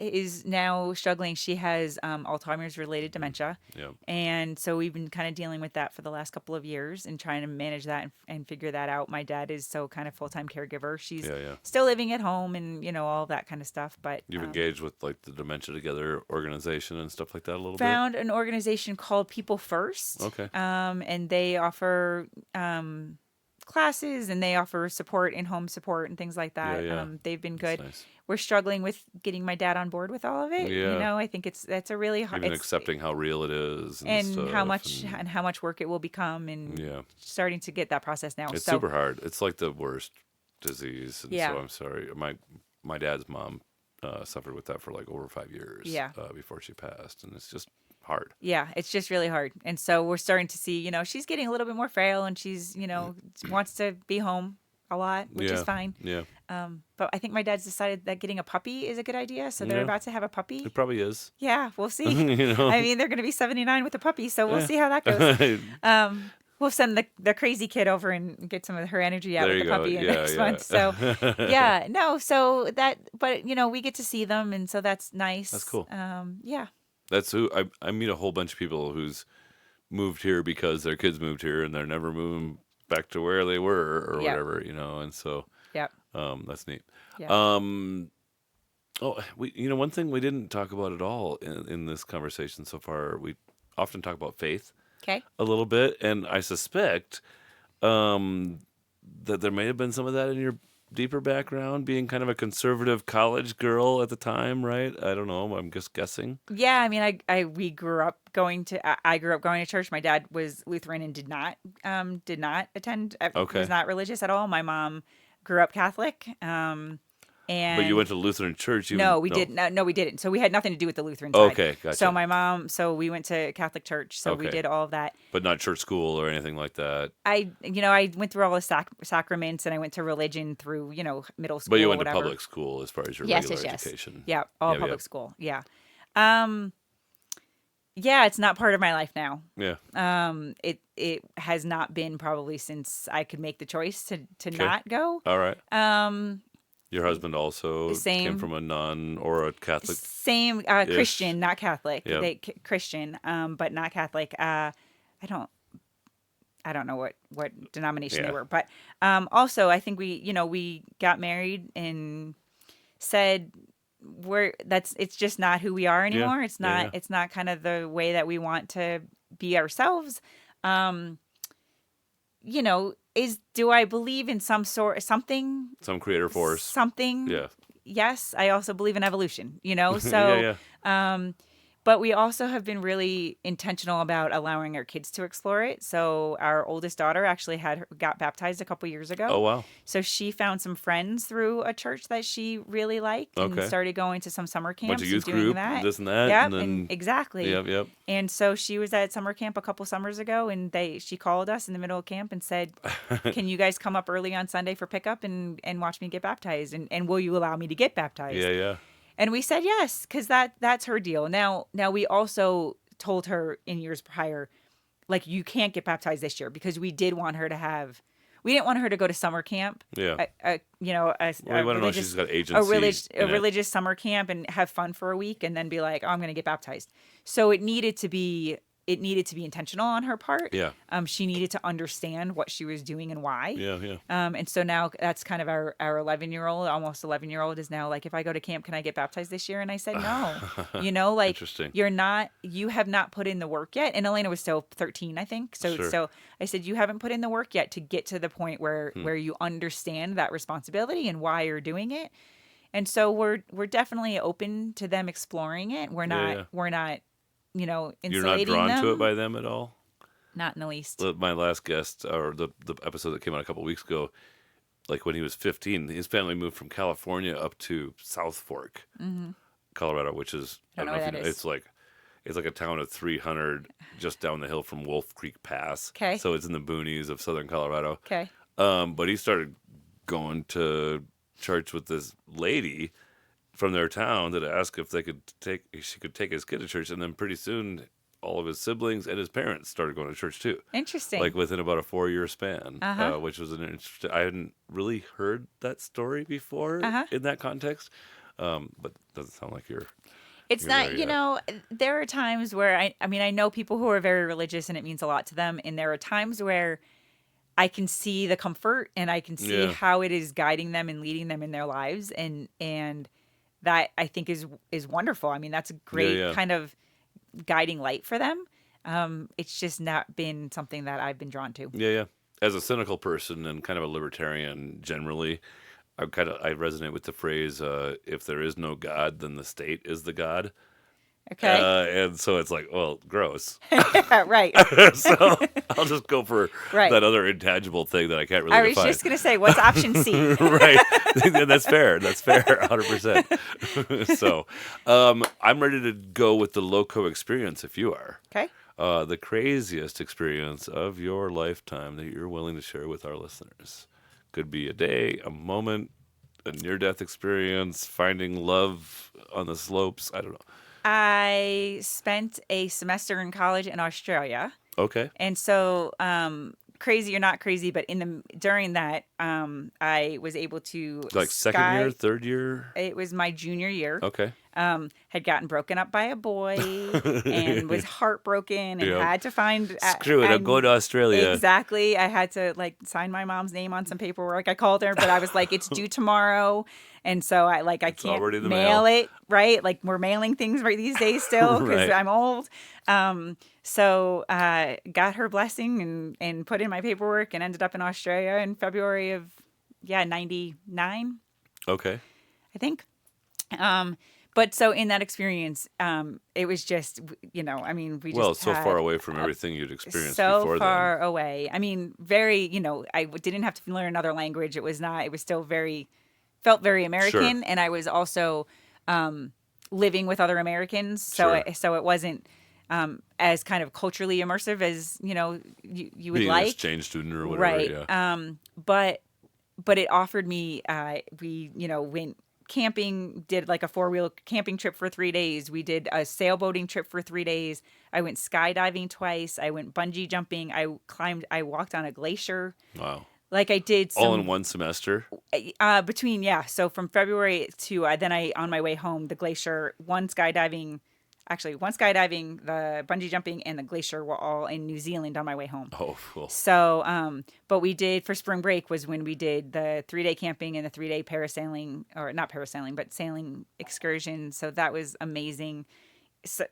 is now struggling. She has Alzheimer's related dementia. Yeah. And so we've been kind of dealing with that for the last couple of years and trying to manage that and figure that out. My dad is so kind of full-time caregiver. She's Yeah. still living at home and, all that kind of stuff. But You've engaged with like the Dementia Together organization and stuff like that a little found an organization called People First. Okay. And they offer classes and they offer support, in-home support and things like that. Yeah. They've been That's good. nice. We're struggling with getting my dad on board with all of it. Yeah. I think that's a really hard. Even accepting how real it is And stuff, how much work it will become, and Yeah. starting to get that process now. It's So super hard. It's like the worst disease. And Yeah. so I'm sorry. My dad's mom suffered with that for like over 5 years Yeah. Before she passed. And it's just hard. yeah, it's just really hard. And so we're starting to see, she's getting a little bit more frail, and she's, wants to be home a lot, which is fine. Yeah. But I think my dad's decided that getting a puppy is a good idea. So they're Yeah. about to have a puppy. It probably is. Yeah, we'll see. You know? I mean, they're going to be 79 with a puppy, so we'll Yeah. see how that goes. We'll send the crazy kid over and get some of her energy out There with you the go. puppy Yeah, next yeah. month. So yeah, no, so that, but we get to see them, and so that's nice. That's cool. Yeah. That's who I meet a whole bunch of people who's moved here because their kids moved here and they're never moving back to where they were or Yeah. whatever, and so Yep. that's neat. Yeah. One thing we didn't talk about at all in this conversation so far, we often talk about faith Okay. a little bit, and I suspect that there may have been some of that in your deeper background, being kind of a conservative college girl at the time, right? I don't know. I'm just guessing. Yeah, I mean, we grew up going to. I grew up going to church. My dad was Lutheran and did not attend. Okay. Was not religious at all. My mom grew up Catholic. And But you went to Lutheran church. No, we didn't. No, we didn't. So we had nothing to do with the Lutheran side. Okay, gotcha. So we went to Catholic church. So we Okay. did all of that. But not church school or anything like that. I went through all the sacraments, and I went to religion through, middle school. But you went whatever. to public school as far as your Yes, regular yes. education. Yeah, all Yeah, public yeah. school. Yeah. Yeah, it's not part of my life now. Yeah. It has not been probably since I could make the choice to Okay. not go. All right. Your husband also Same. came from a non or a Catholic. Same Christian, not Catholic. Yep. Christian, but not Catholic. I don't know what denomination Yeah. they were, but also I think we got married and said it's just not who we are anymore. It's Yeah, not yeah. it's not kind of the way that we want to be ourselves. Do I believe in something? Some creator force. Something. Yeah. Yes, I also believe in evolution, Yeah, So, yeah. but we also have been really intentional about allowing our kids to explore it. So our oldest daughter actually got baptized a couple years ago. Oh, wow. So she found some friends through a church that she really liked and Okay. started going to some summer camps Bunch of youth and doing group, that. this and that. Yep, and then, exactly. Yep. And so she was at summer camp a couple summers ago, and she called us in the middle of camp and said, "Can you guys come up early on Sunday for pickup and watch me get baptized? And will you allow me to get baptized?" Yeah. And we said yes, because that's her deal. Now we also told her in years prior, like, you can't get baptized this year, because we did want her to have. We didn't want her to go to summer camp. Yeah. We Well, we want to know if she's got agency. a religious summer camp and have fun for a week and then be like, "Oh, I'm going to get baptized." So it needed to be intentional on her part. Yeah. She needed to understand what she was doing and why. Yeah. And so now that's kind of our 11-year-old, almost 11-year-old is now like, "If I go to camp, can I get baptized this year?" And I said, "No." Like, Interesting. you have not put in the work yet. And Elena was still 13, I think. So Sure. so I said, "You haven't put in the work yet to get to the point where you understand that responsibility and why you're doing it." And so we're definitely open to them exploring it. We're not You're not insulating drawn them. to it by them at all? Not in the least. My last guest, or the episode that came out a couple weeks ago, like when he was 15, his family moved from California up to South Fork, Colorado, which is, I don't know if where you that know, is. It's like a town of 300 just down the hill from Wolf Creek Pass. Okay. So it's in the boonies of southern Colorado. Okay. But he started going to church with this lady from their town that asked if she could take his kid to church, and then pretty soon all of his siblings and his parents started going to church too. Interesting. Like within about a 4-year span, Uh-huh. which was an interesting. I hadn't really heard that story before in that context, but doesn't sound like you're. It's You're not, there you yet. know, there are times where I mean, I know people who are very religious and it means a lot to them. And there are times where I can see the comfort and I can see Yeah. how it is guiding them and leading them in their lives. And that I think is wonderful. I mean, that's a great yeah. kind of guiding light for them. It's just not been something that I've been drawn to. Yeah, yeah. As a cynical person and kind of a libertarian generally, I resonate with the phrase, "If there is no God, then the state is the God." Okay. And so it's like, well, gross. Right. So I'll just go for Right. that other intangible thing that I can't really I was define. just going to say, what's option C? Right. That's fair. That's fair. 100%. So I'm ready to go with the LoCo experience if you are. Okay. The craziest experience of your lifetime that you're willing to share with our listeners. Could be a day, a moment, a near-death experience, finding love on the slopes. I don't know. I spent a semester in college in Australia. Okay. And so, crazy or not crazy, but during that, I was able to Like second year, third year? It was my junior year. Okay. Had gotten broken up by a boy and was heartbroken and Yep. had to find Screw it, I'll go to Australia. Exactly. I had to like sign my mom's name on some paperwork. I called her, but I was like, it's due tomorrow. And so I can't already in the mail mail. it, right? Like we're mailing things right these days still because Right. I'm old. So got her blessing and put in my paperwork and ended up in Australia in February of 99, Okay. I think. But so in that experience, it was just, I mean, we just Well, so had far away from everything you'd experienced so before far away. I mean, very, I didn't have to learn another language. It was still felt very American. Sure. And I was also living with other Americans. So, Sure. so it wasn't as kind of culturally immersive as, you would Being like. an exchange student or whatever. Right. Yeah. But it offered me, we, went camping, did like a 4-wheel camping trip for 3 days. We did a sailboating trip for 3 days. I went skydiving twice. I went bungee jumping. I walked on a glacier. Wow. Like I did All in one semester? so from February to then on my way home, the glacier, one skydiving, the bungee jumping and the glacier were all in New Zealand on my way home. Oh, cool. So, but we did for spring break was when we did the 3-day camping and the 3-day parasailing, or not parasailing, but sailing excursion. So that was amazing. So,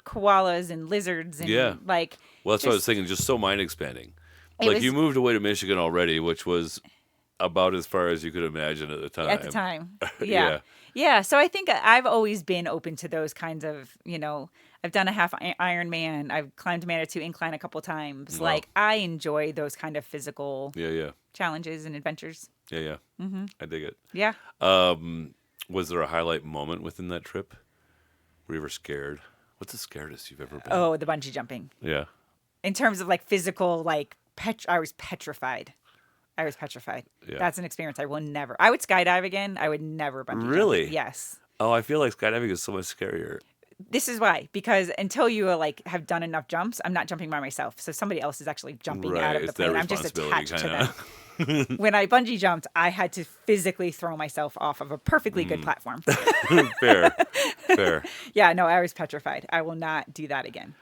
koalas and lizards and Yeah. like. Well, that's what I was just- thinking. Just so mind expanding. It Like was- you moved away to Michigan already, which was about as far as you could imagine at the time. At the time. Yeah. Yeah. Yeah. So I think I've always been open to those kinds of, I've done a half Ironman. I've climbed Manitou Incline a couple times. Wow. Like I enjoy those kind of physical Yeah. challenges and adventures. Yeah. Mm-hmm. I dig it. Yeah. Was there a highlight moment within that trip? Were you ever scared? What's the scariest you've ever been? Oh, the bungee jumping. Yeah. In terms of like physical, like I was petrified. Yeah. That's an experience I will never. I would skydive again. I would never bungee jump. Really? Yes. Oh, I feel like skydiving is so much scarier. This is why, because until you have done enough jumps, I'm not jumping by myself. So somebody else is actually jumping Right, out of the it's their plane. I'm just responsibility, attached to them. When I bungee jumped, I had to physically throw myself off of a perfectly good platform. Fair. Yeah, no, I was petrified. I will not do that again.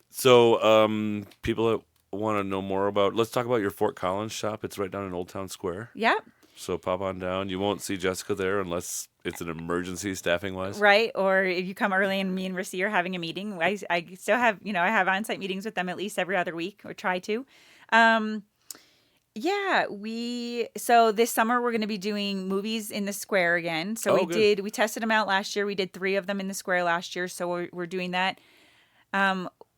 So, people that want to know more about, let's talk about your Fort Collins shop. It's right down in Old Town Square. Yeah. So pop on down. You won't see Jessica there unless it's an emergency staffing wise. Right. Or if you come early and me and Rissy are having a meeting, I still have, I have on-site meetings with them at least every other week or try to. Yeah, so this summer we're going to be doing movies in the square again. So we tested them out last year. We did 3 of them in the square last year. So we're doing that.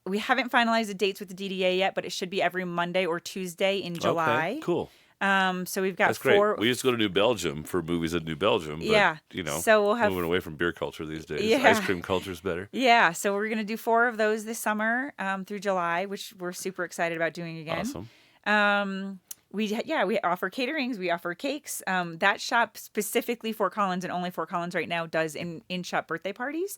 We haven't finalized the dates with the DDA yet, but it should be every Monday or Tuesday in July. Okay, cool. So we've got That's great. four. We used to go to New Belgium for movies in New Belgium, but Yeah. So we'll have moving away from beer culture these days. Yeah. Ice cream culture is better. Yeah, so we're going to do 4 of those this summer through July, which we're super excited about doing again. Awesome. We offer caterings, we offer cakes. That shop specifically Fort Collins and only Fort Collins right now does in-shop birthday parties.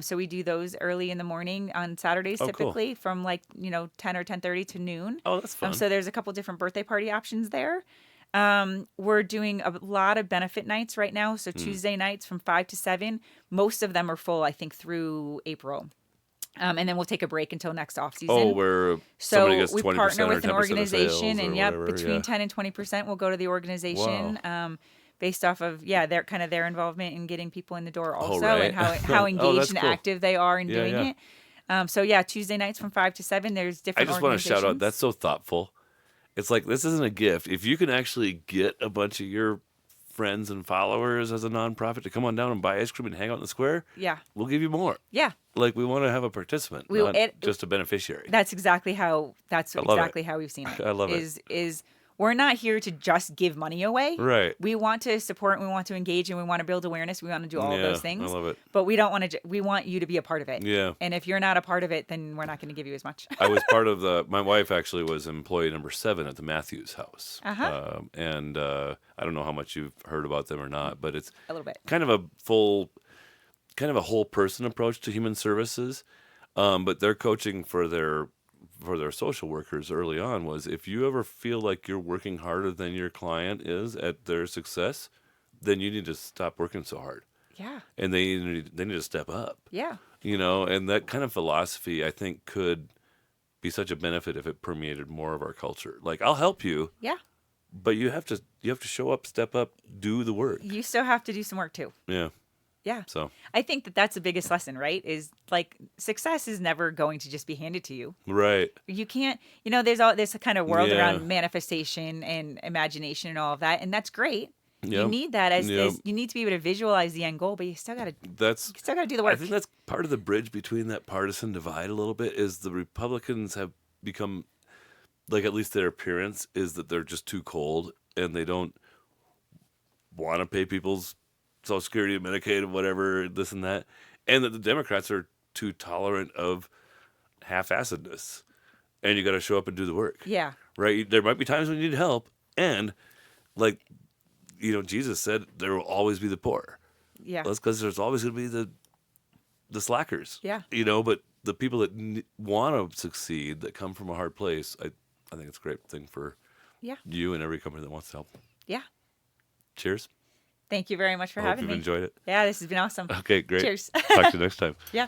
So we do those early in the morning on Saturdays, Oh, cool. typically from 10 or 10:30 to noon. Oh, that's fun. So there's a couple different birthday party options there. We're doing a lot of benefit nights right now. So Tuesday nights from 5 to 7. Most of them are full, I think, through April. And then we'll take a break until next off season. Oh, where So somebody gets 20% we partner with an or 10% of organization, sales or and whatever, between 10 and 20% will go to the organization. Based off of their kind of their involvement in getting people in the door also, right. and how engaged that's and cool. active they are in doing yeah. it. Tuesday nights from 5 to 7. There's I different. just want to shout out. organizations. That's so thoughtful. It's like, this isn't a gift. If you can actually get a bunch of your friends and followers as a nonprofit to come on down and buy ice cream and hang out in the square, we'll give you more. Yeah. Like, we want to have a participant, not just a beneficiary. That's exactly how we've seen it. I love it. Is we're not here to just give money away. Right. We want to support, and we want to engage, and we want to build awareness. We want to do all of those things. I love it. But we don't want to. We want you to be a part of it. Yeah. And if you're not a part of it, then we're not going to give you as much. I was part of my wife actually was employee number 7 at the Matthews House. Uh-huh. And I don't know how much you've heard about them or not, but it's A little bit. kind of a whole person approach to human services. But their coaching for their social workers early on was, if you ever feel like you're working harder than your client is at their success, then you need to stop working so hard. Yeah. And they need to step up. Yeah. And that kind of philosophy, I think, could be such a benefit if it permeated more of our culture. Like, I'll help you. Yeah. But you have to show up, step up, do the work. You still have to do some work too. Yeah. Yeah. So I think that's the biggest lesson, right? Is like, success is never going to just be handed to you. right. You can't, there's all this kind of world Yeah. around manifestation and imagination and all of that, and that's great. You Yep. need that as Yep. you need to be able to visualize the end goal, but you still got to do the I work. think that's part of the bridge between that partisan divide a little bit, is the Republicans have become, like, at least their appearance is that they're just too cold and they don't want to pay people's Social Security and Medicaid and whatever, this and that. And that the Democrats are too tolerant of half-assedness. And you got to show up and do the work. Yeah. Right? There might be times when you need help. And, like, Jesus said there will always be the poor. Yeah. That's because there's always going to be the slackers. Yeah. But the people that want to succeed, that come from a hard place, I think it's a great thing for you and every company that wants to help. Yeah. Cheers. Thank you very much for I hope having you've me. enjoyed it. Yeah, this has been awesome. Okay, great. Cheers. Talk to you next time. Yeah.